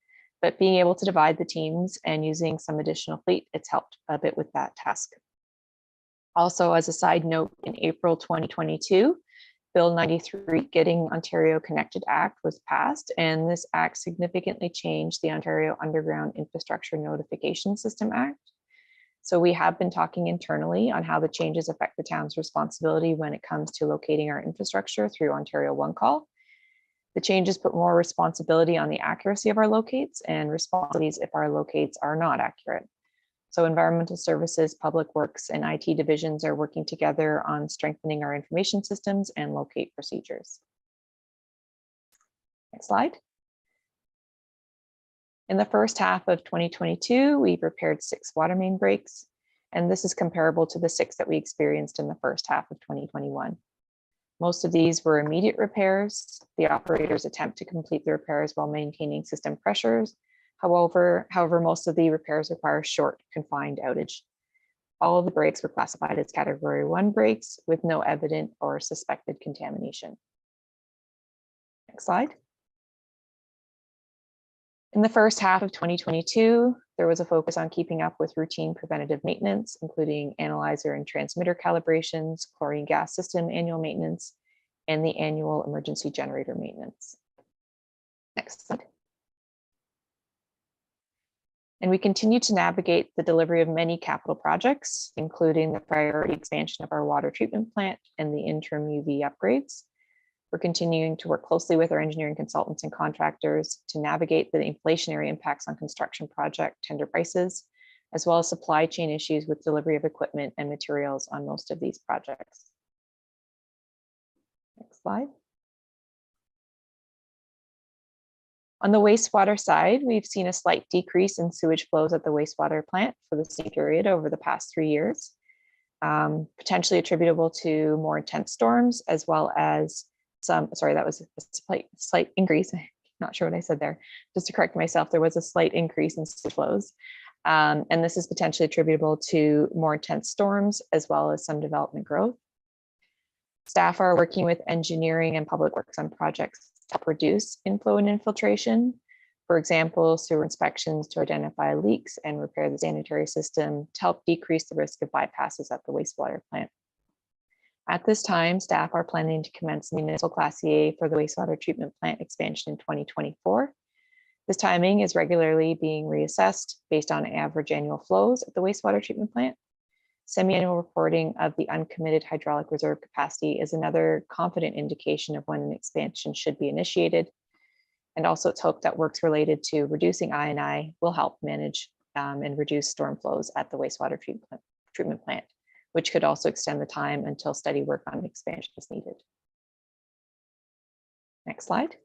But being able to divide the teams and using some additional fleet, it's helped a bit with that task. Also, as a side note, in April 2022, Bill 93, Getting Ontario Connected Act was passed, and this act significantly changed the Ontario Underground Infrastructure Notification System Act. So we have been talking internally on how the changes affect the town's responsibility when it comes to locating our infrastructure through Ontario One Call. The changes put more responsibility on the accuracy of our locates and responsibilities if our locates are not accurate. So environmental services, public works, and IT divisions are working together on strengthening our information systems and locate procedures. Next slide. In the first half of 2022, we've repaired 6 water main breaks, and this is comparable to the 6 that we experienced in the first half of 2021. Most of these were immediate repairs. The operators attempt to complete the repairs while maintaining system pressures. However, most of the repairs require short, confined outage. All of the breaks were classified as Category 1 breaks with no evident or suspected contamination. Next slide. In the first half of 2022, there was a focus on keeping up with routine preventative maintenance, including analyzer and transmitter calibrations, chlorine gas system annual maintenance, and the annual emergency generator maintenance. Next slide. And we continue to navigate the delivery of many capital projects, including the priority expansion of our water treatment plant and the interim UV upgrades. We're continuing to work closely with our engineering consultants and contractors to navigate the inflationary impacts on construction project tender prices, as well as supply chain issues with delivery of equipment and materials on most of these projects. Next slide. On the wastewater side, we've seen a slight decrease in sewage flows at the wastewater plant for the same period over the past 3 years, potentially attributable to more intense storms, as well as that was a slight increase. I'm not sure what I said there. Just to correct myself, there was a slight increase in sewage flows. And this is potentially attributable to more intense storms, as well as some development growth. Staff are working with engineering and public works on projects to help reduce inflow and infiltration. For example, sewer inspections to identify leaks and repair the sanitary system to help decrease the risk of bypasses at the wastewater plant. At this time, staff are planning to commence municipal Class EA for the wastewater treatment plant expansion in 2024. This timing is regularly being reassessed based on average annual flows at the wastewater treatment plant. Semi-annual reporting of the uncommitted hydraulic reserve capacity is another confident indication of when an expansion should be initiated. And also it's hoped that works related to reducing I&I will help manage and reduce storm flows at the wastewater treatment plant, which could also extend the time until steady work on expansion is needed. Next slide.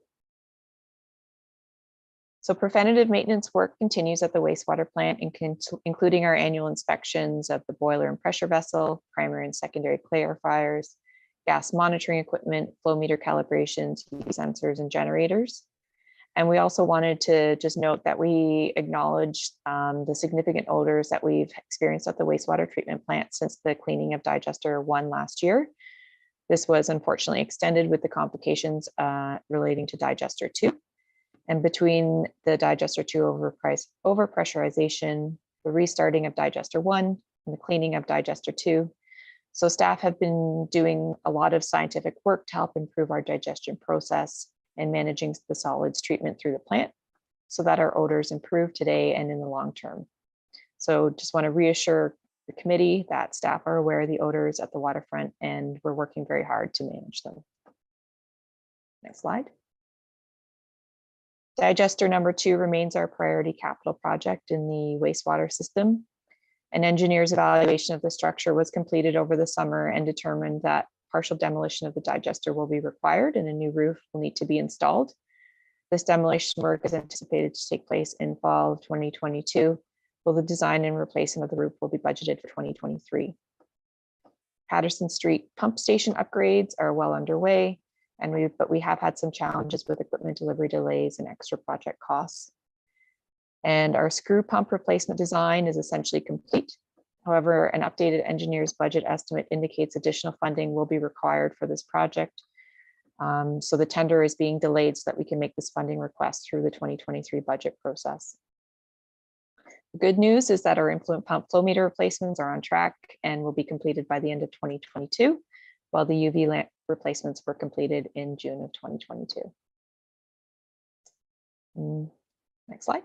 So preventative maintenance work continues at the wastewater plant, including our annual inspections of the boiler and pressure vessel, primary and secondary clarifiers, gas monitoring equipment, flow meter calibrations, UV sensors, and generators. And we also wanted to just note that we acknowledge the significant odors that we've experienced at the wastewater treatment plant since the cleaning of Digester 1 last year. This was unfortunately extended with the complications relating to Digester 2. And between the Digester 2 overpressurization, the restarting of Digester 1, and the cleaning of Digester 2. So staff have been doing a lot of scientific work to help improve our digestion process and managing the solids treatment through the plant so that our odors improve today and in the long term. So just want to reassure the committee that staff are aware of the odors at the waterfront and we're working very hard to manage them. Next slide. Digester number 2 remains our priority capital project in the wastewater system. An engineer's evaluation of the structure was completed over the summer and determined that partial demolition of the digester will be required and a new roof will need to be installed. This demolition work is anticipated to take place in fall of 2022, while the design and replacement of the roof will be budgeted for 2023. Patterson Street pump station upgrades are well underway, but we have had some challenges with equipment delivery delays and extra project costs. And our screw pump replacement design is essentially complete. However, an updated engineer's budget estimate indicates additional funding will be required for this project. So the tender is being delayed so that we can make this funding request through the 2023 budget process. The good news is that our influent pump flow meter replacements are on track and will be completed by the end of 2022, while the UV lamp replacements were completed in June of 2022. Next slide.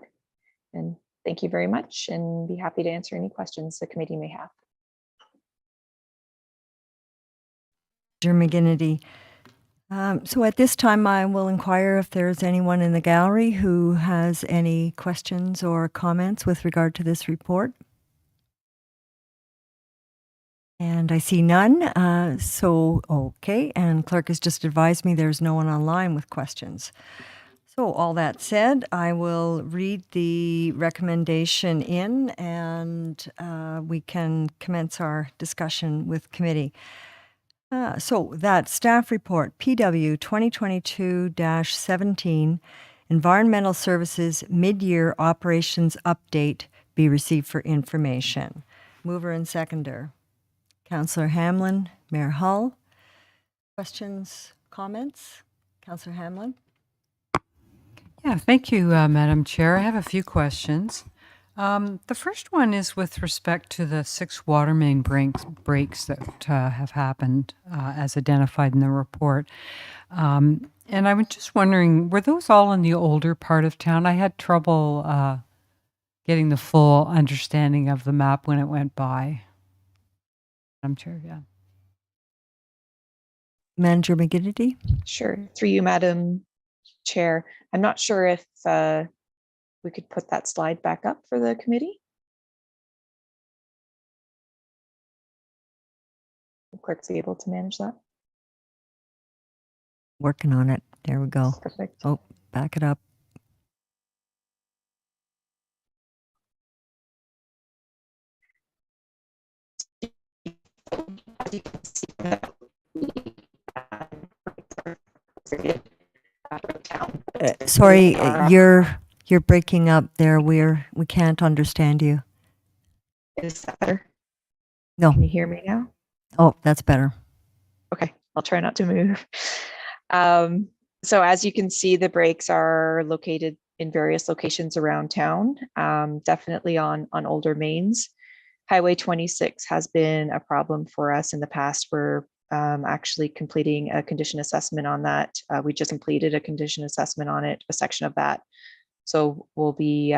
And thank you very much, and be happy to answer any questions the committee may have. Mr. McGinnity. So at this time, I will inquire if there's anyone in the gallery who has any questions or comments with regard to this report. And I see none. Okay, and clerk has just advised me there's no one online with questions. So all that said, I will read the recommendation in, and we can commence our discussion with committee. So that staff report, PW 2022-17, Environmental Services Mid-Year Operations Update, be received for information. Mover and seconder, Councillor Hamlin, Mayor Hull. Questions, comments? Councillor Hamlin? Yeah, thank you, Madam Chair. I have a few questions. The first one is with respect to the 6 water main breaks that have happened as identified in the report. And I was just wondering, were those all in the older part of town? I had trouble getting the full understanding of the map when it went by. Madam Chair, yeah. Manager McGinnity? Sure, through you, Madam Chair. I'm not sure if we could put that slide back up for the committee. The clerk's able to manage that. Working on it. There we go. Perfect. Oh, back it up. Sorry, you're breaking up there. We can't understand you. Is that better? No. Can you hear me now? Oh, that's better. Okay, I'll try not to move. So as you can see, the breaks are located in various locations around town, definitely on older mains. Highway 26 has been a problem for us in the past. We're actually completing a condition assessment on that. We just completed a condition assessment on it, a section of that. So we'll be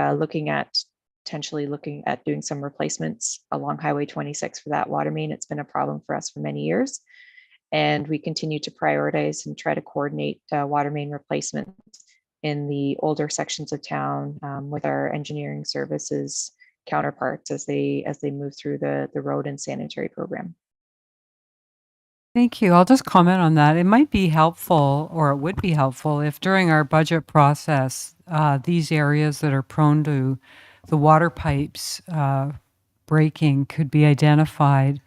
potentially looking at doing some replacements along Highway 26 for that water main. It's been a problem for us for many years. And we continue to prioritize and try to coordinate water main replacements in the older sections of town with our engineering services counterparts as they move through the road and sanitary program. Thank you. I'll just comment on that. It might be helpful, or it would be helpful, if during our budget process, these areas that are prone to the water pipes breaking could be identified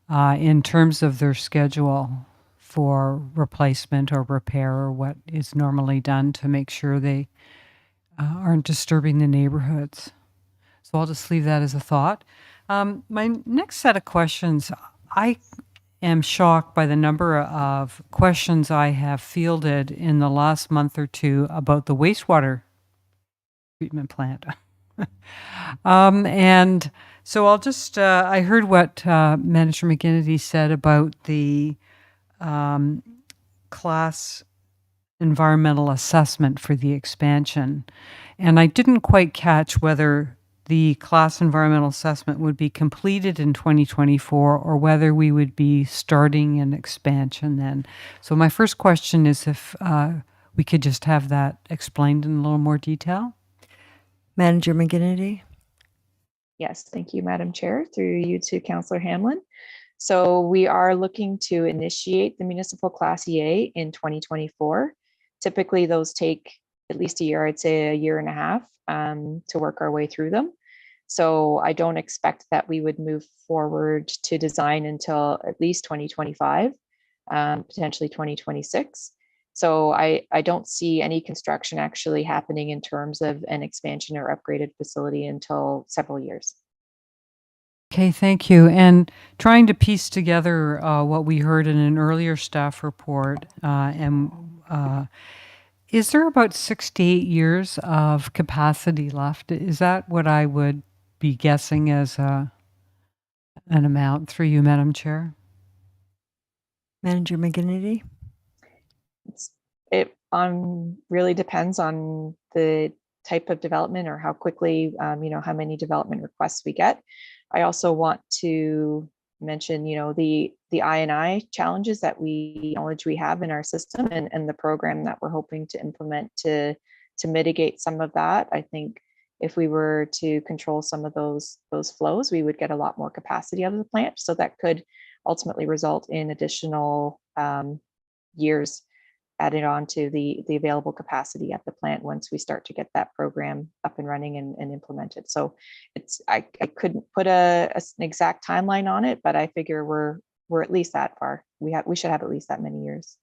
in terms of their schedule for replacement or repair, or what is normally done to make sure they aren't disturbing the neighborhoods. So I'll just leave that as a thought. My next set of questions, I am shocked by the number of questions I have fielded in the last month or two about the wastewater treatment plant. And so I'll just, I heard what Manager McGinnity said about the class environmental assessment for the expansion. And I didn't quite catch whether the class environmental assessment would be completed in 2024 or whether we would be starting an expansion then. So my first question is if we could just have that explained in a little more detail. Manager McGinnity? Yes, thank you, Madam Chair, through you to Councillor Hamlin. So we are looking to initiate the municipal class EA in 2024. Typically those take at least a year, I'd say a year and a half, to work our way through them. So I don't expect that we would move forward to design until at least 2025, potentially 2026. So I don't see any construction actually happening in terms of an expansion or upgraded facility until several years. Okay, thank you. And trying to piece together what we heard in an earlier staff report, is there about 6 to 8 years of capacity left? Is that what I would be guessing as an amount through you, Madam Chair? Manager McGinnity? It really depends on the type of development or how quickly, how many development requests we get. I also want to mention, the I&I challenges that we acknowledge we have in our system and the program that we're hoping to implement to mitigate some of that. I think if we were to control some of those flows, we would get a lot more capacity out of the plant. So that could ultimately result in additional years added on to the available capacity at the plant once we start to get that program up and running and implemented. So I couldn't put an exact timeline on it, but I figure we're at least that far. We should have at least that many years.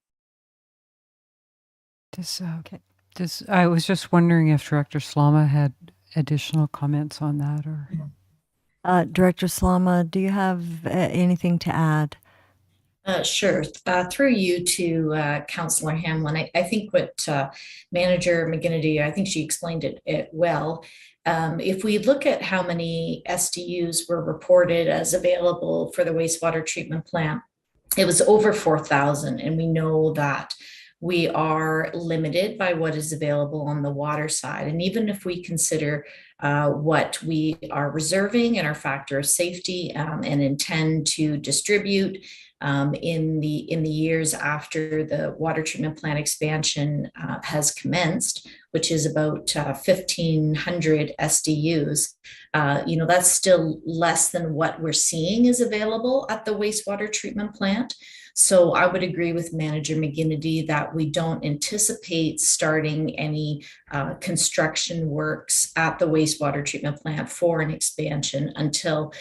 I was just wondering if Director Slama had additional comments on that, or Director Slama, do you have anything to add? Sure. Through you to Councillor Hamlin, I think what Manager McGinnity, I think she explained it well. If we look at how many SDUs were reported as available for the wastewater treatment plant, it was over 4,000, and we know that we are limited by what is available on the water side. And even if we consider what we are reserving and our factor of safety and intend to distribute in the years after the water treatment plant expansion has commenced, which is about 1,500 SDUs, that's still less than what we're seeing is available at the wastewater treatment plant. So I would agree with Manager McGinnity that we don't anticipate starting any construction works at the wastewater treatment plant for an expansion until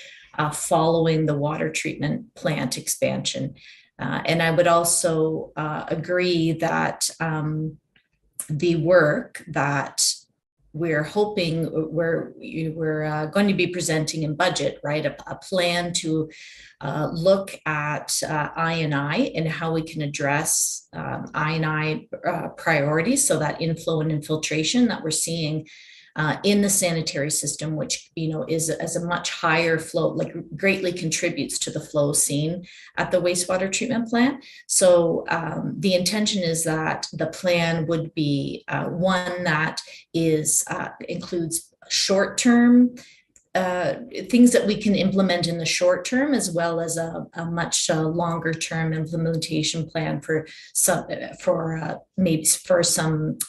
following the water treatment plant expansion. And I would also agree that the work that we're hoping we're going to be presenting in budget, right? A plan to look at I&I and how we can address I&I priorities. So that inflow and infiltration that we're seeing in the sanitary system, which is as a much higher flow, like greatly contributes to the flow seen at the wastewater treatment plant. So the intention is that the plan would be one that includes short-term things that we can implement in the short term, as well as a much longer term implementation plan for some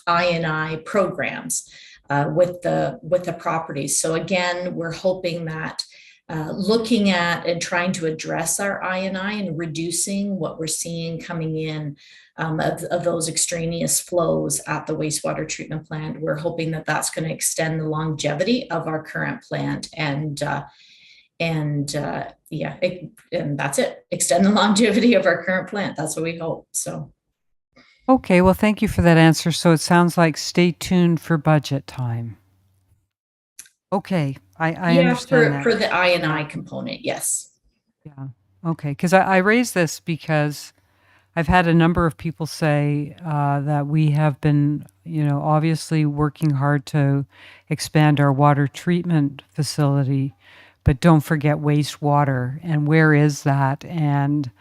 I&I programs with the properties. So again, we're hoping that looking at and trying to address our I&I and reducing what we're seeing coming in of those extraneous flows at the wastewater treatment plant, we're hoping that that's going to extend the longevity of our current plant and that's it. Extend the longevity of our current plant. That's what we hope. So. Okay, well, thank you for that answer. So it sounds like stay tuned for budget time. Okay, I understand that. For the I&I component, yes. Yeah, okay, because I raised this because I've had a number of people say that we have been, obviously working hard to expand our water treatment facility, but don't forget wastewater. And where is that? And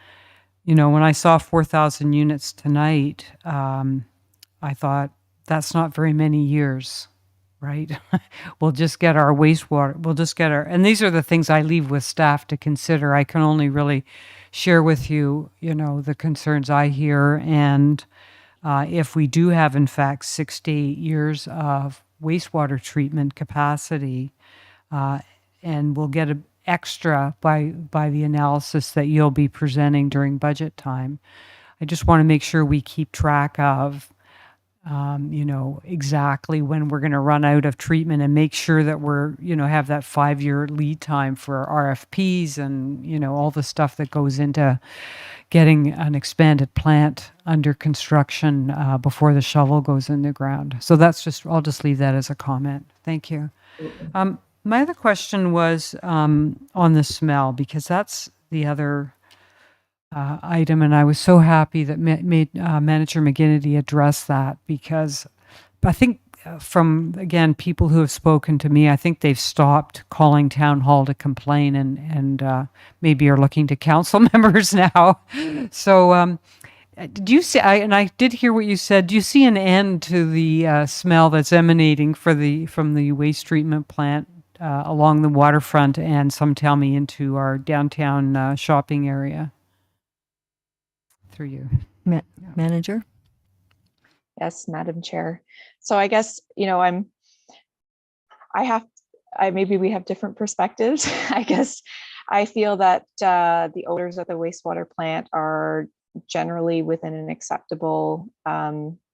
when I saw 4,000 units tonight, I thought that's not very many years, right? We'll just get our wastewater. And these are the things I leave with staff to consider. I can only really share with you, the concerns I hear. And if we do have, in fact, 6 to 8 years of wastewater treatment capacity, and we'll get an extra by the analysis that you'll be presenting during budget time. I just want to make sure we keep track of exactly when we're going to run out of treatment and make sure that we're, have that 5-year lead time for RFPs and, all the stuff that goes into getting an expanded plant under construction before the shovel goes in the ground. So I'll just leave that as a comment. Thank you. My other question was on the smell, because that's the other item, and I was so happy that Manager McGinnity addressed that, because I think from, again, people who have spoken to me, I think they've stopped calling town hall to complain and maybe are looking to council members now. So do you see, and I did hear what you said, do you see an end to the smell that's emanating from the waste treatment plant along the waterfront, and some tell me into our downtown shopping area? Through you. Manager? Yes, Madam Chair. So I guess, maybe we have different perspectives. I guess I feel that the odors at the wastewater plant are generally within an acceptable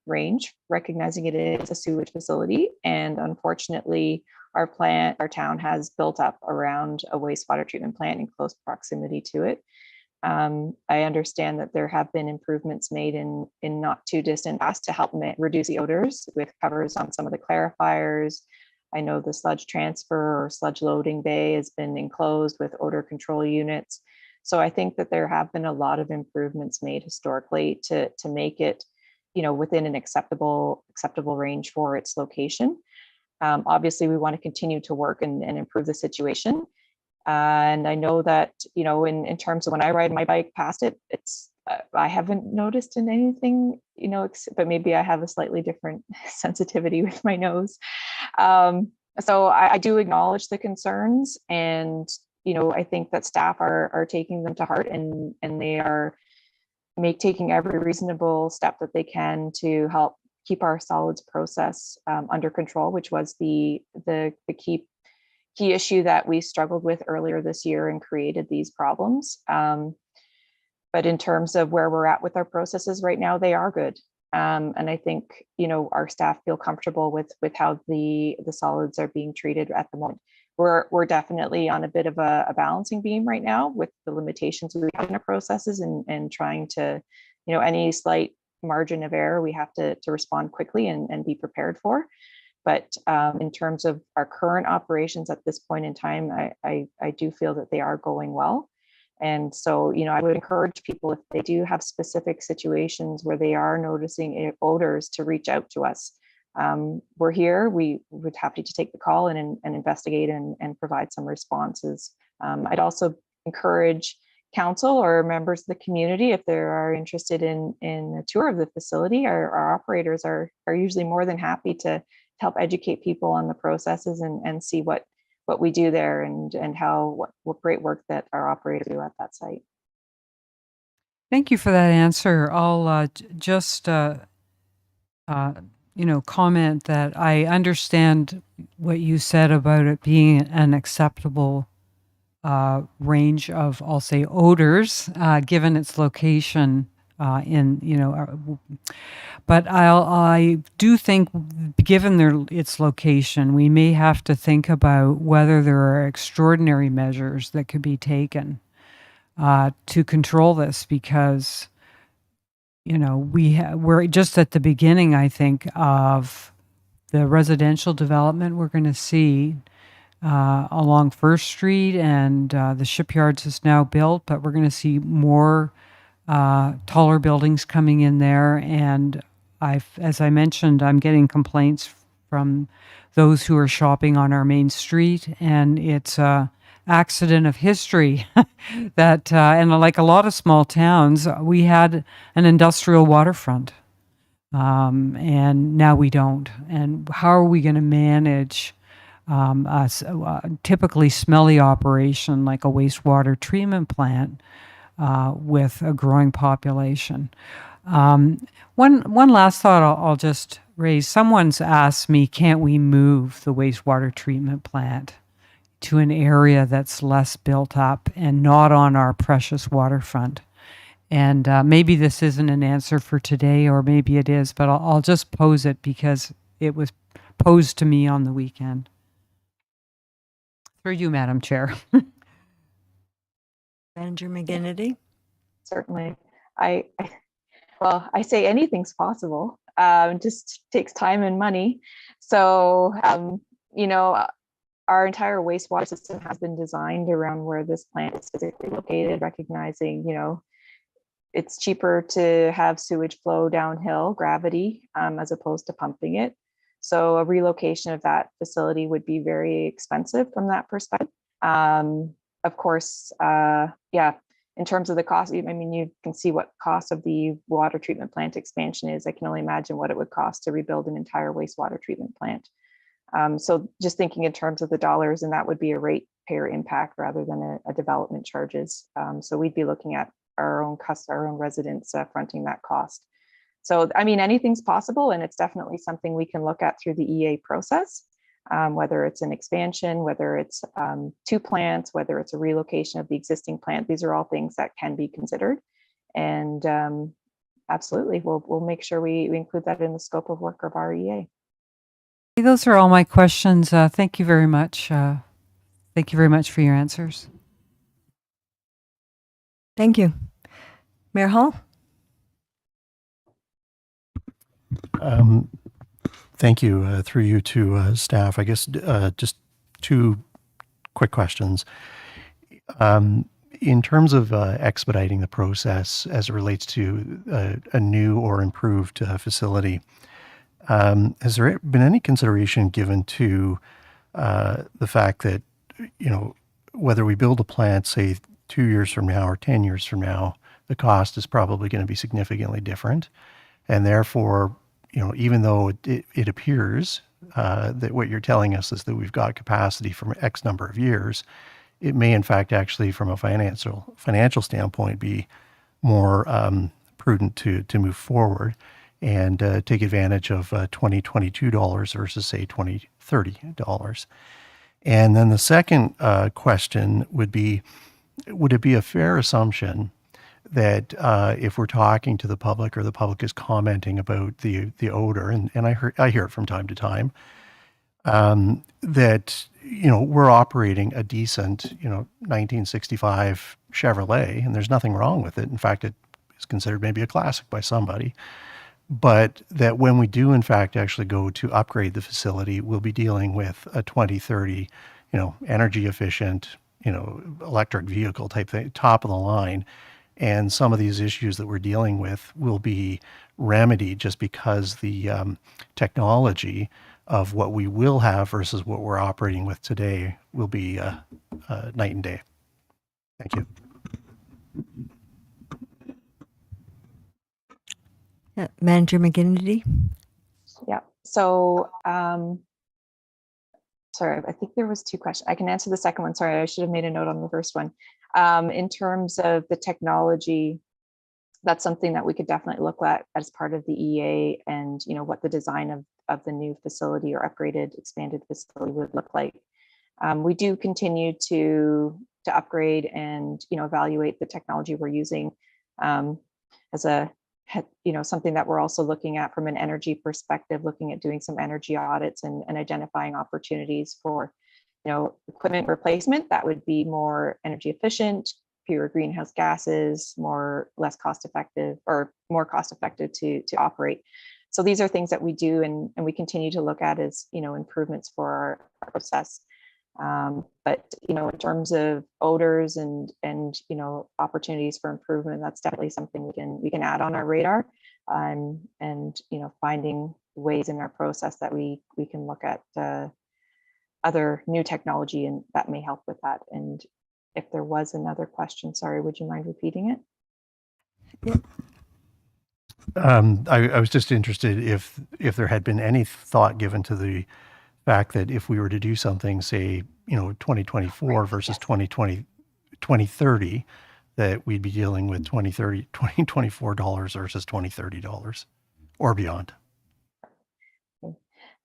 range, recognizing it is a sewage facility. And unfortunately, our town has built up around a wastewater treatment plant in close proximity to it. I understand that there have been improvements made in not too distant past to help reduce the odors with covers on some of the clarifiers. I know the sludge transfer or sludge loading bay has been enclosed with odor control units. So I think that there have been a lot of improvements made historically to make it, within an acceptable range for its location. Obviously, we want to continue to work and improve the situation. And I know that, in terms of when I ride my bike past it, I haven't noticed in anything, but maybe I have a slightly different sensitivity with my nose. So I do acknowledge the concerns, and, I think that staff are taking them to heart, and they are taking every reasonable step that they can to help keep our solids process under control, which was the key issue that we struggled with earlier this year and created these problems. But in terms of where we're at with our processes right now, they are good. And I think, our staff feel comfortable with how the solids are being treated at the moment. We're definitely on a bit of a balancing beam right now with the limitations we have in our processes, and trying to, any slight margin of error, we have to respond quickly and be prepared for. But in terms of our current operations at this point in time, I do feel that they are going well. And so, I would encourage people, if they do have specific situations where they are noticing odors, to reach out to us. We're here. We would happy to take the call and investigate and provide some responses. I'd also encourage council or members of the community, if they are interested in a tour of the facility. Our operators are usually more than happy to help educate people on the processes and see what we do there, and what great work that our operators do at that site. Thank you for that answer. I'll just comment that I understand what you said about it being an acceptable range of, I'll say, odors, given its location but I do think, given its location, we may have to think about whether there are extraordinary measures that could be taken to control this, because we're just at the beginning, I think, of the residential development we're going to see along First Street, and the shipyards is now built, but we're going to see more taller buildings coming in there. And as I mentioned, I'm getting complaints from those who are shopping on our main street, and it's a accident of history that, and like a lot of small towns, we had an industrial waterfront, and now we don't. And how are we going to manage a typically smelly operation like a wastewater treatment plant with a growing population? One last thought I'll just raise. Someone's asked me, can't we move the wastewater treatment plant to an area that's less built up and not on our precious waterfront? And maybe this isn't an answer for today, or maybe it is, but I'll just pose it because it was posed to me on the weekend. Through you, Madam Chair. Manager McGinnity? Certainly. Well, I say anything's possible. Just takes time and money. So, our entire wastewater system has been designed around where this plant is physically located, recognizing, it's cheaper to have sewage flow downhill, gravity, as opposed to pumping it. So a relocation of that facility would be very expensive from that perspective. Of course, in terms of the cost, I mean, you can see what cost of the water treatment plant expansion is. I can only imagine what it would cost to rebuild an entire wastewater treatment plant. So just thinking in terms of the dollars, and that would be a ratepayer impact rather than a development charges. So we'd be looking at our own residents fronting that cost. So, I mean, anything's possible, and it's definitely something we can look at through the EA process, whether it's an expansion, whether it's 2 plants, whether it's a relocation of the existing plant. These are all things that can be considered. And absolutely, we'll make sure we include that in the scope of work of our EA. Those are all my questions. Thank you very much. Thank you very much for your answers. Thank you. Mayor Hall? Thank you. Through you to staff, I guess just 2 quick questions. In terms of expediting the process as it relates to a new or improved facility, has there been any consideration given to the fact that, whether we build a plant, say 2 years from now or 10 years from now, the cost is probably going to be significantly different. And therefore, even though it appears that what you're telling us is that we've got capacity for X number of years, it may in fact actually from a financial standpoint be more prudent to move forward and take advantage of $2022 versus say $2030. And then the second question would be, would it be a fair assumption that if we're talking to the public or the public is commenting about the odor, and I hear it from time to time, that we're operating a decent 1965 Chevrolet, and there's nothing wrong with it. In fact, it is considered maybe a classic by somebody. But that when we do in fact actually go to upgrade the facility, we'll be dealing with a 2030, energy efficient, electric vehicle type thing, top of the line. And some of these issues that we're dealing with will be remedied just because the technology of what we will have versus what we're operating with today will be night and day. Thank you. Manager McGinnity? Yeah. So, sorry, I think there was 2 questions. I can answer the second one. Sorry, I should have made a note on the first one. In terms of the technology, that's something that we could definitely look at as part of the EA, and what the design of the new facility or upgraded, expanded facility would look like. We do continue to upgrade and evaluate the technology we're using as a something that we're also looking at from an energy perspective, looking at doing some energy audits and identifying opportunities for equipment replacement that would be more energy efficient, fewer greenhouse gases, less cost effective, or more cost effective to operate. So these are things that we do and we continue to look at as improvements for our process. But in terms of odors and opportunities for improvement, that's definitely something we can add on our radar, and finding ways in our process that we can look at other new technology, and that may help with that. And if there was another question, sorry, would you mind repeating it? I was just interested if there had been any thought given to the fact that if we were to do something, say, 2024 versus 2030, that we'd be dealing with $2024 versus $2030 or beyond.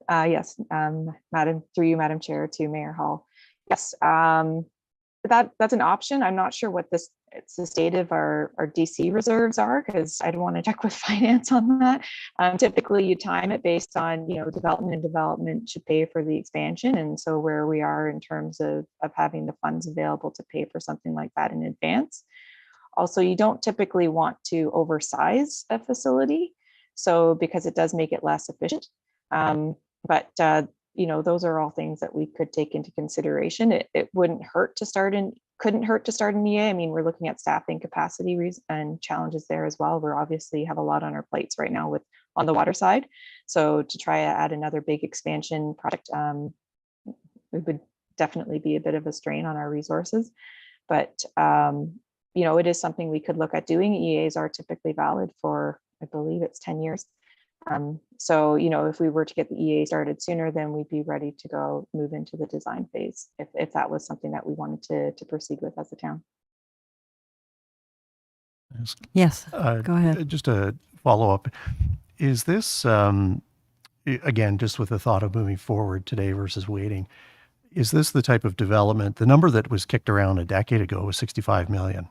Yes, through you, Madam Chair, to Mayor Hall. Yes, that's an option. I'm not sure what this it's the state of our DC reserves are, because I'd want to check with finance on that. Typically you time it based on, development, and development should pay for the expansion. And so where we are in terms of having the funds available to pay for something like that in advance. Also, you don't typically want to oversize a facility, so because it does make it less efficient. But those are all things that we could take into consideration. It couldn't hurt to start an EA. I mean, we're looking at staffing capacity and challenges there as well. We're obviously have a lot on our plates right now on the water side. So to try to add another big expansion project, it would definitely be a bit of a strain on our resources. But it is something we could look at doing. EAs are typically valid for, I believe it's 10 years. So, if we were to get the EA started sooner, then we'd be ready to move into the design phase if that was something that we wanted to proceed with as a town. Yes, go ahead. Just a follow-up. Is this, again, just with the thought of moving forward today versus waiting, is this the type of development, the number that was kicked around a decade ago was 65 million.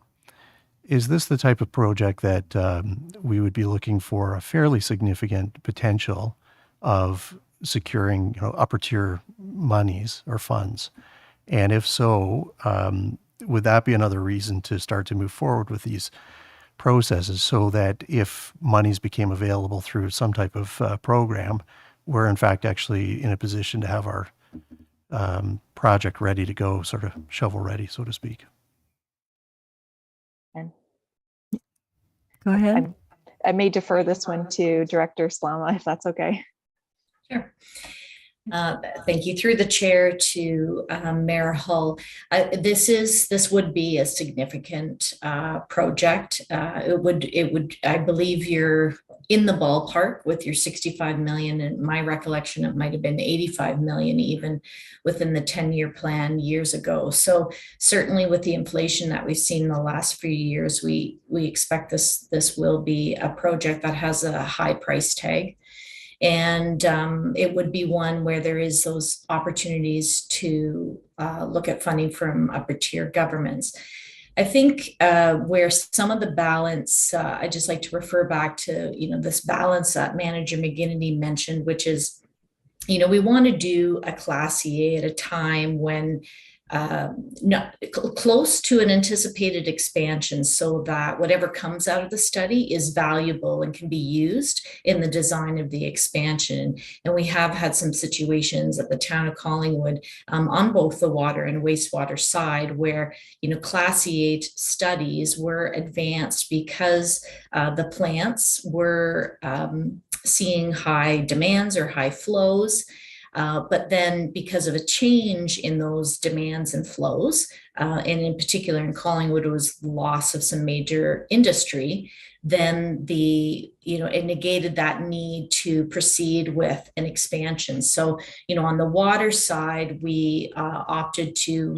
Is this the type of project that we would be looking for a fairly significant potential of securing, upper tier monies or funds? And if so, would that be another reason to start to move forward with these processes so that if monies became available through some type of program, we're in fact actually in a position to have our project ready to go, sort of shovel ready, so to speak? Go ahead. I may defer this one to Director Slama, if that's okay. Sure. Thank you. Through the chair to Mayor Hull. This would be a significant project. It would. I believe you're in the ballpark with your 65 million. And my recollection, it might have been 85 million even within the 10-year plan years ago. So certainly with the inflation that we've seen in the last few years, we expect this will be a project that has a high price tag. And it would be one where there is those opportunities to look at funding from upper tier governments. I think where some of the balance, I just like to refer back to, this balance that Manager McGinnity mentioned, which is, we want to do a Class EA at a time when not close to an anticipated expansion, so that whatever comes out of the study is valuable and can be used in the design of the expansion. And we have had some situations at the town of Collingwood on both the water and wastewater side where, Class E8 studies were advanced because the plants were seeing high demands or high flows. But then because of a change in those demands and flows, and in particular in Collingwood, it was loss of some major industry, then it negated that need to proceed with an expansion. So, on the water side, we opted to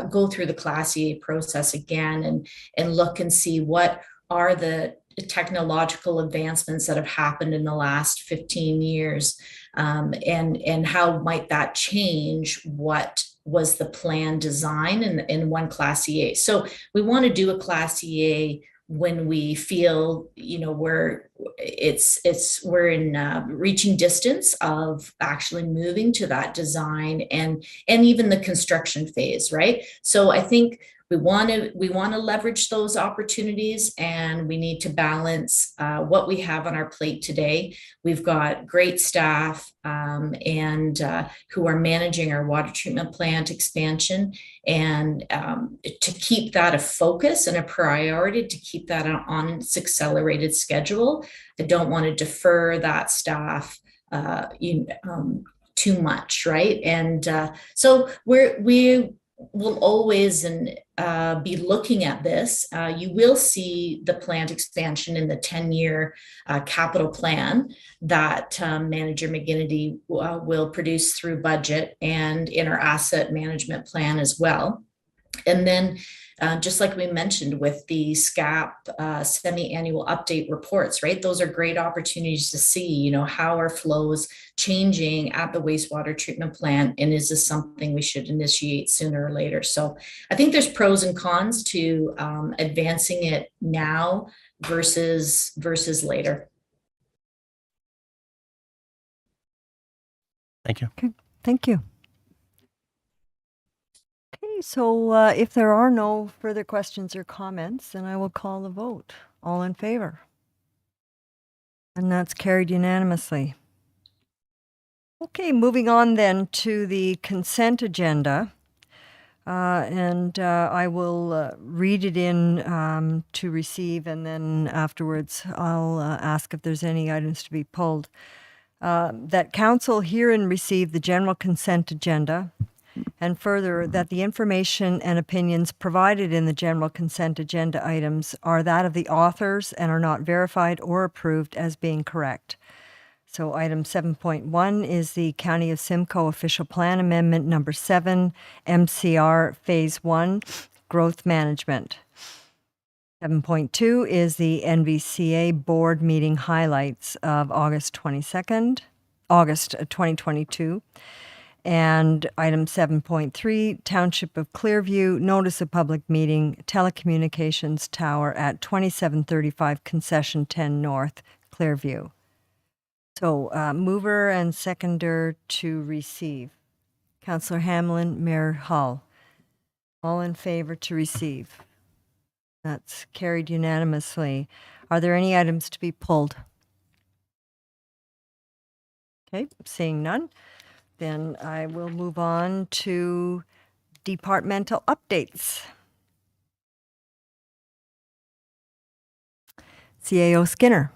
go through the Class EA process again and look and see what are the technological advancements that have happened in the last 15 years. And how might that change what was the plan design in one Class EA. So we want to do a Class EA when we feel, we're in reaching distance of actually moving to that design and even the construction phase, right? So I think we want to leverage those opportunities, and we need to balance what we have on our plate today. We've got great staff and who are managing our water treatment plant expansion, and to keep that a focus and a priority, to keep that on its accelerated schedule. I don't want to defer that staff too much, right? And so we will always be looking at this. You will see the plant expansion in the 10-year capital plan that Manager McGinnity will produce through budget and in our asset management plan as well. And then just like we mentioned with the SCAP semi-annual update reports, right? Those are great opportunities to see, you know, how are flows changing at the wastewater treatment plant, and is this something we should initiate sooner or later? So I think there's pros and cons to advancing it now versus later. Thank you. Okay, thank you. Okay, so if there are no further questions or comments, then I will call the vote. All in favor? And that's carried unanimously. Okay, moving on then to the consent agenda. I will read it in to receive, and then afterwards I'll ask if there's any items to be pulled. That council herein receive the general consent agenda, and further, that the information and opinions provided in the general consent agenda items are that of the authors and are not verified or approved as being correct. So item 7.1 is the County of Simcoe Official Plan Amendment Number 7, MCR Phase 1, Growth Management. 7.2 is the NVCA Board Meeting Highlights of August 2022. And item 7.3, Township of Clearview, Notice of Public Meeting, Telecommunications Tower at 2735 Concession 10 North, Clearview. So mover and seconder to receive. Councillor Hamlin, Mayor Hull. All in favor to receive. That's carried unanimously. Are there any items to be pulled? Okay, seeing none. Then I will move on to departmental updates. CAO Skinner.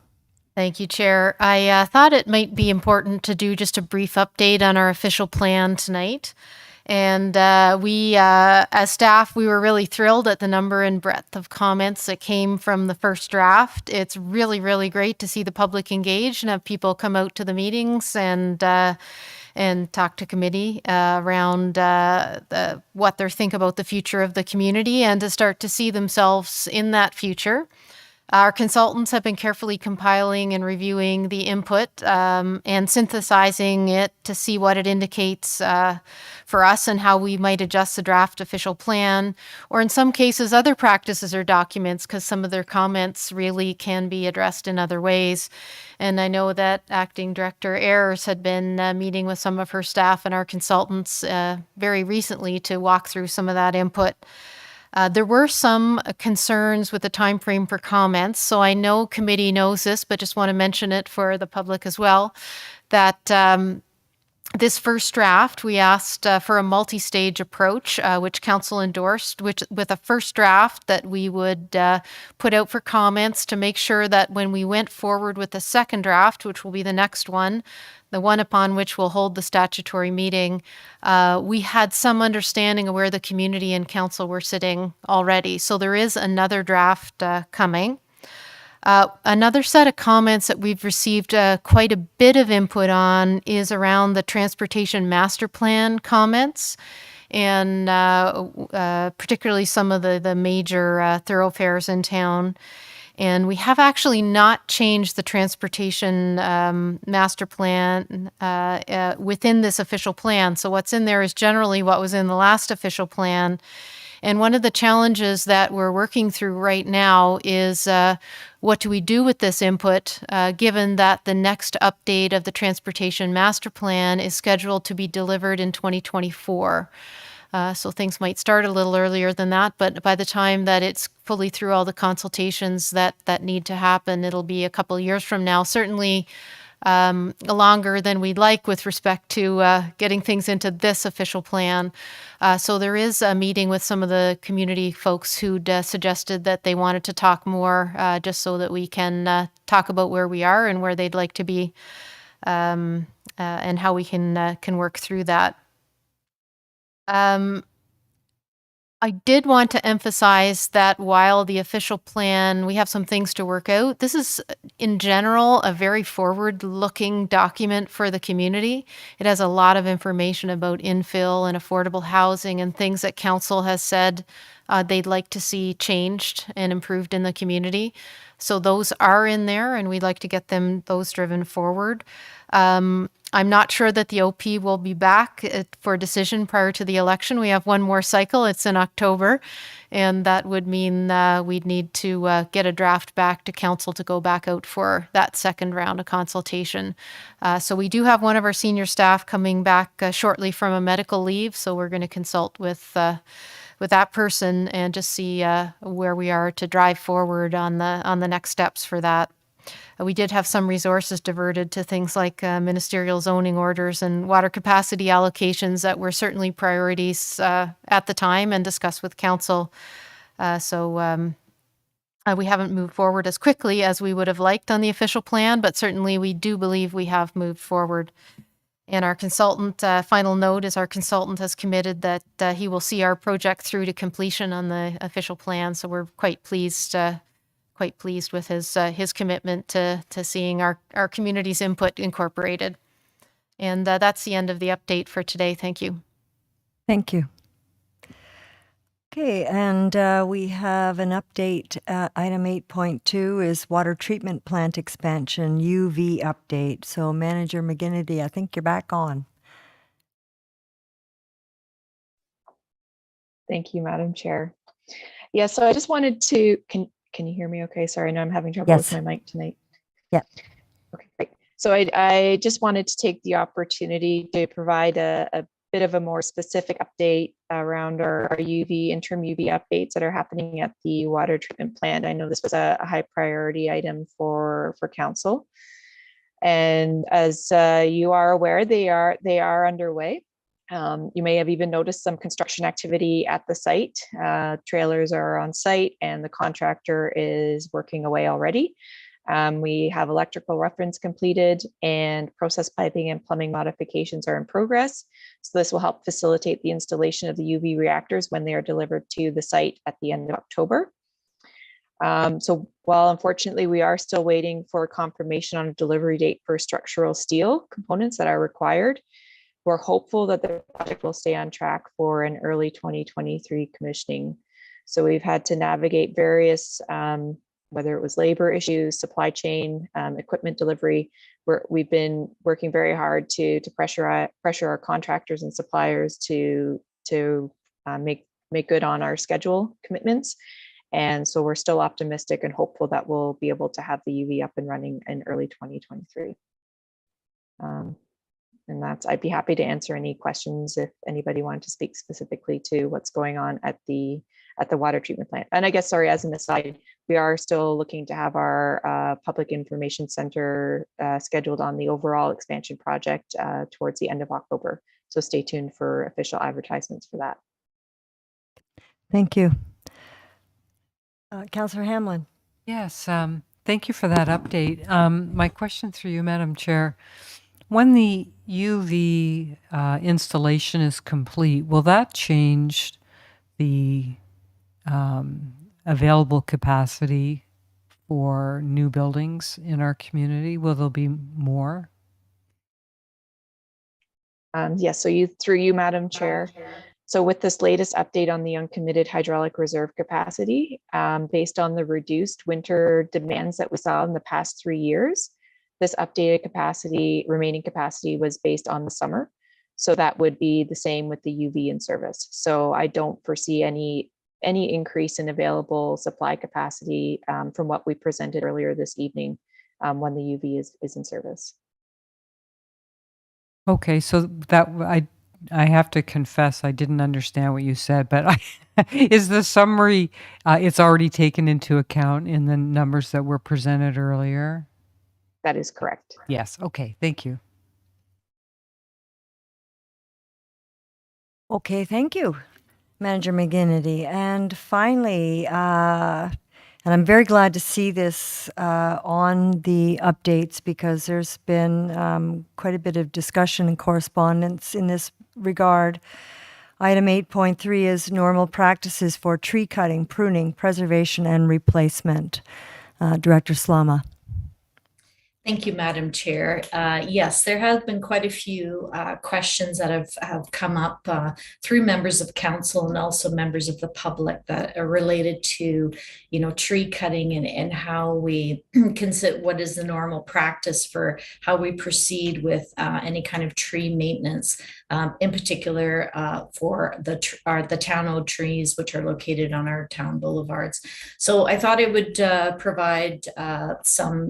Thank you, Chair. I thought it might be important to do just a brief update on our official plan tonight. And we, as staff, we were really thrilled at the number and breadth of comments that came from the first draft. It's really, really great to see the public engage and have people come out to the meetings and talk to committee around what they think about the future of the community and to start to see themselves in that future. Our consultants have been carefully compiling and reviewing the input and synthesizing it to see what it indicates for us and how we might adjust the draft official plan, or in some cases other practices or documents, because some of their comments really can be addressed in other ways. And I know that Acting Director Ayers had been meeting with some of her staff and our consultants very recently to walk through some of that input. There were some concerns with the time frame for comments, so I know committee knows this, but just want to mention it for the public as well, that this first draft, we asked for a multi-stage approach, which council endorsed, with a first draft that we would put out for comments to make sure that when we went forward with the second draft, which will be the next one, the one upon which we'll hold the statutory meeting, we had some understanding of where the community and council were sitting already. So there is another draft coming. Another set of comments that we've received quite a bit of input on is around the transportation master plan comments, and particularly some of the major thoroughfares in town. And we have actually not changed the transportation master plan within this official plan. So what's in there is generally what was in the last official plan. And one of the challenges that we're working through right now is what do we do with this input, given that the next update of the transportation master plan is scheduled to be delivered in 2024. So things might start a little earlier than that, but by the time that it's fully through all the consultations that need to happen, it'll be a couple of years from now, certainly longer than we'd like with respect to getting things into this official plan. So there is a meeting with some of the community folks who'd suggested that they wanted to talk more, just so that we can talk about where we are and where they'd like to be, and how we can work through that. I did want to emphasize that while the official plan, we have some things to work out, this is in general a very forward-looking document for the community. It has a lot of information about infill and affordable housing and things that council has said they'd like to see changed and improved in the community. So those are in there, and we'd like to get those driven forward. I'm not sure that the OP will be back for a decision prior to the election. We have one more cycle. It's in October, and that would mean we'd need to get a draft back to council to go back out for that second round of consultation. So we do have one of our senior staff coming back shortly from a medical leave, so we're going to consult with that person and just see where we are to drive forward on the next steps for that. We did have some resources diverted to things like ministerial zoning orders and water capacity allocations that were certainly priorities at the time and discussed with council. So we haven't moved forward as quickly as we would have liked on the official plan, but certainly we do believe we have moved forward. And our consultant, final note is our consultant has committed that he will see our project through to completion on the official plan. So we're quite pleased with his commitment to seeing our community's input incorporated. And that's the end of the update for today. Thank you. Thank you. Okay, and we have an update. Item 8.2 is water treatment plant expansion, UV update. So Manager McGinnity, I think you're back on. Thank you, Madam Chair. Yeah, so I just wanted to, can you hear me okay? Sorry, I know I'm having trouble Yes. with my mic tonight. Yeah. Okay, great. So I just wanted to take the opportunity to provide a bit of a more specific update around our interim UV updates that are happening at the water treatment plant. I know this was a high priority item for council. And as you are aware, they are underway. You may have even noticed some construction activity at the site. Trailers are on site and the contractor is working away already. We have electrical reference completed and process piping and plumbing modifications are in progress. So this will help facilitate the installation of the UV reactors when they are delivered to the site at the end of October. So while unfortunately we are still waiting for confirmation on a delivery date for structural steel components that are required, we're hopeful that the project will stay on track for an early 2023 commissioning. So we've had to navigate various, whether it was labor issues, supply chain, equipment delivery. We've been working very hard to pressure our contractors and suppliers to make good on our schedule commitments. And so we're still optimistic and hopeful that we'll be able to have the UV up and running in early 2023. And I'd be happy to answer any questions if anybody wanted to speak specifically to what's going on at the water treatment plant. And I guess, sorry, as an aside, we are still looking to have our public information center scheduled on the overall expansion project towards the end of October. So stay tuned for official advertisements for that. Thank you. Councillor Hamlin. Yes, thank you for that update. My question through you, Madam Chair. When the UV installation is complete, will that change the available capacity for new buildings in our community? Will there be more? Yes, so through you, Madam Chair. So with this latest update on the uncommitted hydraulic reserve capacity, based on the reduced winter demands that we saw in the past 3 years, this updated remaining capacity was based on the summer. So that would be the same with the UV in service. So I don't foresee any increase in available supply capacity from what we presented earlier this evening when the UV is in service. Okay, so that I have to confess I didn't understand what you said, but is the summary it's already taken into account in the numbers that were presented earlier? That is correct. Yes. Okay. Thank you. Okay, thank you, Manager McGinnity. And finally, and I'm very glad to see this on the updates because there's been quite a bit of discussion and correspondence in this regard. Item 8.3 is normal practices for tree cutting, pruning, preservation, and replacement. Director Slama. Thank you, Madam Chair. Yes, there have been quite a few questions that have come up through members of council and also members of the public that are related to, tree cutting and how we consider what is the normal practice for how we proceed with any kind of tree maintenance, in particular for the town oak trees, which are located on our town boulevards. So I thought it would provide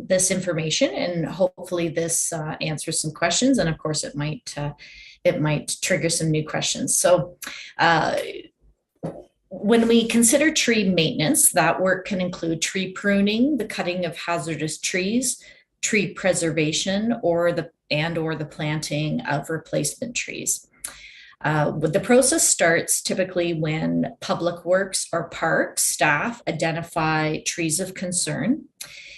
this information, and hopefully this answers some questions. And of course, it might trigger some new questions. So when we consider tree maintenance, that work can include tree pruning, the cutting of hazardous trees, tree preservation, or the planting of replacement trees. The process starts typically when public works or park staff identify trees of concern.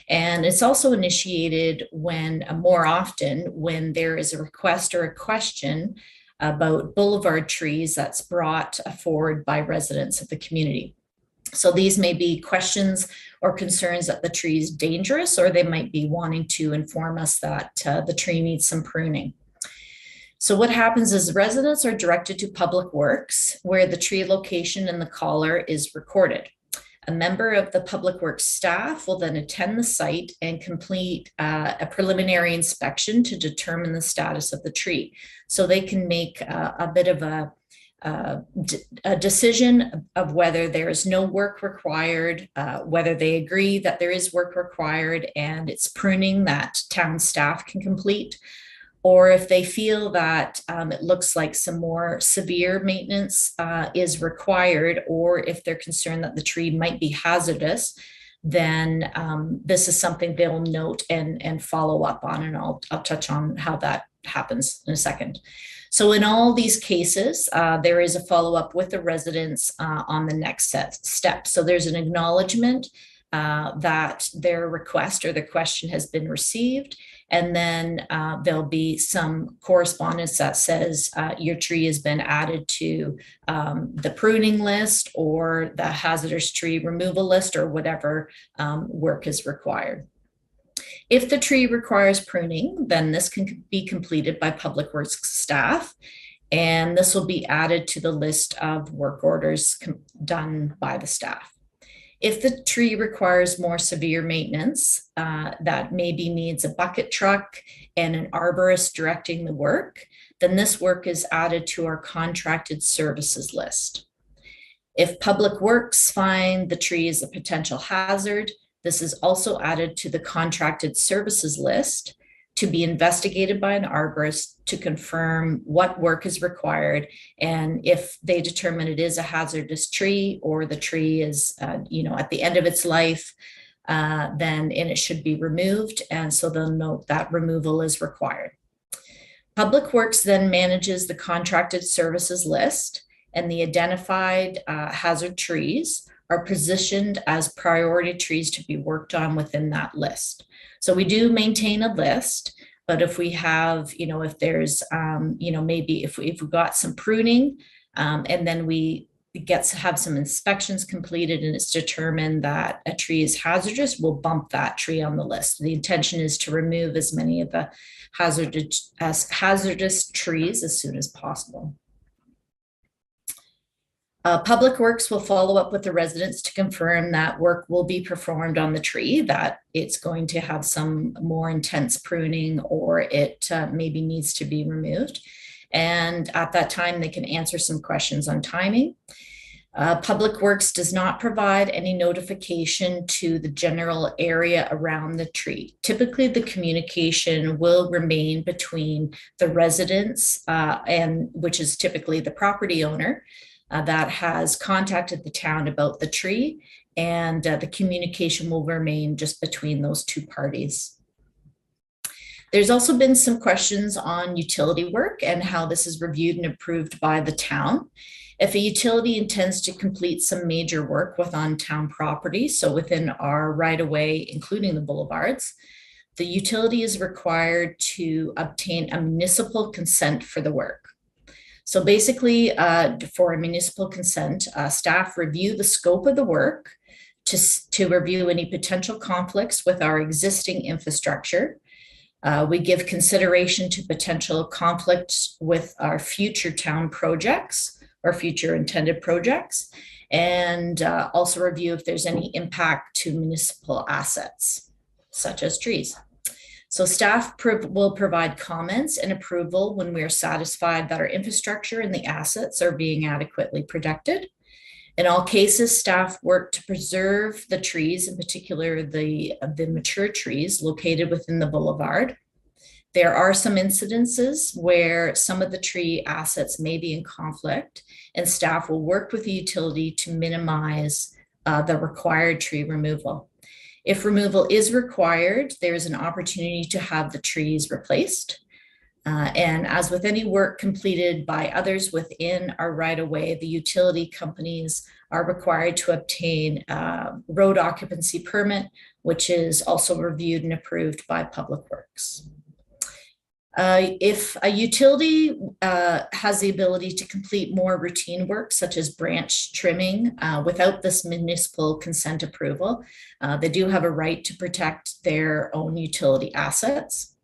And it's also initiated more often when there is a request or a question about boulevard trees that's brought forward by residents of the community. So these may be questions or concerns that the tree is dangerous, or they might be wanting to inform us that the tree needs some pruning. So what happens is residents are directed to Public Works, where the tree location and the caller is recorded. A member of the Public Works staff will then attend the site and complete a preliminary inspection to determine the status of the tree. So they can make a bit of a decision of whether there is no work required, whether they agree that there is work required and it's pruning that town staff can complete, or if they feel that it looks like some more severe maintenance is required, or if they're concerned that the tree might be hazardous, then this is something they'll note and follow up on, and I'll touch on how that happens in a second. So in all these cases, there is a follow-up with the residents on the next step. So there's an acknowledgement that their request or the question has been received. And then there'll be some correspondence that says your tree has been added to the pruning list or the hazardous tree removal list, or whatever work is required. If the tree requires pruning, then this can be completed by Public Works staff, and this will be added to the list of work orders done by the staff. If the tree requires more severe maintenance, that maybe needs a bucket truck and an arborist directing the work, then this work is added to our contracted services list. If Public Works find the tree is a potential hazard, this is also added to the contracted services list to be investigated by an arborist to confirm what work is required. And if they determine it is a hazardous tree, or the tree is, at the end of its life, then it should be removed. And so they'll note that removal is required. Public Works then manages the contracted services list, and the identified hazard trees are positioned as priority trees to be worked on within that list. So we do maintain a list, but if we have, if there's, maybe if we got some pruning and then we have some inspections completed and it's determined that a tree is hazardous, we'll bump that tree on the list. The intention is to remove as many of the hazardous trees as soon as possible. Public Works will follow up with the residents to confirm that work will be performed on the tree, that it's going to have some more intense pruning, or it maybe needs to be removed. And at that time, they can answer some questions on timing. Public Works does not provide any notification to the general area around the tree. Typically, the communication will remain between the residents and which is typically the property owner that has contacted the town about the tree, and the communication will remain just between those two parties. There's also been some questions on utility work and how this is reviewed and approved by the town. If a utility intends to complete some major work on town property, so within our right-of-way, including the boulevards, the utility is required to obtain a municipal consent for the work. So basically, for a municipal consent, staff review the scope of the work to review any potential conflicts with our existing infrastructure. We give consideration to potential conflicts with our future town projects or future intended projects, and also review if there's any impact to municipal assets, such as trees. So staff will provide comments and approval when we are satisfied that our infrastructure and the assets are being adequately protected. In all cases, staff work to preserve the trees, in particular the mature trees located within the boulevard. There are some incidences where some of the tree assets may be in conflict, and staff will work with the utility to minimize the required tree removal. If removal is required, there's an opportunity to have the trees replaced. And as with any work completed by others within our right-of-way, the utility companies are required to obtain a road occupancy permit, which is also reviewed and approved by Public Works. If a utility has the ability to complete more routine work, such as branch trimming, without this municipal consent approval, they do have a right to protect their own utility assets.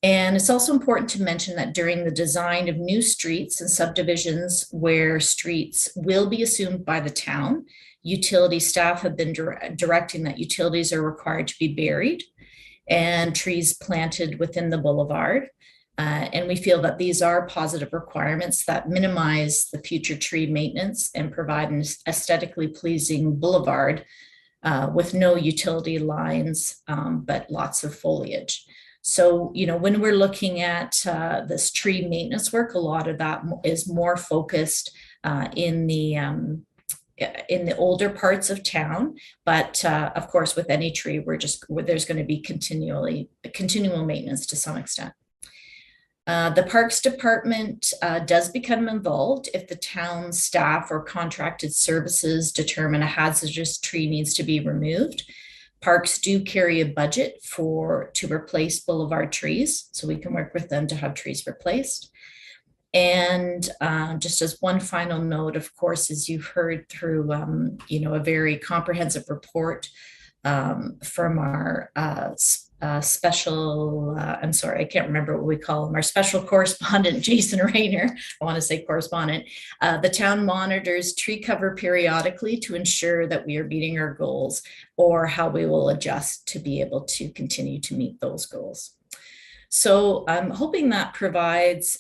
And it's also important to mention that during the design of new streets and subdivisions where streets will be assumed by the town, utility staff have been directing that utilities are required to be buried and trees planted within the boulevard. And we feel that these are positive requirements that minimize the future tree maintenance and provide an aesthetically pleasing boulevard with no utility lines, but lots of foliage. So, you know, when we're looking at this tree maintenance work, a lot of that is more focused in the older parts of town, but of course, with any tree, there's going to be continual maintenance to some extent. The Parks Department does become involved if the town staff or contracted services determine a hazardous tree needs to be removed. Parks do carry a budget to replace boulevard trees, so we can work with them to have trees replaced. And just as one final note, of course, as you've heard through, a very comprehensive report from our special, I'm sorry, I can't remember what we call him, our special correspondent, Jason Rayner, I want to say correspondent. The town monitors tree cover periodically to ensure that we are meeting our goals, or how we will adjust to be able to continue to meet those goals. So I'm hoping that provides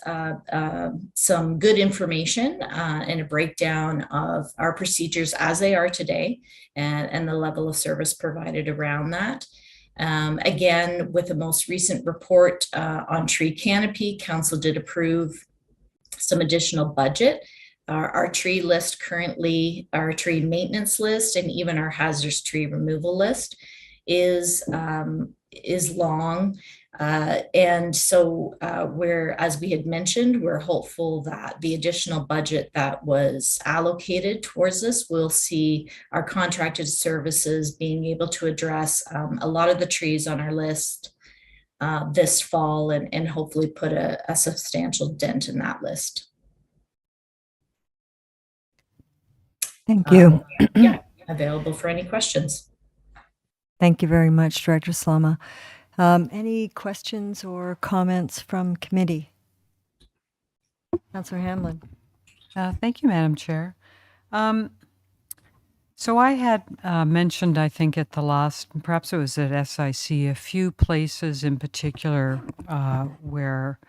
some good information and a breakdown of our procedures as they are today, and the level of service provided around that. Again, with the most recent report on tree canopy, council did approve some additional budget. Our tree list currently, our tree maintenance list, and even our hazardous tree removal list is long. And so as we had mentioned, we're hopeful that the additional budget that was allocated towards this will see our contracted services being able to address a lot of the trees on our list this fall, and hopefully put a substantial dent in that list. Thank you. Yeah, available for any questions. Thank you very much, Director Slama. Any questions or comments from committee? Councillor Hamlin. Thank you, Madam Chair. So I had mentioned, I think at the last, perhaps it was at SIC, a few places in particular where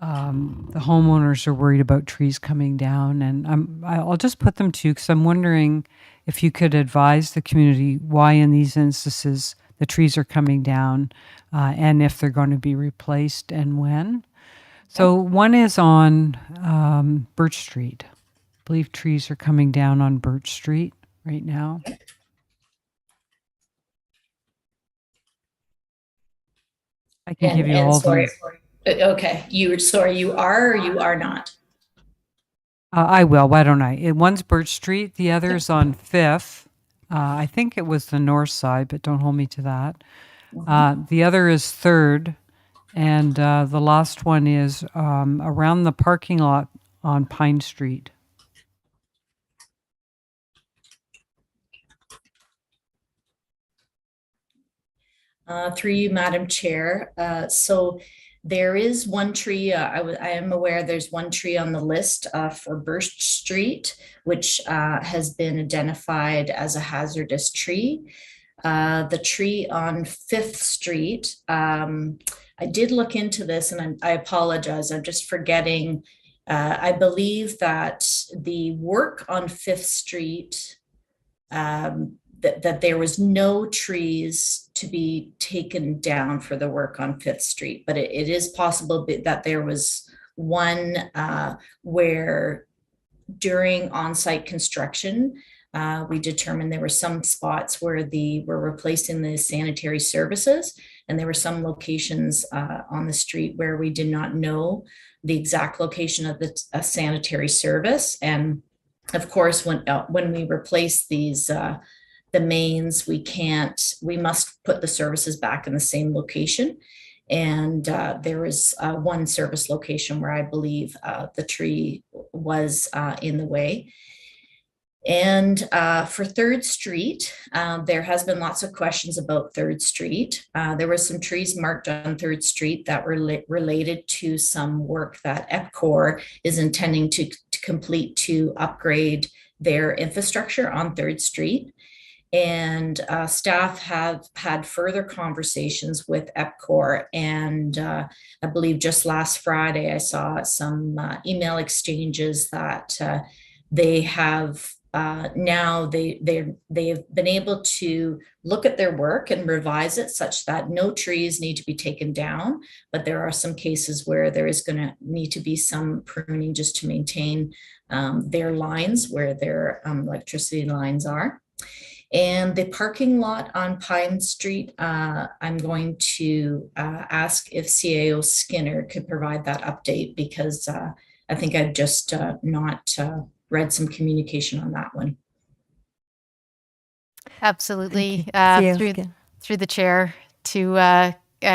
the homeowners are worried about trees coming down. And I'll just put them to you because I'm wondering if you could advise the community why in these instances the trees are coming down and if they're going to be replaced and when. So one is on Birch Street. I believe trees are coming down on Birch Street right now. I can give you all sorry, the... Okay, you are or you are not? I will, why don't I? One's Birch Street, the other's on 5th. I think it was the north side, but don't hold me to that. The other is 3rd, and the last one is around the parking lot on Pine Street? Through you, Madam Chair. So there is one tree, I am aware there's one tree on the list for Birch Street, which has been identified as a hazardous tree. The tree on 5th Street, I did look into this, and I apologize, I'm just forgetting. I believe that the work on 5th Street, that there was no trees to be taken down for the work on 5th Street, but it is possible that there was one where during on-site construction, we determined there were some spots where we're replacing the sanitary services, and there were some locations on the street where we did not know the exact location of the sanitary service. And of course, when we replace these the mains, we must put the services back in the same location. And there is one service location where I believe the tree was in the way. And for 3rd Street, there has been lots of questions about 3rd Street. There were some trees marked on 3rd Street that were related to some work that EPCOR is intending to complete to upgrade their infrastructure on 3rd Street. And staff have had further conversations with EPCOR, and I believe just last Friday I saw some email exchanges that they have now they've been able to look at their work and revise it such that no trees need to be taken down, but there are some cases where there is going to need to be some pruning just to maintain their lines where their electricity lines are. And the parking lot on Pine Street, I'm going to ask if CAO Skinner could provide that update, because I think I've just not read some communication on that one. Absolutely. CAO Through the chair to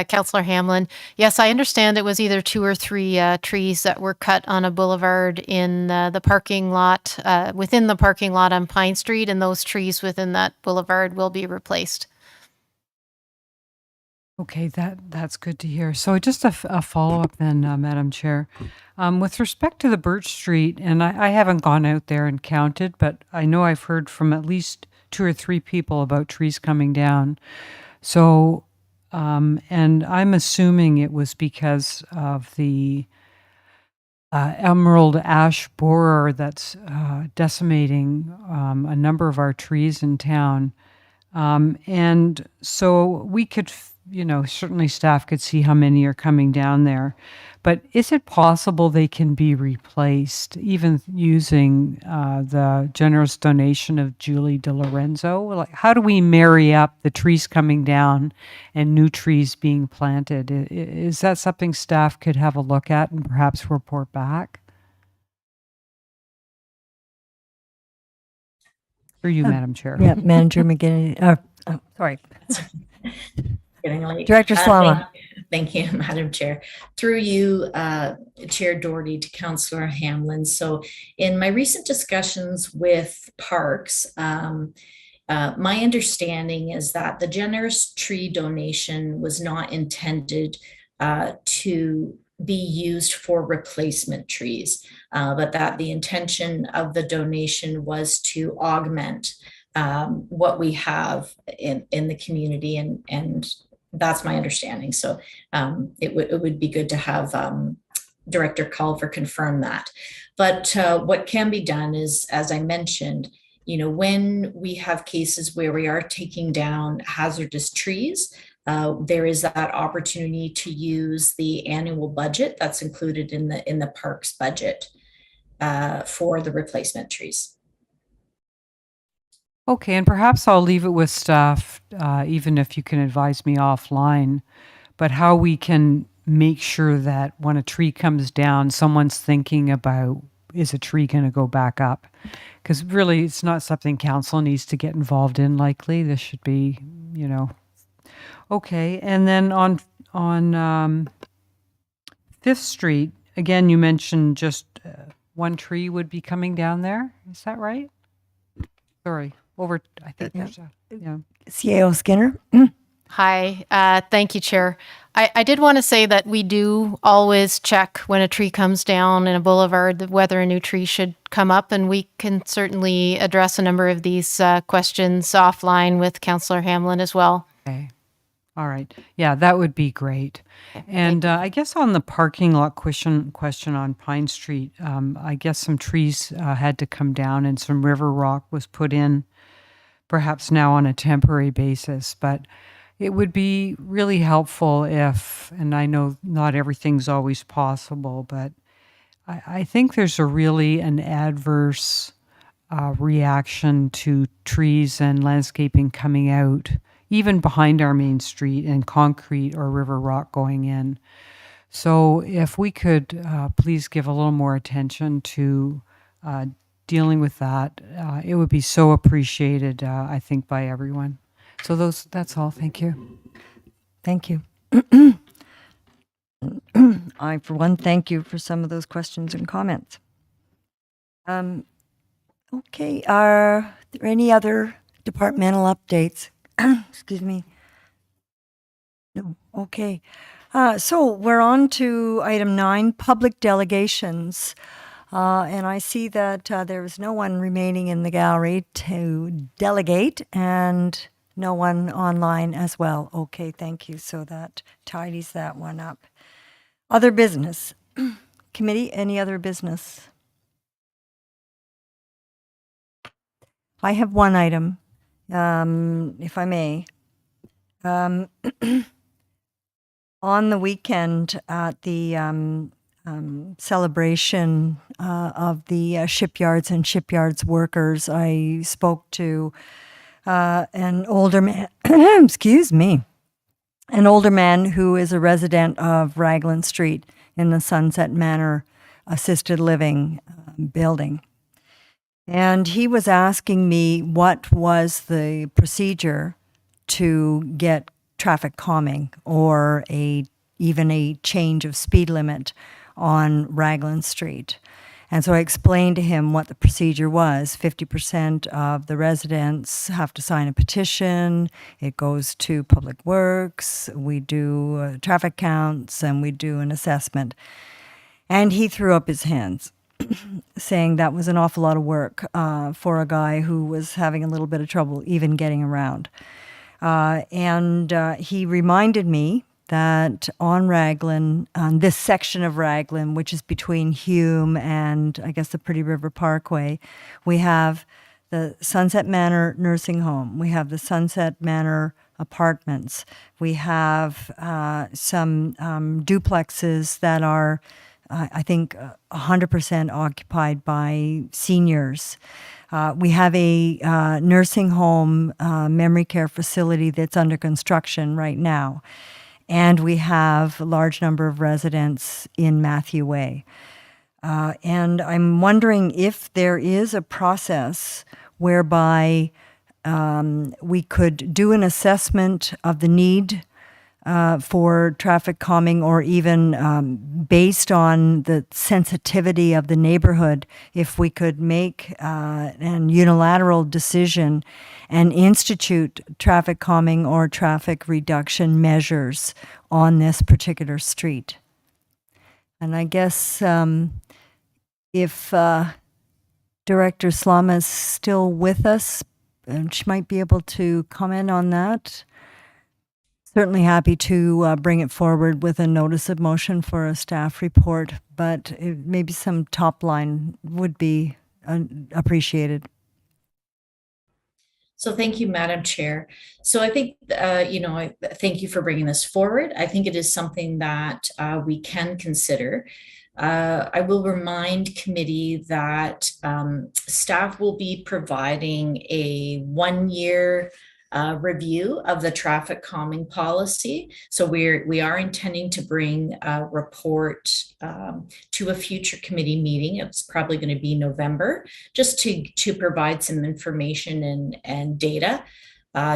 Councillor Hamlin. Yes, I understand it was either 2 or 3 trees that were cut on a boulevard in the parking lot, within the parking lot on Pine Street, and those trees within that boulevard will be replaced. Okay, that's good to hear. So just a follow-up then, Madam Chair. With respect to the Birch Street, and I haven't gone out there and counted, but I know I've heard from at least 2 or 3 people about trees coming down. So, and I'm assuming it was because of the emerald ash borer that's decimating a number of our trees in town. And so we could, certainly staff could see how many are coming down there. But is it possible they can be replaced, even using the generous donation of Julie DeLorenzo? Like, how do we marry up the trees coming down and new trees being planted? Is that something staff could have a look at and perhaps report back? For you, Madam Chair. Yeah, Manager McGinnis. Sorry. Getting late. Director Slama. Thank you, Madam Chair. Through you, Chair Doherty, to Councillor Hamlin. So in my recent discussions with parks, my understanding is that the generous tree donation was not intended to be used for replacement trees, but that the intention of the donation was to augment what we have in the community, and that's my understanding. So it would be good to have Director Culver confirm that. But what can be done is, as I mentioned, when we have cases where we are taking down hazardous trees, there is that opportunity to use the annual budget that's included in the parks budget for the replacement trees. Okay, and perhaps I'll leave it with staff, even if you can advise me offline, but how we can make sure that when a tree comes down, someone's thinking about, is a tree going to go back up? Because really, it's not something council needs to get involved in likely. This should be, Okay, and then on 5th Street, again, you mentioned just one tree would be coming down there. Is that right? Sorry, I think there's a, yeah. CAO Skinner. Hi, thank you, Chair. I did want to say that we do always check when a tree comes down in a boulevard, whether a new tree should come up, and we can certainly address a number of these questions offline with Councillor Hamlin as well. Okay. All right. Yeah, that would be great. And I guess on the parking lot question on Pine Street, I guess some trees had to come down and some river rock was put in, perhaps now on a temporary basis. But it would be really helpful if, and I know not everything's always possible, but I think there's an adverse reaction to trees and landscaping coming out, even behind our main street, and concrete or river rock going in. So if we could please give a little more attention to dealing with that, it would be so appreciated, I think, by everyone. So that's all. Thank you. Thank you. I, for one, thank you for some of those questions and comments. Okay, are there any other departmental updates? Excuse me. No, okay. So we're on to item 9, public delegations. And I see that there is no one remaining in the gallery to delegate, and no one online as well. Okay, thank you. So that tidies that one up. Other business. Committee, any other business? I have one item, if I may. On the weekend at the celebration of the shipyards and shipyards workers, I spoke to an older man, excuse me, an older man who is a resident of Raglan Street in the Sunset Manor assisted living building. And he was asking me what was the procedure to get traffic calming or even a change of speed limit on Raglan Street. And so I explained to him what the procedure was. 50% of the residents have to sign a petition. It goes to Public Works. We do traffic counts and we do an assessment. And he threw up his hands, saying that was an awful lot of work for a guy who was having a little bit of trouble even getting around. And he reminded me that on Raglan, on this section of Raglan, which is between Hume and I guess the Pretty River Parkway, we have the Sunset Manor Nursing Home. We have the Sunset Manor Apartments. We have some duplexes that are, I think, 100% occupied by seniors. We have a nursing home memory care facility that's under construction right now. And we have a large number of residents in Matthew Way. And I'm wondering if there is a process whereby we could do an assessment of the need for traffic calming, or even based on the sensitivity of the neighborhood, if we could make an unilateral decision and institute traffic calming or traffic reduction measures on this particular street. And I guess if Director Slama is still with us, she might be able to comment on that. Certainly happy to bring it forward with a notice of motion for a staff report, but maybe some top line would be appreciated. So thank you, Madam Chair. So I think, thank you for bringing this forward. I think it is something that we can consider. I will remind committee that staff will be providing a 1-year review of the traffic calming policy. So we are intending to bring a report to a future committee meeting. It's probably going to be November, just to provide some information and data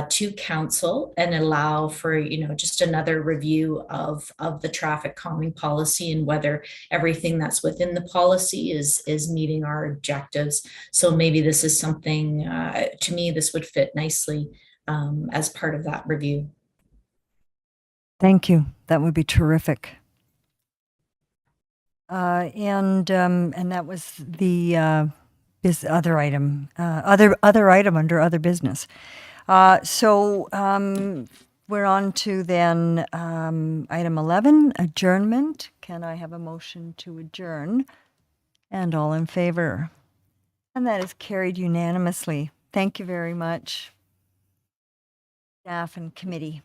to council and allow for, you know, just another review of the traffic calming policy and whether everything that's within the policy is meeting our objectives. So maybe this is something, to me, this would fit nicely as part of that review. Thank you. That would be terrific. And that was the this other item, other item under other business. So we're on to then item 11, adjournment. Can I have a motion to adjourn? And all in favor? And that is carried unanimously. Thank you very much, staff and committee.